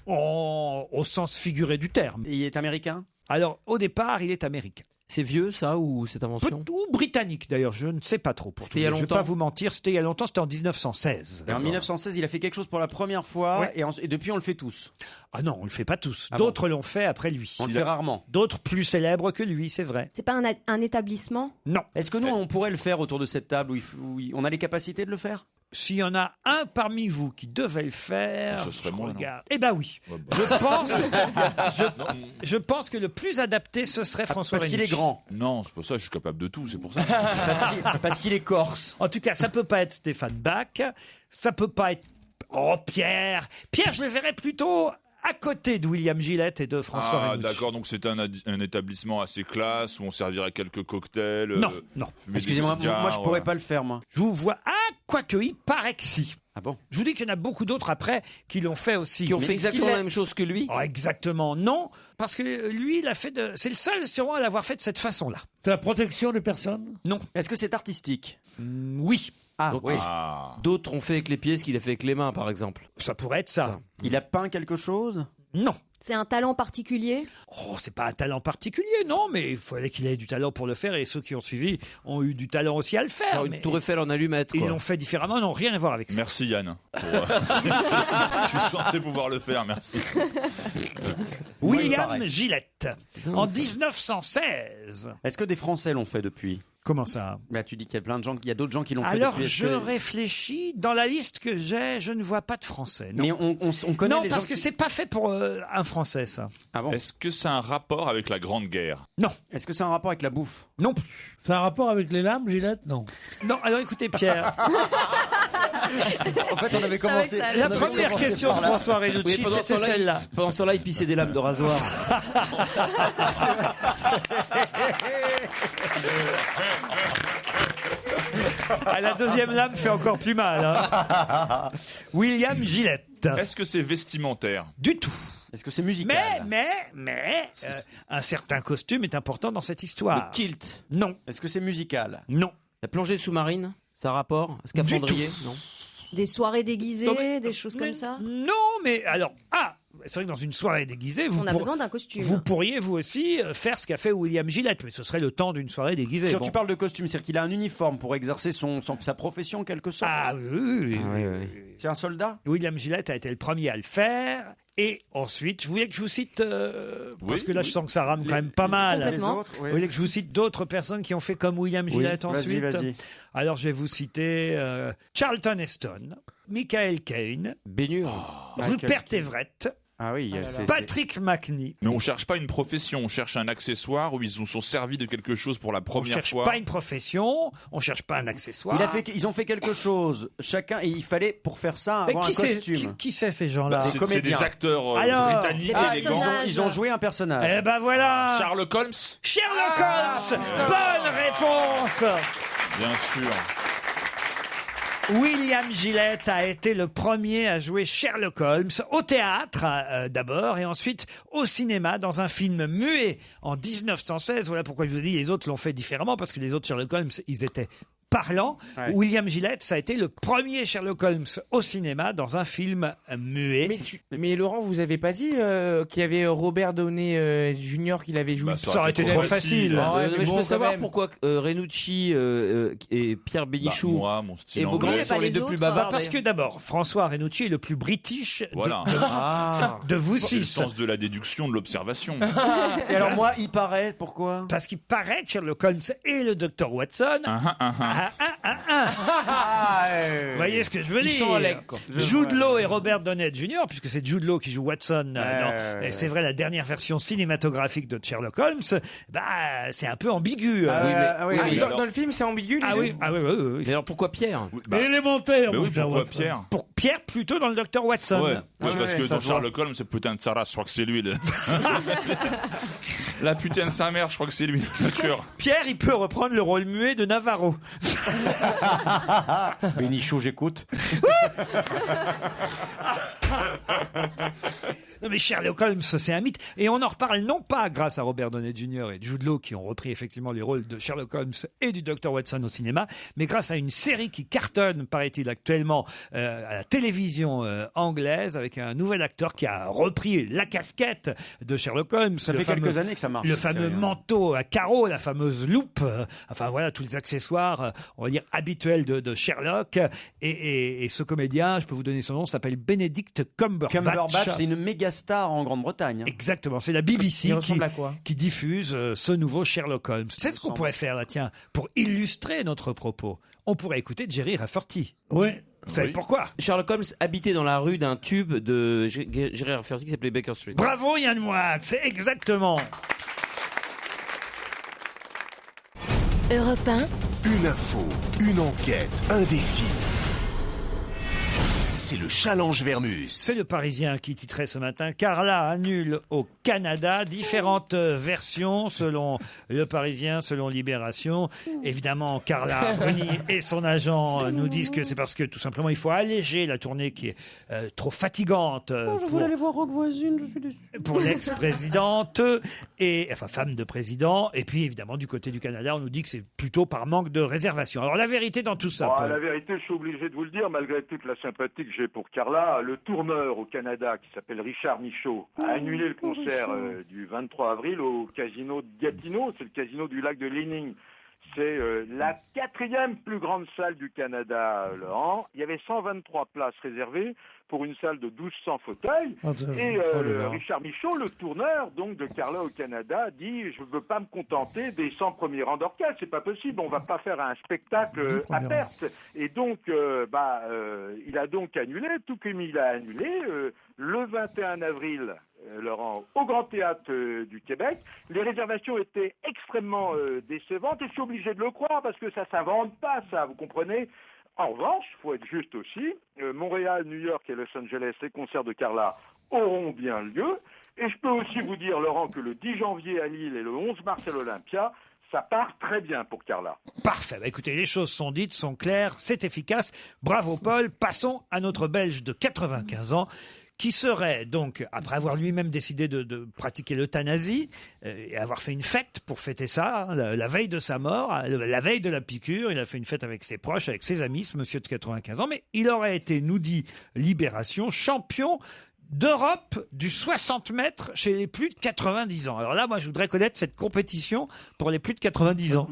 Speaker 3: Au sens figuré du terme.
Speaker 4: Il est américain?
Speaker 3: Alors, au départ, il est américain.
Speaker 8: C'est vieux ça ou cette invention?
Speaker 3: Ou britannique d'ailleurs, je ne sais pas trop. Pour
Speaker 8: C'était il y a
Speaker 3: je vais
Speaker 8: longtemps.
Speaker 3: pas vous mentir, c'était il y a longtemps, c'était en 1916.
Speaker 4: Et en 1916, il a fait quelque chose pour la première fois,
Speaker 3: Ouais.
Speaker 4: et depuis, on le fait tous.
Speaker 3: Ah non, on le fait pas tous.
Speaker 4: Ah
Speaker 3: D'autres l'ont fait après lui.
Speaker 4: On le fait rarement.
Speaker 3: D'autres plus célèbres que lui, c'est vrai.
Speaker 1: C'est pas un établissement?
Speaker 3: Non.
Speaker 4: Est-ce que nous, on pourrait le faire autour de cette table on a les capacités de le faire?
Speaker 3: S'il y en a un parmi vous qui devait le faire,
Speaker 6: Ce serait
Speaker 3: je
Speaker 6: moi, non
Speaker 3: regarde. Eh ben oui.
Speaker 6: Ouais, bah.
Speaker 3: Je pense que le plus adapté, ce serait François
Speaker 4: Parce qu'il est
Speaker 3: Renucci.
Speaker 4: grand.
Speaker 6: Non, c'est pour ça, je suis capable de tout, c'est pour ça.
Speaker 4: Parce qu'il est corse.
Speaker 3: En tout cas, ça peut pas être Stéphane Bach, ça peut pas être Pierre. Pierre, je le verrais plutôt à côté de William Gillette et de François
Speaker 6: Ah
Speaker 3: Renucci.
Speaker 6: d'accord, donc c'est un établissement assez classe où on servirait quelques cocktails.
Speaker 3: Non, non.
Speaker 6: fumer des
Speaker 4: Excusez-moi,
Speaker 6: cigares,
Speaker 4: moi, je pourrais
Speaker 6: ouais.
Speaker 4: pas le faire, moi.
Speaker 3: Je vous vois. Ah, quoique, il paraît que si.
Speaker 4: Ah bon?
Speaker 3: Je vous dis qu'il y en a beaucoup d'autres après qui l'ont fait aussi.
Speaker 8: Qui ont
Speaker 3: Mais
Speaker 8: fait
Speaker 3: est-ce
Speaker 8: exactement
Speaker 3: qu'il
Speaker 8: la même chose que lui?
Speaker 3: Oh, exactement, non. Parce que lui, il a fait de. C'est le seul sûrement à l'avoir fait de cette façon-là.
Speaker 7: C'est la protection des personnes?
Speaker 3: Non.
Speaker 4: Est-ce que c'est artistique?
Speaker 3: Oui.
Speaker 4: Ah,
Speaker 8: Donc,
Speaker 4: oui.
Speaker 6: Ah.
Speaker 8: D'autres ont fait avec les pieds ce qu'il a fait avec les mains, par exemple.
Speaker 3: Ça pourrait être ça.
Speaker 4: Il a peint quelque chose?
Speaker 3: Non.
Speaker 1: C'est un talent particulier?
Speaker 3: Oh, c'est pas un talent particulier, non, mais il fallait qu'il ait du talent pour le faire et ceux qui ont suivi ont eu du talent aussi à le faire.
Speaker 8: Alors, une
Speaker 3: mais
Speaker 8: tour Eiffel en allumette,
Speaker 3: ils
Speaker 8: quoi.
Speaker 3: l'ont fait différemment, n'ont rien à voir avec ça.
Speaker 6: Merci Yann. Je suis censé pouvoir le faire, merci.
Speaker 4: Moi, il
Speaker 3: William
Speaker 4: paraît.
Speaker 3: Gillette, en 1916.
Speaker 4: Est-ce que des Français l'ont fait depuis?
Speaker 3: Comment ça?
Speaker 4: Bah, tu dis qu'il y a plein de gens, il y a d'autres gens qui l'ont fait.
Speaker 3: Alors,
Speaker 4: depuis.
Speaker 3: je réfléchis. Dans la liste que j'ai, je ne vois pas de Français. Non.
Speaker 4: Mais on connaît
Speaker 3: non,
Speaker 4: les
Speaker 3: parce
Speaker 4: gens
Speaker 3: que c'est pas fait pour un Français, ça.
Speaker 4: Ah bon?
Speaker 6: Est-ce que c'est un rapport avec la Grande Guerre?
Speaker 3: Non.
Speaker 4: Est-ce que c'est un rapport avec la bouffe?
Speaker 3: Non plus.
Speaker 7: C'est un rapport avec les lames, Gillette? Non.
Speaker 3: Non, alors écoutez, Pierre.
Speaker 4: En fait, on avait commencé.
Speaker 3: La première question de François Renucci, c'était celle-là.
Speaker 8: Pendant ce temps-là, il pissait des lames de rasoir.
Speaker 3: La deuxième lame fait encore plus mal. Hein. William Gillette.
Speaker 6: Est-ce que c'est vestimentaire?
Speaker 3: Du tout.
Speaker 4: Est-ce que c'est musical?
Speaker 3: Mais, un certain costume est important dans cette histoire.
Speaker 8: Le kilt.
Speaker 3: Non.
Speaker 4: Est-ce que c'est musical?
Speaker 3: Non.
Speaker 8: La plongée sous-marine, ça a rapport? Scaphandrier? Non.
Speaker 1: Des soirées déguisées,
Speaker 3: Non, mais-
Speaker 1: des choses comme ça.
Speaker 3: Non, mais alors, c'est vrai que dans une soirée déguisée,
Speaker 1: On a besoin d'un costume.
Speaker 3: vous pourriez vous aussi faire ce qu'a fait William Gillette, mais ce serait le temps d'une soirée déguisée.
Speaker 4: Quand
Speaker 3: Bon.
Speaker 4: tu parles de costume, c'est-à-dire qu'il a un uniforme pour exercer sa profession en quelque sorte.
Speaker 3: Ah oui.
Speaker 4: C'est un soldat?
Speaker 3: William Gillette a été le premier à le faire. Et ensuite, vous voulez que je vous cite, parce que là je sens que ça rame quand même pas mal.
Speaker 4: Complètement. Les autres, oui.
Speaker 3: Vous voulez que je vous cite d'autres personnes qui ont fait comme William Gillette ensuite?
Speaker 4: Vas-y.
Speaker 3: Alors je vais vous citer Charlton Heston, Michael Caine,
Speaker 8: Bénure.
Speaker 3: Rupert Everett,
Speaker 4: Ah oui,
Speaker 3: Patrick McNee.
Speaker 6: Mais on cherche pas une profession, on cherche un accessoire où ils se sont servis de quelque chose pour la
Speaker 3: On
Speaker 6: première
Speaker 3: cherche
Speaker 6: fois.
Speaker 3: pas une profession, on cherche pas un accessoire.
Speaker 4: Ils ont fait quelque chose, chacun, et il fallait pour faire ça
Speaker 3: Mais
Speaker 4: avoir un costume.
Speaker 3: qui c'est ces gens-là?
Speaker 6: Bah, c'est des acteurs
Speaker 3: Alors,
Speaker 6: britanniques
Speaker 1: des
Speaker 6: élégants.
Speaker 1: personnages.
Speaker 4: Ils ont joué un personnage.
Speaker 3: Eh ben voilà,
Speaker 6: Sherlock Holmes?
Speaker 3: Sherlock Holmes. Bonne réponse.
Speaker 6: Bien sûr.
Speaker 3: William Gillette a été le premier à jouer Sherlock Holmes au théâtre d'abord et ensuite au cinéma dans un film muet en 1916. Voilà pourquoi je vous dis les autres l'ont fait différemment parce que les autres Sherlock Holmes ils étaient parlants.
Speaker 4: Ouais.
Speaker 3: William Gillette, ça a été le premier Sherlock Holmes au cinéma dans un film muet.
Speaker 5: Mais Laurent, vous avez pas dit qu'il y avait Robert Downey Jr. qui l'avait joué?
Speaker 6: Bah,
Speaker 3: Ça aurait été trop facile.
Speaker 5: Ah ouais, mais
Speaker 8: mais je
Speaker 5: bon,
Speaker 8: peux
Speaker 5: quand
Speaker 8: savoir
Speaker 5: même.
Speaker 8: pourquoi Renucci et Pierre Bénichou
Speaker 6: moi, mon style
Speaker 8: et
Speaker 6: anglais.
Speaker 8: Beaugrand
Speaker 1: Mais pas
Speaker 8: sont les
Speaker 1: les
Speaker 8: deux plus
Speaker 1: autres.
Speaker 8: bavards.
Speaker 3: Parce que d'abord, François Renucci est le plus british
Speaker 6: Voilà.
Speaker 3: de vous
Speaker 6: C'est le
Speaker 3: six.
Speaker 6: sens de la déduction, de l'observation.
Speaker 4: Et alors moi, il paraît, pourquoi?
Speaker 3: Parce qu'il paraît que Sherlock Holmes et le docteur Watson. Vous voyez ce que je veux
Speaker 5: Ils
Speaker 3: dire?
Speaker 5: sont en lec, quoi.
Speaker 3: Jude Law et Robert Downey Jr., puisque c'est Jude Law qui joue Watson et c'est vrai la dernière version cinématographique de Sherlock Holmes, bah c'est un peu ambigu.
Speaker 5: Dans le film, c'est ambigu. les deux
Speaker 3: oui.
Speaker 8: Mais alors pourquoi Pierre?
Speaker 7: Mais élémentaire,
Speaker 6: Mais
Speaker 7: mon
Speaker 6: oui,
Speaker 7: cher
Speaker 6: pourquoi
Speaker 7: Watson.
Speaker 6: Pierre?
Speaker 3: Pour Pierre, plutôt dans le docteur Watson.
Speaker 6: Ouais, parce que
Speaker 4: ça
Speaker 6: dans
Speaker 4: se voit.
Speaker 6: Sherlock Holmes, c'est putain de Sarah, je crois que c'est lui. La putain de sa mère, je crois que c'est lui. Sûr.
Speaker 3: Pierre, il peut reprendre le rôle muet de Navarro.
Speaker 4: Bénichou, j'écoute.
Speaker 3: Non mais Sherlock Holmes, c'est un mythe. Et on en reparle non pas grâce à Robert Downey Jr. et Jude Law qui ont repris effectivement les rôles de Sherlock Holmes et du Dr Watson au cinéma, mais grâce à une série qui cartonne, paraît-il, actuellement à la télévision anglaise avec un nouvel acteur qui a repris la casquette de Sherlock Holmes.
Speaker 4: Ça fait quelques années que ça marche.
Speaker 3: Le
Speaker 4: cette
Speaker 3: fameux
Speaker 4: série, hein.
Speaker 3: manteau à carreaux, la fameuse loupe, enfin voilà, tous les accessoires, on va dire, habituels de Sherlock. Et ce comédien, je peux vous donner son nom, s'appelle Benedict Cumberbatch.
Speaker 4: Cumberbatch, c'est une méga star en Grande-Bretagne.
Speaker 3: Exactement, c'est la BBC
Speaker 5: Il ressemble à quoi?
Speaker 3: qui diffuse ce nouveau Sherlock Holmes. C'est ce qu'on pourrait faire là, tiens, pour illustrer notre propos. On pourrait écouter Jerry Rafferty.
Speaker 7: Oui.
Speaker 3: Vous savez pourquoi?
Speaker 8: Sherlock Holmes habitait dans la rue d'un tube de Jerry Rafferty qui s'appelait Baker Street.
Speaker 3: Bravo Yann Moix, c'est exactement.
Speaker 13: Europe 1,
Speaker 2: Une info, une enquête, un défi. C'est le Challenge Vermus.
Speaker 3: C'est le Parisien qui titrait ce matin. Carla annule au Canada. Différentes versions selon le Parisien, selon Libération. Évidemment, Carla Bruni et son agent nous disent que c'est parce que tout simplement il faut alléger la tournée qui est trop fatigante
Speaker 12: Je voulais aller voir Rock Voisine, je suis déçu.
Speaker 3: pour l'ex-présidente et enfin femme de président. Et puis évidemment du côté du Canada, on nous dit que c'est plutôt par manque de réservation. Alors la vérité dans tout ça.
Speaker 11: Bon,
Speaker 3: Paul.
Speaker 11: la vérité, je suis obligé de vous le dire, malgré toute la sympathie que j'ai pour Carla, le tourneur au Canada, qui s'appelle Richard Michaud, a annulé le concert du 23 avril au casino de Gatineau, c'est le casino du lac de Lening. C'est la 4e plus grande salle du Canada, Laurent. Il y avait 123 places réservées pour une salle de 1200 fauteuils. Et Richard Michaud, le tourneur donc de Carla au Canada, dit « Je ne veux pas me contenter des 100 premiers rangs d'orchestre, c'est pas possible, on va pas faire un spectacle à perte. » Et donc, il a donc annulé, tout comme il a annulé le 21 avril, Laurent, au Grand Théâtre du Québec. Les réservations étaient extrêmement décevantes et je suis obligé de le croire parce que ça s'invente pas, ça, vous comprenez. En revanche, il faut être juste aussi, Montréal, New York et Los Angeles, les concerts de Carla auront bien lieu. Et je peux aussi vous dire, Laurent, que le 10 janvier à Lille et le 11 mars à l'Olympia, ça part très bien pour Carla.
Speaker 3: Parfait. Bah, écoutez, les choses sont dites, sont claires, c'est efficace. Bravo Paul. Passons à notre Belge de 95 ans qui serait donc, après avoir lui-même décidé de pratiquer l'euthanasie et avoir fait une fête pour fêter ça, la veille de sa mort, la veille de la piqûre, il a fait une fête avec ses proches, avec ses amis, ce monsieur de 95 ans, mais il aurait été, nous dit Libération, champion d'Europe du 60 mètres chez les plus de 90 ans. Alors là, moi, je voudrais connaître cette compétition pour les plus de 90 ans.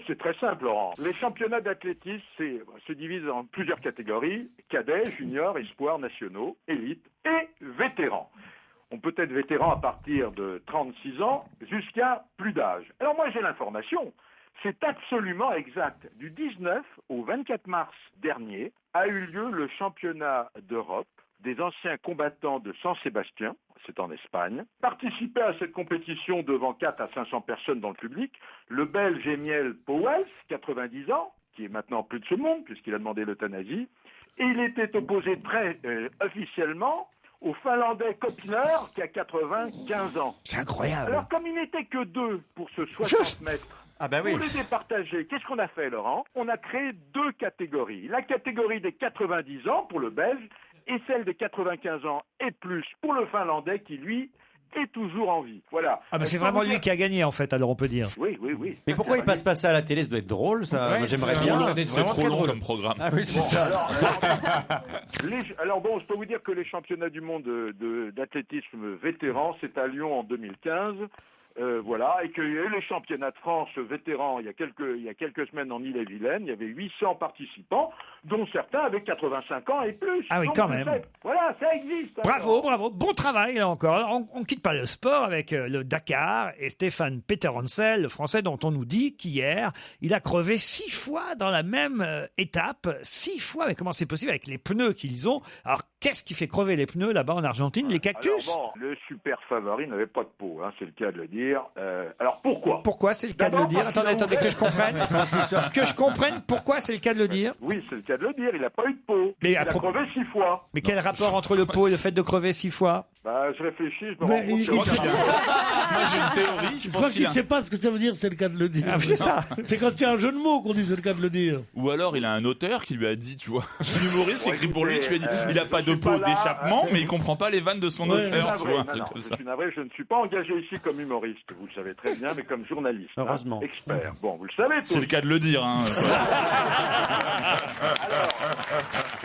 Speaker 11: C'est très simple, Laurent. Les championnats d'athlétisme se divisent en plusieurs catégories: cadets, juniors, espoirs, nationaux, élites et vétérans. On peut être vétéran à partir de 36 ans jusqu'à plus d'âge. Alors moi, j'ai l'information. C'est absolument exact. Du 19 au 24 mars dernier a eu lieu le championnat d'Europe des anciens combattants de San Sébastien, c'est en Espagne. Participaient à cette compétition devant 4 à 500 personnes dans le public le Belge Emile Pauwels, 90 ans, qui est maintenant plus de ce monde puisqu'il a demandé l'euthanasie, et il était opposé très officiellement au Finlandais Kopiner qui a 95 ans.
Speaker 3: C'est incroyable.
Speaker 11: Alors comme il n'était que 2 pour ce 60 mètres,
Speaker 4: oui.
Speaker 11: pour les départager, qu'est-ce qu'on a fait, Laurent? On a créé 2 catégories. La catégorie des 90 ans pour le Belge et celle des 95 ans et plus pour le Finlandais qui, lui, est toujours en vie. Voilà.
Speaker 3: Ah bah c'est vraiment lui qui a gagné en fait, alors on peut dire.
Speaker 11: Oui.
Speaker 4: Mais pourquoi il passe pas ça à la télé? Ça doit être drôle, ça.
Speaker 5: Ouais,
Speaker 4: Moi, j'aimerais
Speaker 5: c'est
Speaker 4: bien.
Speaker 5: drôle, ça doit être
Speaker 6: C'est
Speaker 5: vraiment
Speaker 6: trop
Speaker 5: très
Speaker 6: long
Speaker 5: drôle.
Speaker 6: comme programme.
Speaker 4: Ah oui, c'est ça.
Speaker 11: Alors bon, je peux vous dire que les championnats du monde d'athlétisme vétéran, c'est à Lyon en 2015. Voilà, et qu'il y a eu les championnats de France vétérans il y a quelques semaines en Ille-et-Vilaine. Il y avait 800 participants, dont certains avaient 85 ans et plus.
Speaker 3: Ah oui,
Speaker 11: Donc,
Speaker 3: quand même.
Speaker 11: Voilà, ça existe. hein.
Speaker 3: Bravo, bon travail là encore. Alors, on quitte pas le sport avec le Dakar et Stéphane Peterhansel, le Français dont on nous dit qu'hier, il a crevé 6 fois dans la même étape. 6 fois, mais comment c'est possible avec les pneus qu'ils ont? Alors, qu'est-ce qui fait crever les pneus là-bas en Argentine? Les cactus?
Speaker 11: Alors bon, le super favori n'avait pas de peau, hein, c'est le cas de le dire. Alors pourquoi?
Speaker 3: Pourquoi c'est le cas de le dire? Attendez, que je comprenne. Que je comprenne pourquoi c'est le cas de le dire.
Speaker 11: Oui, c'est le cas de le dire, il n'a pas eu de peau.
Speaker 3: Mais
Speaker 11: il a crevé 6 fois.
Speaker 3: Mais quel rapport entre le pot et le fait de crever 6 fois?
Speaker 11: Bah, je réfléchis, je me
Speaker 7: Mais
Speaker 11: rends compte
Speaker 7: il-
Speaker 11: que...
Speaker 7: il-
Speaker 6: Moi j'ai une théorie,
Speaker 7: Je crois qu'il ne sait pas ce que ça veut dire, c'est le cas de le dire.
Speaker 3: Ah, c'est ça.
Speaker 7: C'est quand il y a un jeu de mots qu'on dit c'est le cas de le dire.
Speaker 6: Ou alors il a un auteur qui lui a dit, tu vois, l'humoriste
Speaker 11: Ouais,
Speaker 6: écrit pour lui, tu lui as dit,
Speaker 11: écoutez,
Speaker 6: il a pas
Speaker 11: je
Speaker 6: de
Speaker 11: suis pas
Speaker 6: pot
Speaker 11: là,
Speaker 6: d'échappement, mais il comprend pas les vannes de son
Speaker 7: Ouais.
Speaker 6: auteur,
Speaker 11: Je
Speaker 6: tu vois, un
Speaker 11: suis
Speaker 6: truc
Speaker 11: navré,
Speaker 6: comme
Speaker 11: je
Speaker 6: ça.
Speaker 11: suis navré, je ne suis pas engagé ici comme humoriste, vous le savez très bien, mais comme journaliste. hein,
Speaker 4: Heureusement.
Speaker 11: expert. Bon, vous le savez tous.
Speaker 6: C'est le cas de le dire, hein.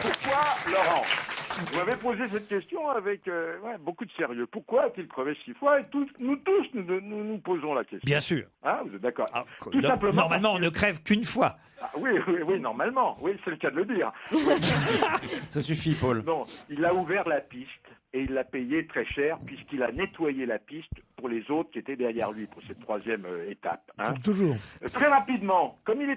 Speaker 11: Pourquoi, Laurent? Vous m'avez posé cette question avec beaucoup de sérieux. Pourquoi a-t-il crevé 6 fois? Et nous tous, nous posons la question.
Speaker 3: Bien sûr.
Speaker 11: Hein, vous êtes d'accord? Tout
Speaker 3: No-
Speaker 11: simplement.
Speaker 3: Normalement, on ne crève qu'une fois.
Speaker 11: Ah, oui, normalement. Oui, c'est le cas de le dire.
Speaker 4: Ça suffit, Paul.
Speaker 11: Non, il a ouvert la piste et il l'a payé très cher puisqu'il a nettoyé la piste pour les autres qui étaient derrière lui pour cette 3e étape. hein.
Speaker 7: Comme toujours.
Speaker 11: Très rapidement, comme il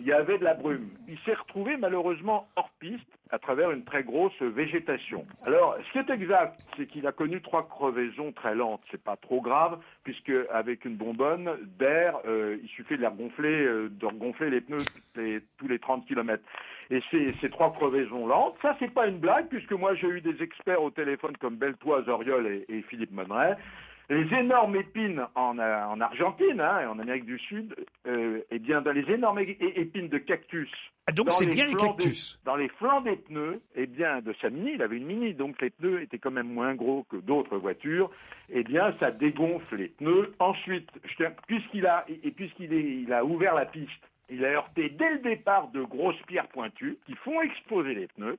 Speaker 11: y avait de la brume, il s'est retrouvé malheureusement hors piste à travers une très grosse végétation. Alors, ce qui est exact, c'est qu'il a connu 3 crevaisons très lentes. C'est pas trop grave, puisque avec une bonbonne d'air, il suffit de regonfler les pneus tous les 30 km. Et ces 3 crevaisons lentes, ça c'est pas une blague, puisque moi j'ai eu des experts au téléphone comme Beltoise, Oriol et Philippe Monneret. Les énormes épines en Argentine hein, et en Amérique du Sud, eh bien dans les énormes épines de cactus.
Speaker 3: Ah, donc
Speaker 11: dans
Speaker 3: c'est
Speaker 11: les
Speaker 3: bien les
Speaker 11: flancs
Speaker 3: cactus.
Speaker 11: dans les flancs des pneus, eh bien de sa Mini, il avait une Mini, donc les pneus étaient quand même moins gros que d'autres voitures. Eh bien ça dégonfle les pneus. Ensuite, puisqu'il a ouvert la piste, il a heurté dès le départ de grosses pierres pointues qui font exploser les pneus.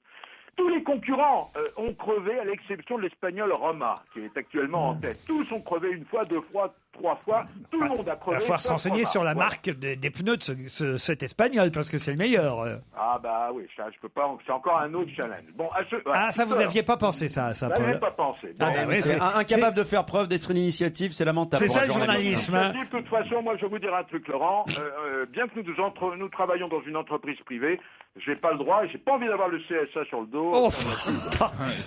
Speaker 11: Tous les concurrents ont crevé, à l'exception de l'Espagnol Roma, qui est actuellement en tête. Tous ont crevé 1 fois, 2 fois, 3 fois, tout le monde a
Speaker 3: Il
Speaker 11: crevé.
Speaker 3: va falloir se renseigner sur la
Speaker 11: Voilà.
Speaker 3: marque des pneus de cet espagnol, parce que c'est le meilleur.
Speaker 11: Ah bah oui, ça, je peux pas, c'est encore un autre challenge. Bon,
Speaker 3: Ah, ça, vous n'aviez pas pensé ça,
Speaker 11: Ça,
Speaker 3: Paul.
Speaker 11: j'avais pas pensé.
Speaker 3: Ah, bah oui,
Speaker 4: C'est incapable de faire preuve d'être une initiative, c'est lamentable.
Speaker 3: C'est
Speaker 4: pour
Speaker 3: ça,
Speaker 4: un
Speaker 3: le
Speaker 4: journaliste.
Speaker 3: journalisme, hein.
Speaker 11: De toute façon, moi, je vais vous dire un truc, Laurent. Bien que nous travaillons dans une entreprise privée, j'ai pas le droit et j'ai pas envie d'avoir le CSA sur le dos.
Speaker 3: Oh.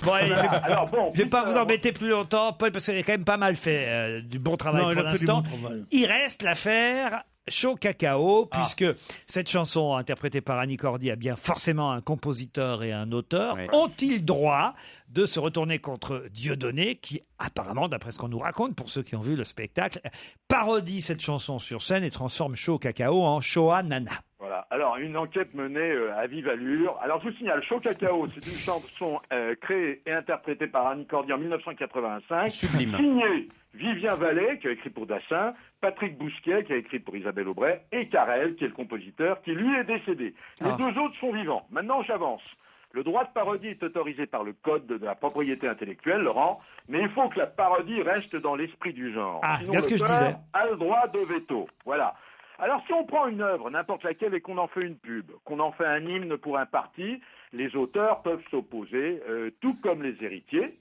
Speaker 3: Bon, allez,
Speaker 11: Alors, bon,
Speaker 3: je vais pas vous embêter plus longtemps, Paul, parce qu'il a quand même pas mal fait du bon travail
Speaker 7: Non, il
Speaker 3: pour
Speaker 7: a fait du
Speaker 3: l'instant.
Speaker 7: bon travail.
Speaker 3: Il reste l'affaire Chaud Cacao, puisque cette chanson interprétée par Annie Cordy a bien forcément un compositeur et un auteur.
Speaker 4: Oui.
Speaker 3: Ont-ils droit de se retourner contre Dieudonné, qui apparemment, d'après ce qu'on nous raconte, pour ceux qui ont vu le spectacle, parodie cette chanson sur scène et transforme Chaud Cacao en Shoah Nana?
Speaker 11: Voilà. Alors, une enquête menée à vive allure. Alors, je vous signale, Chaud Cacao, c'est une chanson créée et interprétée par Annie Cordy en 1985.
Speaker 4: Sublime.
Speaker 11: Signée Vivien Vallée, qui a écrit pour Dassin, Patrick Bousquet, qui a écrit pour Isabelle Aubray, et Carrel, qui est le compositeur, qui lui est décédé. Les deux autres sont vivants. Maintenant, j'avance. Le droit de parodie est autorisé par le code de la propriété intellectuelle, Laurent, mais il faut que la parodie reste dans l'esprit du genre.
Speaker 3: Ah,
Speaker 11: Sinon,
Speaker 3: bien ce que je
Speaker 11: l'auteur
Speaker 3: disais.
Speaker 11: a le droit de veto. Voilà. Alors, si on prend une œuvre, n'importe laquelle, et qu'on en fait une pub, qu'on en fait un hymne pour un parti, les auteurs peuvent s'opposer, tout comme les héritiers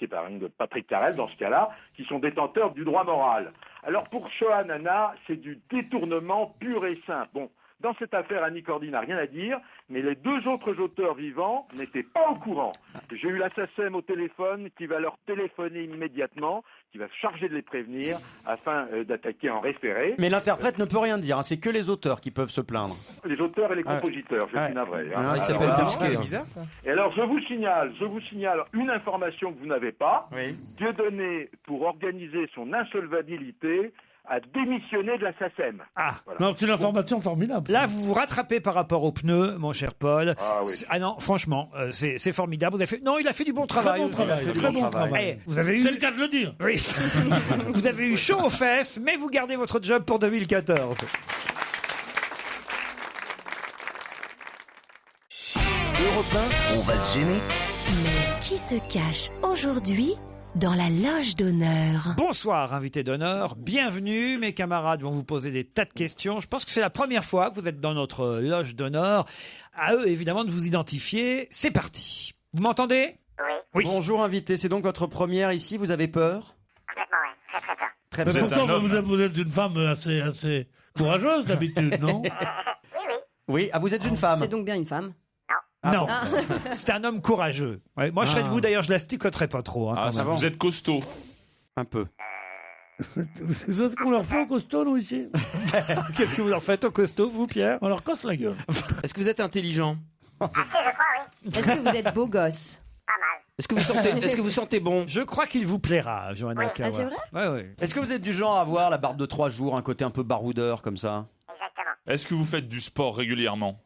Speaker 11: par exemple de Patrick Carrel dans ce cas-là, qui sont détenteurs du droit moral. Alors pour Shoah Nana, c'est du détournement pur et simple. Bon, dans cette affaire, Annie Cordy n'a rien à dire, mais les deux autres auteurs vivants n'étaient pas au courant. J'ai eu la SACEM au téléphone qui va leur téléphoner immédiatement, qui va se charger de les prévenir afin d'attaquer en référé.
Speaker 4: Mais l'interprète ne peut rien dire, hein, c'est que les auteurs qui peuvent se plaindre.
Speaker 11: Les auteurs et les
Speaker 4: Ah ouais.
Speaker 11: compositeurs, je suis navré.
Speaker 4: Ah, il
Speaker 11: Alors,
Speaker 4: s'appelle
Speaker 11: là,
Speaker 4: Bousquet.
Speaker 5: C'est bizarre ça.
Speaker 11: Et alors, je vous signale une information que vous n'avez pas.
Speaker 4: Oui.
Speaker 11: Dieudonné, pour organiser son insolvabilité, a démissionné de la SACEM.
Speaker 3: Ah,
Speaker 7: Non, c'est une information formidable.
Speaker 3: là, vous vous rattrapez par rapport aux pneus, mon cher Paul.
Speaker 11: Ah oui.
Speaker 3: Ah non, franchement, c'est formidable. Vous avez fait... Non, il a fait du bon travail.
Speaker 7: Très bon travail. Très bon travail.
Speaker 3: Eh, vous avez eu...
Speaker 7: C'est le cas de le dire.
Speaker 3: Oui. Vous avez eu chaud aux fesses, mais vous gardez votre job pour 2014.
Speaker 2: Europe 1, on va se gêner.
Speaker 13: Mais qui se cache aujourd'hui dans la loge d'honneur?
Speaker 3: Bonsoir, invité d'honneur. Bienvenue. Mes camarades vont vous poser des tas de questions. Je pense que c'est la première fois que vous êtes dans notre loge d'honneur. À eux, évidemment, de vous identifier. C'est parti. Vous m'entendez? Oui.
Speaker 4: Bonjour invité, c'est donc votre première ici, vous avez peur?
Speaker 17: Complètement, ouais. Très très peur.
Speaker 4: Très
Speaker 7: Mais
Speaker 4: bien.
Speaker 7: pourtant, vous êtes une femme assez courageuse d'habitude, non?
Speaker 4: Oui, ah, vous êtes une femme.
Speaker 1: C'est donc bien une femme.
Speaker 3: Non,
Speaker 1: Ah.
Speaker 3: c'est un homme courageux. Ouais, moi, je serais de vous, d'ailleurs, je la sticoterais pas trop. Hein,
Speaker 6: Ah,
Speaker 3: quand même.
Speaker 6: vous êtes costaud.
Speaker 4: Un peu.
Speaker 7: C'est ça ce qu'on leur fait au costaud, nous, ici?
Speaker 3: Qu'est-ce que vous leur faites au costaud, vous, Pierre?
Speaker 7: On leur casse la gueule.
Speaker 8: Est-ce que vous êtes intelligent?
Speaker 17: Assez, je crois, oui.
Speaker 1: Est-ce que vous êtes beau gosse?
Speaker 17: Pas mal.
Speaker 8: Est-ce que vous sentez bon?
Speaker 3: Je crois qu'il vous plaira, Johanna
Speaker 17: Oui.
Speaker 3: Kawa.
Speaker 1: Ah, c'est vrai?
Speaker 3: Ouais, ouais.
Speaker 4: Est-ce que vous êtes du genre à avoir la barbe de 3 jours, un côté un peu baroudeur comme ça?
Speaker 17: Exactement.
Speaker 6: Est-ce que vous faites du sport régulièrement?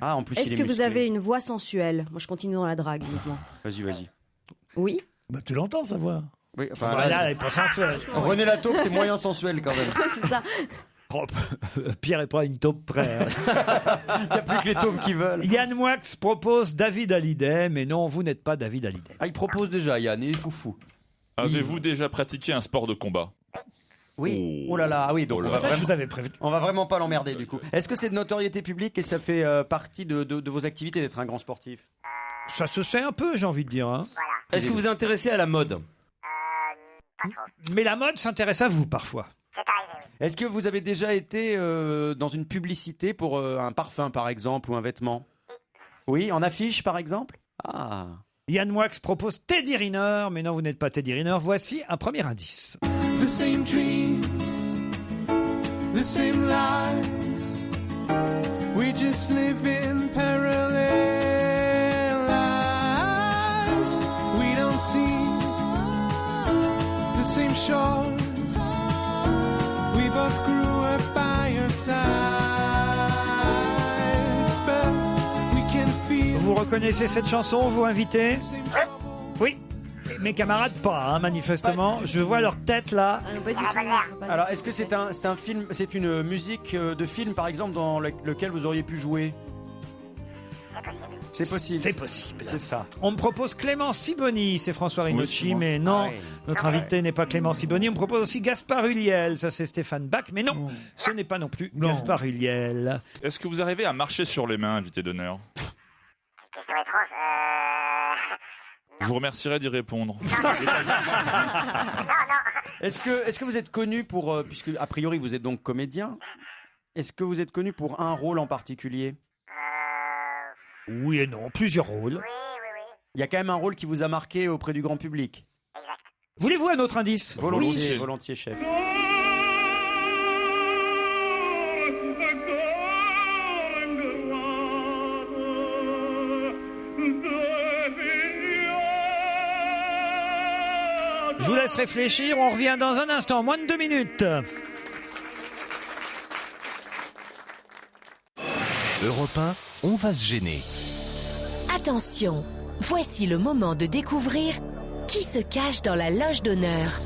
Speaker 4: Ah, en plus
Speaker 1: Est-ce
Speaker 4: il est
Speaker 1: que vous
Speaker 4: musclé.
Speaker 1: avez une voix sensuelle? Moi, je continue dans la drague, uniquement.
Speaker 4: Vas-y.
Speaker 1: Oui?
Speaker 7: Bah, tu l'entends, sa voix.
Speaker 4: Oui, enfin,
Speaker 3: Voilà,
Speaker 4: là,
Speaker 3: elle est pas sensuelle.
Speaker 4: René Lataupe, c'est moyen sensuel quand même.
Speaker 1: C'est ça.
Speaker 3: Oh, Pierre est pas une taupe près.
Speaker 4: Il n'y a plus que les taupes qui veulent.
Speaker 3: Yann Moix propose David Hallyday, mais non, vous n'êtes pas David Hallyday.
Speaker 4: Ah, il propose déjà, Yann, il est foufou.
Speaker 6: Avez-vous déjà pratiqué un sport de combat?
Speaker 4: Oui. Oh là là, ah oui, donc
Speaker 6: Oh là
Speaker 4: on va
Speaker 6: là.
Speaker 3: Ça, je
Speaker 4: vraiment-
Speaker 3: vous avais prévenu.
Speaker 4: on va vraiment pas l'emmerder du coup. Est-ce que c'est de notoriété publique et ça fait partie de vos activités d'être un grand sportif?
Speaker 3: Ça se sait un peu, j'ai envie de dire. Hein.
Speaker 8: Est-ce que vous vous intéressez à la mode?
Speaker 17: Pas trop.
Speaker 3: Mais la mode s'intéresse à vous, parfois.
Speaker 17: C'est arrivé, oui.
Speaker 4: Est-ce que vous avez déjà été dans une publicité pour un parfum par exemple ou un vêtement? Oui, en affiche par exemple? Ah.
Speaker 3: Yann Moix propose Teddy Riner, mais non, vous n'êtes pas Teddy Riner. Voici un premier indice.
Speaker 12: The same dreams, the same lies. We just live in parallel lives. We don't see the same shores. We both grew up by your sides, but we can feel.
Speaker 3: Vous reconnaissez cette chanson, vous, invité? Oui. Mes camarades, pas, hein, manifestement. Je vois leur tête là.
Speaker 1: Ah, non, pas du tout.
Speaker 4: Alors, est-ce que c'est un film, c'est une musique de film par exemple dans lequel vous auriez pu jouer?
Speaker 17: C'est possible.
Speaker 4: C'est possible.
Speaker 3: C'est possible.
Speaker 4: C'est ça.
Speaker 3: On me propose Clément Sibony, c'est François Rinucci,
Speaker 4: c'est moi.
Speaker 3: mais non,
Speaker 4: Ah oui.
Speaker 3: notre invité n'est pas Clément Sibony. On me propose aussi Gaspard Ulliel, ça c'est Stéphane Bach, mais non, ce n'est pas non plus Gaspard Ulliel.
Speaker 6: Est-ce que vous arrivez à marcher sur les mains, invité d'honneur?
Speaker 17: Question étrange.
Speaker 6: Je vous remercierai d'y répondre.
Speaker 4: Est-ce que vous êtes connu pour, puisque a priori vous êtes donc comédien, est-ce que vous êtes connu pour un rôle en particulier?
Speaker 3: Oui et non, plusieurs rôles.
Speaker 4: Il y a quand même un rôle qui vous a marqué auprès du grand public.
Speaker 3: Voulez-vous un autre indice?
Speaker 4: Volontiers, volontiers, chef.
Speaker 3: Je vous laisse réfléchir, on revient dans un instant, moins de 2 minutes.
Speaker 2: Europe 1, on va se gêner.
Speaker 13: Attention, voici le moment de découvrir qui se cache dans la loge d'honneur.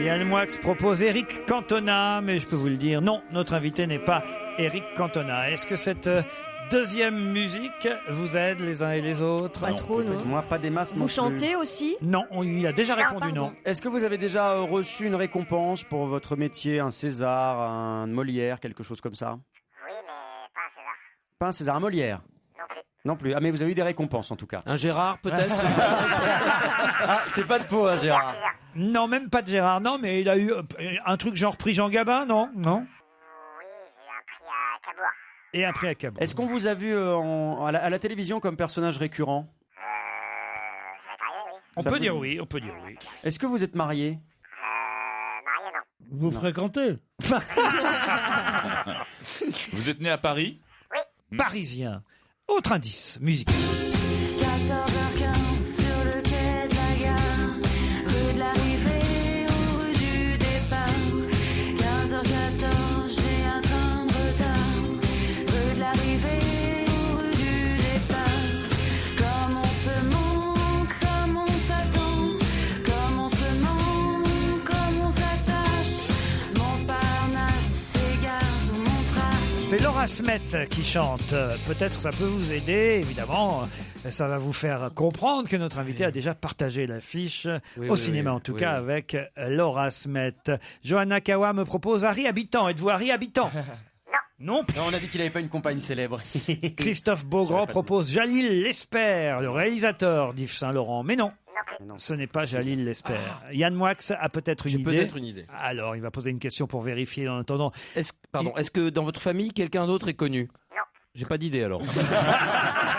Speaker 3: Yann Moix propose Éric Cantona, mais je peux vous le dire, non, notre invité n'est pas Éric Cantona. Est-ce que cette deuxième musique vous aide les uns et les autres?
Speaker 1: Pas trop, non.
Speaker 4: Moi, pas des masses.
Speaker 1: Vous chantez aussi?
Speaker 3: Non, il a déjà répondu non.
Speaker 4: Est-ce que vous avez déjà reçu une récompense pour votre métier, un César, un Molière, quelque chose comme ça?
Speaker 17: Oui, mais pas un César.
Speaker 4: Pas un César, un Molière? Non plus. Ah, mais vous avez eu des récompenses en tout cas.
Speaker 8: Un Gérard peut-être?
Speaker 4: Ah, c'est pas de peau, hein, Gérard.
Speaker 3: Non, même pas de Gérard, non, mais il a eu un truc genre prix Jean Gabin, non? Non. Et un prix à Cabourg.
Speaker 4: Est-ce qu'on vous a vu à la télévision comme personnage récurrent?
Speaker 3: On peut dire oui, on peut dire oui.
Speaker 4: Est-ce que vous êtes marié?
Speaker 17: Marié, non.
Speaker 7: Vous fréquentez?
Speaker 6: Vous êtes né à Paris?
Speaker 3: Parisien. Autre indice, musique.
Speaker 12: 14h15 sur le quai de la gare, rue de l'arrivée ou rue du départ. 15h14, j'ai un train de retard, rue de l'arrivée ou rue du départ. Comme on se manque, comme on s'attend, comme on se manque, comme on s'attache. Montparnasse s'égare sous mon train.
Speaker 3: C'est Laura Smet qui chante. Peut-être ça peut vous aider, évidemment. Ça va vous faire comprendre que notre invité a déjà partagé l'affiche au cinéma, en tout cas, avec Laura Smet. Johanna Kawa me propose Harry Habitant. Êtes-vous Harry Habitant? Non.
Speaker 4: Non, on a dit qu'il n'avait pas une compagne célèbre.
Speaker 3: Christophe Beaugrand propose Jalil Lesper, le réalisateur d'Yves Saint-Laurent. Mais non. Ce n'est pas Jalil Lesper. Yann Moix a peut-être une idée.
Speaker 8: J'ai peut-être une idée.
Speaker 3: Alors, il va poser une question pour vérifier en attendant.
Speaker 8: Est-ce que dans votre famille, quelqu'un d'autre est connu? Non. J'ai pas d'idée alors.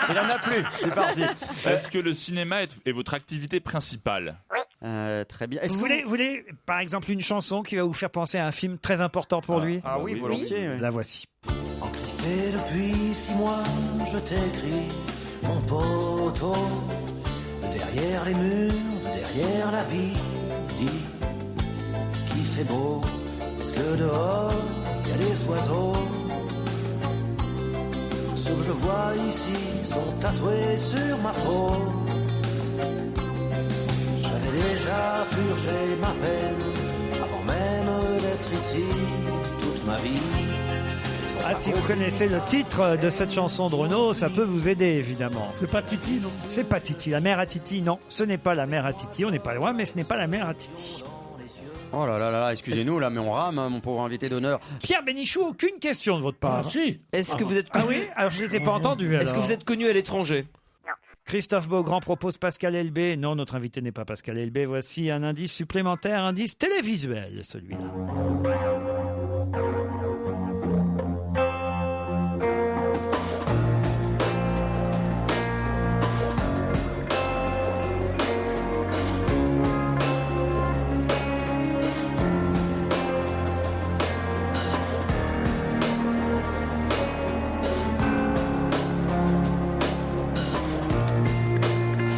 Speaker 4: Il n'en a plus, c'est parti.
Speaker 6: Est-ce que le cinéma est votre activité principale?
Speaker 4: Très bien.
Speaker 3: Vous voulez, par exemple, une chanson qui va vous faire penser à un film très important pour lui?
Speaker 4: Ah oui, volontiers.
Speaker 3: La voici.
Speaker 18: Encristé depuis 6 mois, je t'écris, mon poteau. De derrière les murs, de derrière la vie, dis ce qui fait beau, est-ce que dehors il y a des oiseaux? Ceux que je vois ici sont tatoués sur ma peau. J'avais déjà purgé ma peine avant même d'être ici toute ma vie.
Speaker 3: Ah, si vous connaissez le titre de cette chanson de Renaud, ça peut vous aider, évidemment.
Speaker 7: C'est pas Titi, non?
Speaker 3: C'est pas Titi. La mère à Titi, non. Ce n'est pas la mère à Titi. On n'est pas loin, mais ce n'est pas la mère à Titi.
Speaker 4: Oh là là là, excusez-nous, là, mais on rame, hein, mon pauvre invité d'honneur.
Speaker 3: Pierre Bénichou, aucune question de votre part.
Speaker 7: Ah, si.
Speaker 8: Est-ce que vous êtes
Speaker 3: Ah oui? Alors je les ai pas entendus.
Speaker 8: Est-ce que vous êtes connu à l'étranger?
Speaker 3: Christophe Beaugrand propose Pascal Elbé. Non, notre invité n'est pas Pascal Elbé. Voici un indice supplémentaire, indice télévisuel, celui-là.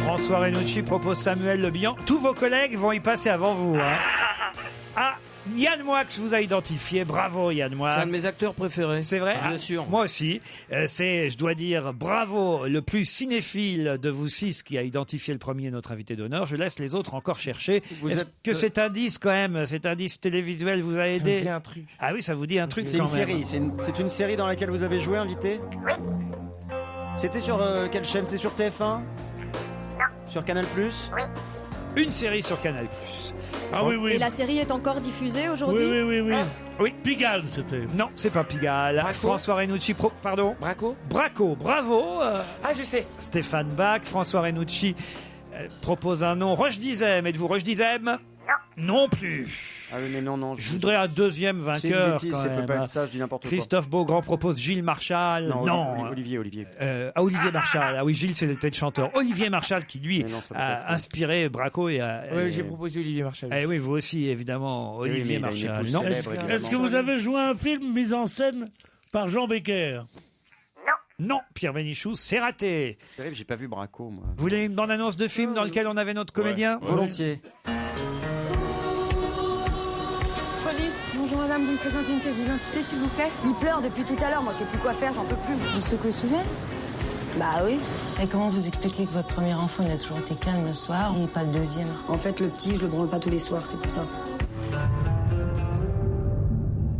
Speaker 3: François Renucci propose Samuel Le Bihan. Tous vos collègues vont y passer avant vous. Hein. Ah, Yann Moix vous a identifié. Bravo Yann Moix.
Speaker 8: C'est un de mes acteurs préférés.
Speaker 3: C'est vrai?
Speaker 8: Bien sûr.
Speaker 3: Moi aussi. C'est, je dois dire, bravo, le plus cinéphile de vous 6 qui a identifié le premier notre invité d'honneur. Je laisse les autres encore chercher. Est-ce que cet indice quand même, cet indice télévisuel vous a aidé?
Speaker 5: Ça me dit un truc.
Speaker 3: Ah oui, ça vous dit un truc
Speaker 4: C'est
Speaker 3: quand
Speaker 4: une
Speaker 3: même.
Speaker 4: série. C'est une série dans laquelle vous avez joué, invité?
Speaker 17: Oui.
Speaker 4: C'était sur quelle chaîne? C'est sur TF1? Non. Sur Canal+?
Speaker 17: Oui.
Speaker 3: Une série sur Canal+.
Speaker 7: Ah oui, oui.
Speaker 1: Et la série est encore diffusée aujourd'hui?
Speaker 3: Oui.
Speaker 7: Pigalle, c'était.
Speaker 3: Non, c'est pas Pigalle.
Speaker 5: Braco.
Speaker 3: François Renucci, pardon.
Speaker 5: Braco.
Speaker 3: Braco, bravo.
Speaker 5: Ah, je sais.
Speaker 3: Stéphane Bach, François Renucci propose un nom. Roche Dizem, êtes-vous Roche Dizem? Non plus.
Speaker 4: Ah oui, mais non.
Speaker 3: Je voudrais un deuxième
Speaker 4: C'est une
Speaker 3: vainqueur.
Speaker 4: bêtise,
Speaker 3: quand
Speaker 4: ça peut
Speaker 3: même.
Speaker 4: pas être ça, je dis n'importe quoi.
Speaker 3: Christophe Beaugrand propose Gilles Marchal. Non.
Speaker 4: Olivier.
Speaker 3: Olivier Marchal. Ah oui, Gilles, c'était le chanteur. Olivier Marchal qui, lui,
Speaker 4: Mais non, ça peut pas
Speaker 3: a
Speaker 4: être ça.
Speaker 3: inspiré Braco et a.
Speaker 5: Oui, j'ai proposé Olivier Marchal.
Speaker 3: Eh oui, vous aussi, évidemment.
Speaker 4: Oui,
Speaker 3: Olivier
Speaker 4: mais il a une
Speaker 3: Marchal.
Speaker 4: épouse
Speaker 3: Non.
Speaker 4: célèbre, évidemment.
Speaker 7: Est-ce que vous avez joué un film mis en scène par Jean Becker?
Speaker 3: Non, Pierre Bénichou, c'est raté.
Speaker 4: C'est terrible, j'ai pas vu Braco, moi.
Speaker 3: Vous voulez une bande-annonce de film dans lequel on avait notre comédien?
Speaker 4: Volontiers.
Speaker 19: Police, bonjour madame, vous me présentez une pièce d'identité s'il vous plaît? Il pleure depuis tout à l'heure, moi je sais plus quoi faire, j'en peux plus. Vous secouez souvent? Bah oui. Et comment vous expliquez que votre premier enfant il a toujours été calme le soir et pas le deuxième? En fait le petit je le branle pas tous les soirs, c'est pour ça.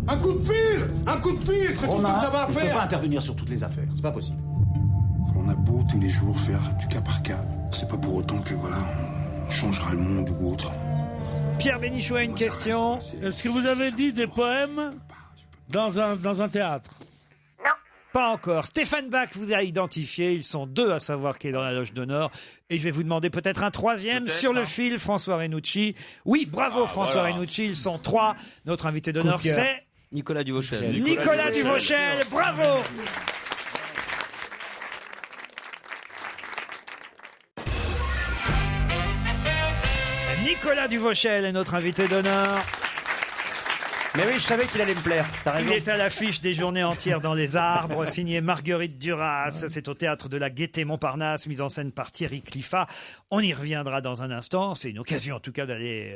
Speaker 2: Un coup de fil! Un coup de fil! C'est tout ce que
Speaker 20: Romain,
Speaker 2: ça va
Speaker 20: je peux
Speaker 2: faire!
Speaker 20: pas intervenir sur toutes les affaires, c'est pas possible.
Speaker 21: On a beau tous les jours faire du cas par cas, c'est pas pour autant que voilà, on changera le monde ou autre.
Speaker 3: Pierre Bénichou a une question.
Speaker 7: Est-ce que vous avez dit des poèmes dans un théâtre?
Speaker 3: Pas encore. Stéphane Bach vous a identifié. Ils sont 2 à savoir qui est dans la loge d'honneur. Et je vais vous demander peut-être un 3e sur le fil, François Renucci. Oui, bravo François Renucci. Ils sont 3. Notre invité d'honneur,
Speaker 8: Coup de cœur.
Speaker 3: c'est
Speaker 8: Nicolas Duvauchel.
Speaker 3: Nicolas Duvauchel. Bravo. Nicolas Duvauchel est notre invité d'honneur.
Speaker 4: Mais oui, je savais qu'il allait me plaire. T'as raison.
Speaker 3: Il est à l'affiche des Journées entières dans les arbres, signé Marguerite Duras. C'est au théâtre de la Gaîté Montparnasse, mise en scène par Thierry Cliffat. On y reviendra dans un instant. C'est une occasion en tout cas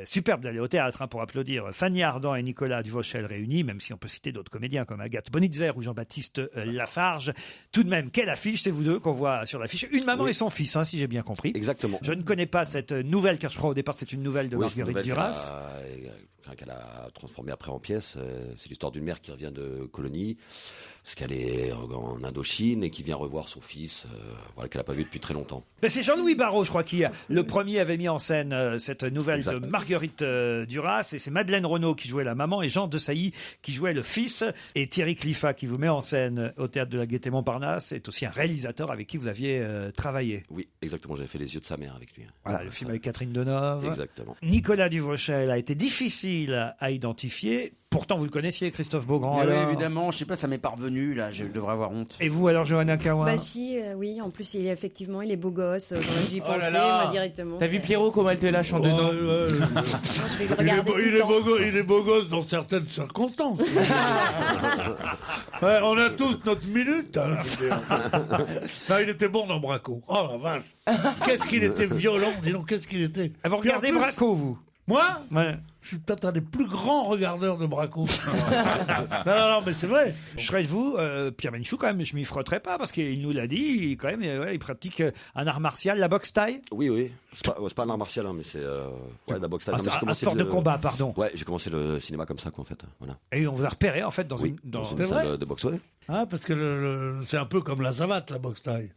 Speaker 3: superbe d'aller au théâtre pour applaudir Fanny Ardant et Nicolas Duvauchel réunis, même si on peut citer d'autres comédiens comme Agathe Bonitzer ou Jean-Baptiste Lafarge. Tout de même, quelle affiche, c'est vous deux qu'on voit sur l'affiche. Une maman et son fils, si j'ai bien compris.
Speaker 22: Exactement.
Speaker 3: Je ne connais pas cette nouvelle, car je crois au départ c'est une nouvelle de Marguerite Duras.
Speaker 22: Qu'elle a transformé après en pièce. C'est l'histoire d'une mère qui revient de colonie, parce qu'elle est en Indochine et qui vient revoir son fils, qu'elle n'a pas vu depuis très longtemps.
Speaker 3: Ben c'est Jean-Louis Barrault, je crois, qui le premier avait mis en scène cette nouvelle de Marguerite Duras, et c'est Madeleine Renaud qui jouait la maman et Jean Desailly qui jouait le fils, et Thierry Cliffat qui vous met en scène au théâtre de la Gaîté Montparnasse est aussi un réalisateur avec qui vous aviez travaillé.
Speaker 22: Oui, exactement, j'avais fait Les yeux de sa mère avec lui.
Speaker 3: Voilà, le film avec Catherine Deneuve.
Speaker 22: Exactement.
Speaker 3: Nicolas Duvauchel a été difficile à identifier. Pourtant, vous le connaissiez, Christophe Beaugrand.
Speaker 4: Mais oui,
Speaker 3: alors.
Speaker 4: évidemment, je sais pas, ça m'est parvenu, là, je devrais avoir honte.
Speaker 3: Et vous alors, Johanna Kawa?
Speaker 1: Bah si, oui, en plus il est beau gosse, j'y
Speaker 5: Oh là
Speaker 1: pensais,
Speaker 5: là.
Speaker 1: moi directement.
Speaker 5: T'as vu Pierrot comment elle te lâche en dedans?
Speaker 7: Il est beau gosse dans certaines circonstances. Ouais, on a tous notre minute. Hein, je veux dire. Non, il était bon dans Braco. Oh la vache. Qu'est-ce qu'il était violent, dis donc, qu'est-ce qu'il était.
Speaker 3: Vous regardez Braco, vous?
Speaker 7: Moi?
Speaker 3: Ouais.
Speaker 7: Je suis peut-être un des plus grands regardeurs de Braco. non, mais c'est vrai.
Speaker 3: Je serais de vous, Pierre Bénichou, quand même, je m'y frotterais pas, parce qu'il nous l'a dit, quand même, il pratique un art martial, la boxe thaï.
Speaker 22: Oui. C'est pas un art martial, mais c'est la boxe thaï.
Speaker 3: Ah,
Speaker 22: Non, mais j'ai
Speaker 3: un
Speaker 22: commencé
Speaker 3: sport de combat, pardon.
Speaker 22: Ouais, j'ai commencé le cinéma comme ça, quoi, en fait. Voilà.
Speaker 3: Et on vous a repéré, en fait, dans
Speaker 22: Oui,
Speaker 3: une...
Speaker 22: dans
Speaker 3: C'est
Speaker 22: une
Speaker 3: vrai
Speaker 22: salle de boxe, ouais.
Speaker 7: Ah, parce que c'est un peu comme la savate, la boxe thaï.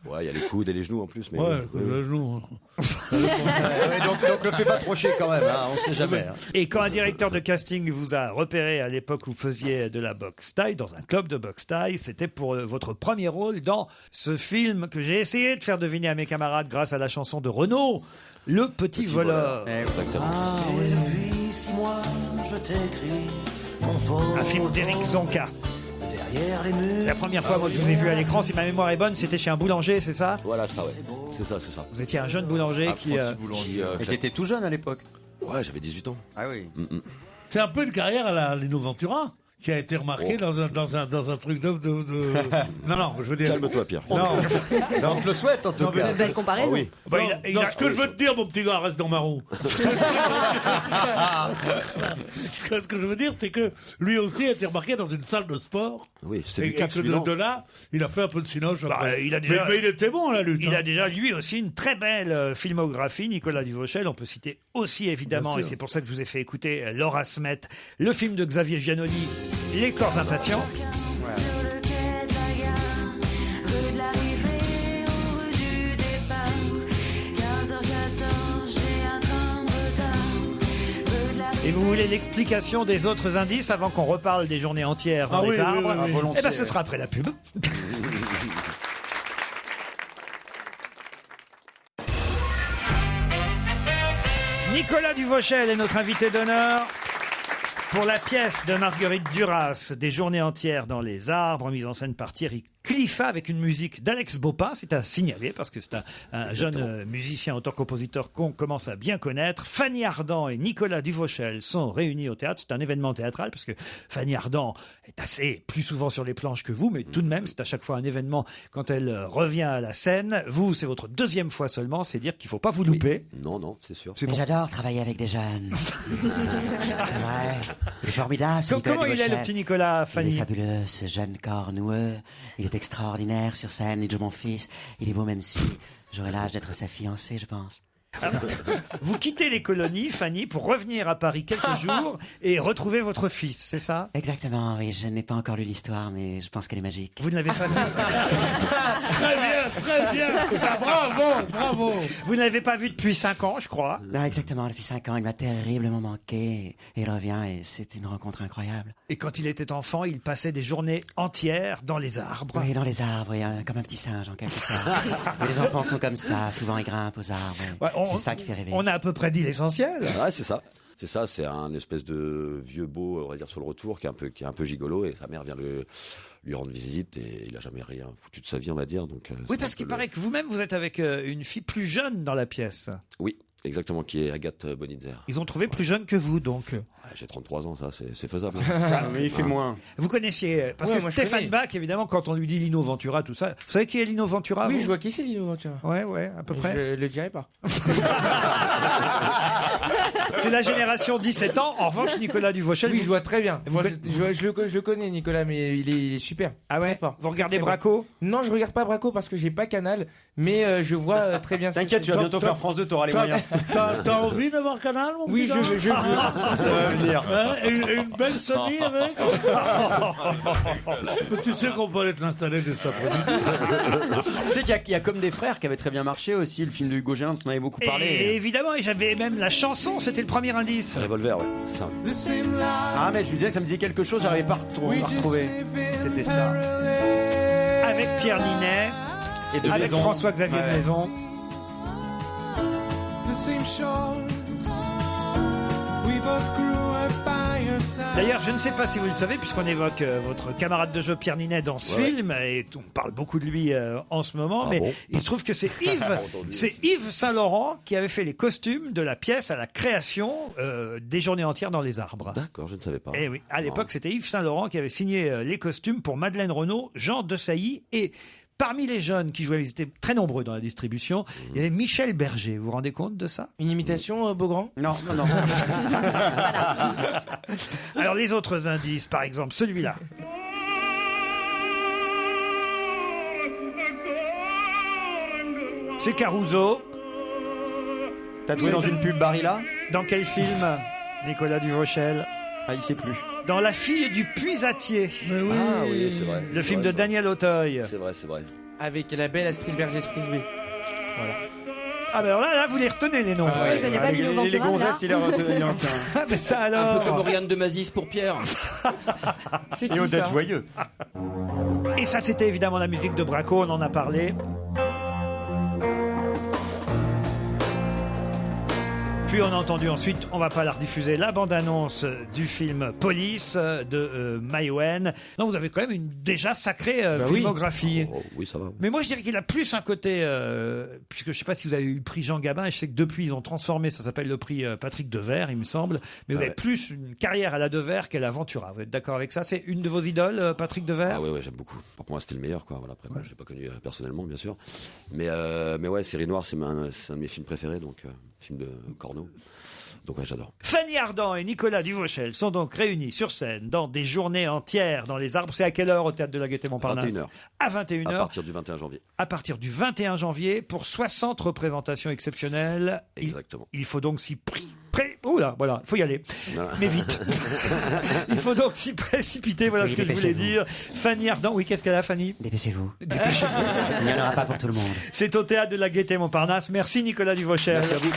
Speaker 22: Ouais, il y a les coudes et les genoux en plus. Mais
Speaker 7: Ouais,
Speaker 22: oui.
Speaker 7: le genou.
Speaker 4: donc le fais pas trop chier quand même, hein, on sait jamais. Hein.
Speaker 3: Et quand un directeur de casting vous a repéré à l'époque où vous faisiez de la boxe thaï, dans un club de boxe thaï, c'était pour votre premier rôle dans ce film que j'ai essayé de faire deviner à mes camarades grâce à la chanson de Renaud, Le Petit Voleur.
Speaker 22: Exactement.
Speaker 18: Et depuis 6 mois, je t'écris mon pote.
Speaker 3: Un film d'Éric Zonka.
Speaker 18: Derrière les murs.
Speaker 3: C'est la première fois moi, que je vous ai vu à l'écran, si ma mémoire est bonne, c'était chez un boulanger, c'est ça?
Speaker 22: Voilà, ça, ouais. C'est ça.
Speaker 3: Vous étiez un jeune boulanger qui...
Speaker 4: Et t'étais tout jeune à l'époque?
Speaker 22: Ouais, j'avais 18 ans.
Speaker 4: Ah oui.
Speaker 7: C'est un peu une carrière à la Lino Ventura. qui a été remarqué dans un truc de... Non, je veux dire...
Speaker 22: Calme-toi, Pierre.
Speaker 7: Non,
Speaker 22: On te le souhaite, en tout cas.
Speaker 1: Une belle comparaison.
Speaker 22: Ah oui.
Speaker 7: Non, ce que je veux te dire, mon petit gars, reste dans ma roue. Ce que je veux dire, c'est que lui aussi a été remarqué dans une salle de sport.
Speaker 22: Oui, c'est
Speaker 7: Et
Speaker 22: du catch,
Speaker 7: que
Speaker 22: lui, non
Speaker 7: de là, il a fait un peu de cinoche. après.
Speaker 3: il a déjà-
Speaker 7: mais il était bon à la lutte.
Speaker 3: Il
Speaker 7: hein.
Speaker 3: a déjà, lui aussi, une très belle filmographie, Nicolas Duvauchel. On peut citer aussi, évidemment,
Speaker 7: Bien
Speaker 3: et
Speaker 7: sûr.
Speaker 3: c'est pour ça que je vous ai fait écouter Laura Smet, le film de Xavier Giannoli, Les corps impatients.
Speaker 12: Sur le quai de la gare, rue de l'arrivée ou rue du départ. 15h14, j'ai un train de retard. Rue de l'arrivée.
Speaker 3: Et vous voulez l'explication des autres indices avant qu'on reparle des journées entières dans
Speaker 7: Ah
Speaker 3: les
Speaker 7: oui,
Speaker 3: arbres?
Speaker 7: oui, oui, oui.
Speaker 3: Eh ben, ce sera après la pub. Nicolas Duvauchel est notre invité d'honneur pour la pièce de Marguerite Duras, Des journées entières dans les arbres, mise en scène par Thierry Cliffat avec une musique d'Alex Bopin. C'est à signaler parce que c'est un jeune musicien, auteur-compositeur qu'on commence à bien connaître. Fanny Ardant et Nicolas Duvauchel sont réunis au théâtre. C'est un événement théâtral parce que Fanny Ardant est assez plus souvent sur les planches que vous, mais tout de même, c'est à chaque fois un événement quand elle revient à la scène. Vous, c'est votre deuxième fois seulement, c'est dire qu'il ne faut pas vous louper.
Speaker 22: Non, c'est sûr.
Speaker 3: C'est
Speaker 9: Mais
Speaker 3: bon.
Speaker 9: j'adore travailler avec des jeunes. C'est vrai. Il est formidable. ce
Speaker 3: Comment
Speaker 9: Nicolas
Speaker 3: il est, le
Speaker 9: Duvauchel.
Speaker 3: petit Nicolas,
Speaker 9: Il
Speaker 3: Fanny?
Speaker 9: est fabuleux, ce jeune corps noueux. Il est extraordinaire sur scène. Il joue mon fils. Il est beau même si j'aurais l'âge d'être sa fiancée, je pense.
Speaker 3: Vous quittez les colonies, Fanny, pour revenir à Paris quelques jours et retrouver votre fils, c'est ça?
Speaker 9: Exactement, oui. Je n'ai pas encore lu l'histoire, mais je pense qu'elle est magique.
Speaker 3: Vous ne l'avez pas vu?
Speaker 7: Très bien. Bravo.
Speaker 3: Vous ne l'avez pas vu depuis 5 ans, je crois.
Speaker 9: Non, exactement. Depuis 5 ans, il m'a terriblement manqué. Et il revient et c'est une rencontre incroyable.
Speaker 3: Et quand il était enfant, il passait des journées entières dans les arbres.
Speaker 9: Oui, dans les arbres, oui, comme un petit singe en quelque sorte. Et les enfants sont comme ça. Souvent, ils grimpent aux arbres.
Speaker 3: Ouais,
Speaker 9: C'est ça qui fait rêver.
Speaker 3: On a à peu près dit l'essentiel.
Speaker 22: Ouais, c'est ça. C'est ça, c'est un espèce de vieux beau, on va dire, sur le retour, qui est un peu gigolo, et sa mère vient lui rendre visite, et il a jamais rien foutu de sa vie, on va dire. Donc,
Speaker 3: Oui,
Speaker 22: c'est
Speaker 3: parce
Speaker 22: un
Speaker 3: qu'il
Speaker 22: peu
Speaker 3: paraît que vous-même, vous êtes avec une fille plus jeune dans la pièce.
Speaker 22: Oui, exactement, qui est Agathe Bonitzer.
Speaker 3: Ils ont trouvé plus jeune que vous, donc.
Speaker 22: Ouais, j'ai 33 ans, ça, c'est faisable.
Speaker 4: Mais il fait moins.
Speaker 3: Vous connaissiez, parce
Speaker 5: Ouais,
Speaker 3: que
Speaker 5: moi, je
Speaker 3: Stéphane
Speaker 5: connais.
Speaker 3: Bach, évidemment, quand on lui dit Lino Ventura, tout ça, vous savez qui est Lino Ventura?
Speaker 5: Oui,
Speaker 3: vous
Speaker 5: je vois qui c'est Lino Ventura.
Speaker 3: Ouais, à peu près.
Speaker 5: Je le dirai pas.
Speaker 3: C'est la génération 17 ans. En revanche, Nicolas Duvauchel.
Speaker 5: Oui,
Speaker 3: vous-
Speaker 5: je vois très bien.
Speaker 3: Vous
Speaker 5: Moi,
Speaker 3: conna-
Speaker 5: je le connais, Nicolas, mais il est super.
Speaker 3: Ah ouais?
Speaker 5: Très fort.
Speaker 3: Vous regardez
Speaker 5: Très bon.
Speaker 3: Braco?
Speaker 5: Non, je regarde pas Braco parce que j'ai pas Canal, mais je vois très bien. ce que
Speaker 4: T'inquiète,
Speaker 5: c'est.
Speaker 4: tu vas bientôt faire France 2, t'auras les moyens.
Speaker 7: T'as envie d'avoir Canal, mon
Speaker 5: Oui,
Speaker 7: petit gars
Speaker 5: je veux.
Speaker 4: Ça va venir.
Speaker 7: Hein, et une belle Sony avec. Tu sais qu'on peut aller te l'installer dès cet après-midi.
Speaker 4: Tu sais qu'il y a Comme des frères qui avait très bien marché aussi, le film de Hugo Géant, on en avait beaucoup
Speaker 3: Et
Speaker 4: parlé.
Speaker 3: évidemment, et j'avais même la chanson, c'était le premier indice.
Speaker 22: Revolver, ouais, c'est ça.
Speaker 4: Ah, mais je me disais, ça me disait quelque chose, j'arrivais pas à retrouver.
Speaker 3: C'était ça. Avec Pierre Ninet,
Speaker 4: Et de
Speaker 3: avec
Speaker 4: Maison.
Speaker 3: François-Xavier
Speaker 4: Ouais.
Speaker 3: de Maison. D'ailleurs, je ne sais pas si vous le savez, puisqu'on évoque votre camarade de jeu Pierre Ninet dans ce
Speaker 22: Ouais.
Speaker 3: film, et on parle beaucoup de lui en ce moment,
Speaker 22: Ah
Speaker 3: mais
Speaker 22: bon
Speaker 3: il se trouve que c'est Yves Saint-Laurent qui avait fait les costumes de la pièce à la création des journées entières dans les arbres.
Speaker 22: D'accord, je ne savais pas.
Speaker 3: Et oui, à l'époque, c'était Yves Saint-Laurent qui avait signé les costumes pour Madeleine Renaud, Jean Desailly et parmi les jeunes qui jouaient, ils étaient très nombreux dans la distribution, il y avait Michel Berger. Vous vous rendez compte de ça?
Speaker 5: Une imitation, Beaugrand?
Speaker 4: Non.
Speaker 3: Alors les autres indices, par exemple celui-là. C'est Caruso.
Speaker 4: T'as joué dans une pub Barilla?
Speaker 3: Dans quel film, Nicolas Duvauchel?
Speaker 4: Ah, il sait plus.
Speaker 3: Dans La fille du puisatier.
Speaker 22: Ah oui, c'est vrai.
Speaker 3: Le
Speaker 22: C'est
Speaker 3: film
Speaker 22: vrai,
Speaker 3: de Daniel Auteuil.
Speaker 22: C'est vrai, c'est vrai.
Speaker 5: Avec la belle Astrid Berger-Frisbee. Voilà.
Speaker 3: Ah ben alors là, vous les retenez les noms.
Speaker 5: Ah ouais.
Speaker 1: Il connaît pas Lino
Speaker 4: Les
Speaker 1: Ventura,
Speaker 4: gonzesses,
Speaker 1: là.
Speaker 4: il a retenu.
Speaker 3: Ah mais ça
Speaker 8: Un peu
Speaker 3: alors.
Speaker 8: comme Oriane de Mazis pour Pierre.
Speaker 5: C'est
Speaker 4: Et
Speaker 5: qui
Speaker 4: Odette
Speaker 5: ça?
Speaker 4: Joyeux.
Speaker 3: Et ça c'était évidemment la musique de Braco, on en a parlé. Puis on a entendu ensuite, on va pas la rediffuser, la bande-annonce du film Police de Maïwenn. Non, vous avez quand même une déjà sacrée filmographie.
Speaker 22: Oh, oui, ça va.
Speaker 3: Mais moi, je dirais qu'il a plus un côté, puisque je sais pas si vous avez eu le prix Jean Gabin, et je sais que depuis ils ont transformé, ça s'appelle le prix Patrick Devers, il me semble. Mais vous avez plus une carrière à la Devers qu'à la Ventura. Vous êtes d'accord avec ça? C'est une de vos idoles, Patrick Devers?
Speaker 22: Ah ouais, j'aime beaucoup. Pour moi, c'était le meilleur, quoi. Voilà, après, moi, je l'ai pas connu personnellement, bien sûr. Mais ouais, Série Noire, c'est un de mes films préférés, donc film de Corneau. Donc ouais, j'adore.
Speaker 3: Fanny Ardant et Nicolas Duvauchel sont donc réunis sur scène dans des journées entières dans les arbres. C'est à quelle heure au Théâtre de la Gaîté-Montparnasse?
Speaker 22: 21h.
Speaker 3: À 21h.
Speaker 22: À partir du 21 janvier.
Speaker 3: À partir du 21 janvier pour 60 représentations exceptionnelles.
Speaker 22: Exactement.
Speaker 3: Il faut donc s'y Oula, voilà, il faut y aller.
Speaker 22: Voilà.
Speaker 3: Mais vite. Il faut donc s'y précipiter, voilà ce que je voulais dire. Fanny Ardant, oui, qu'est-ce qu'elle a, Fanny?
Speaker 9: Dépêchez-vous.
Speaker 3: Dépêchez-vous.
Speaker 9: Il n'y en aura pas pour tout le monde.
Speaker 3: C'est au Théâtre de la Gaîté-Montparnasse. Merci Nicolas Duvauchel.
Speaker 22: Merci à vous.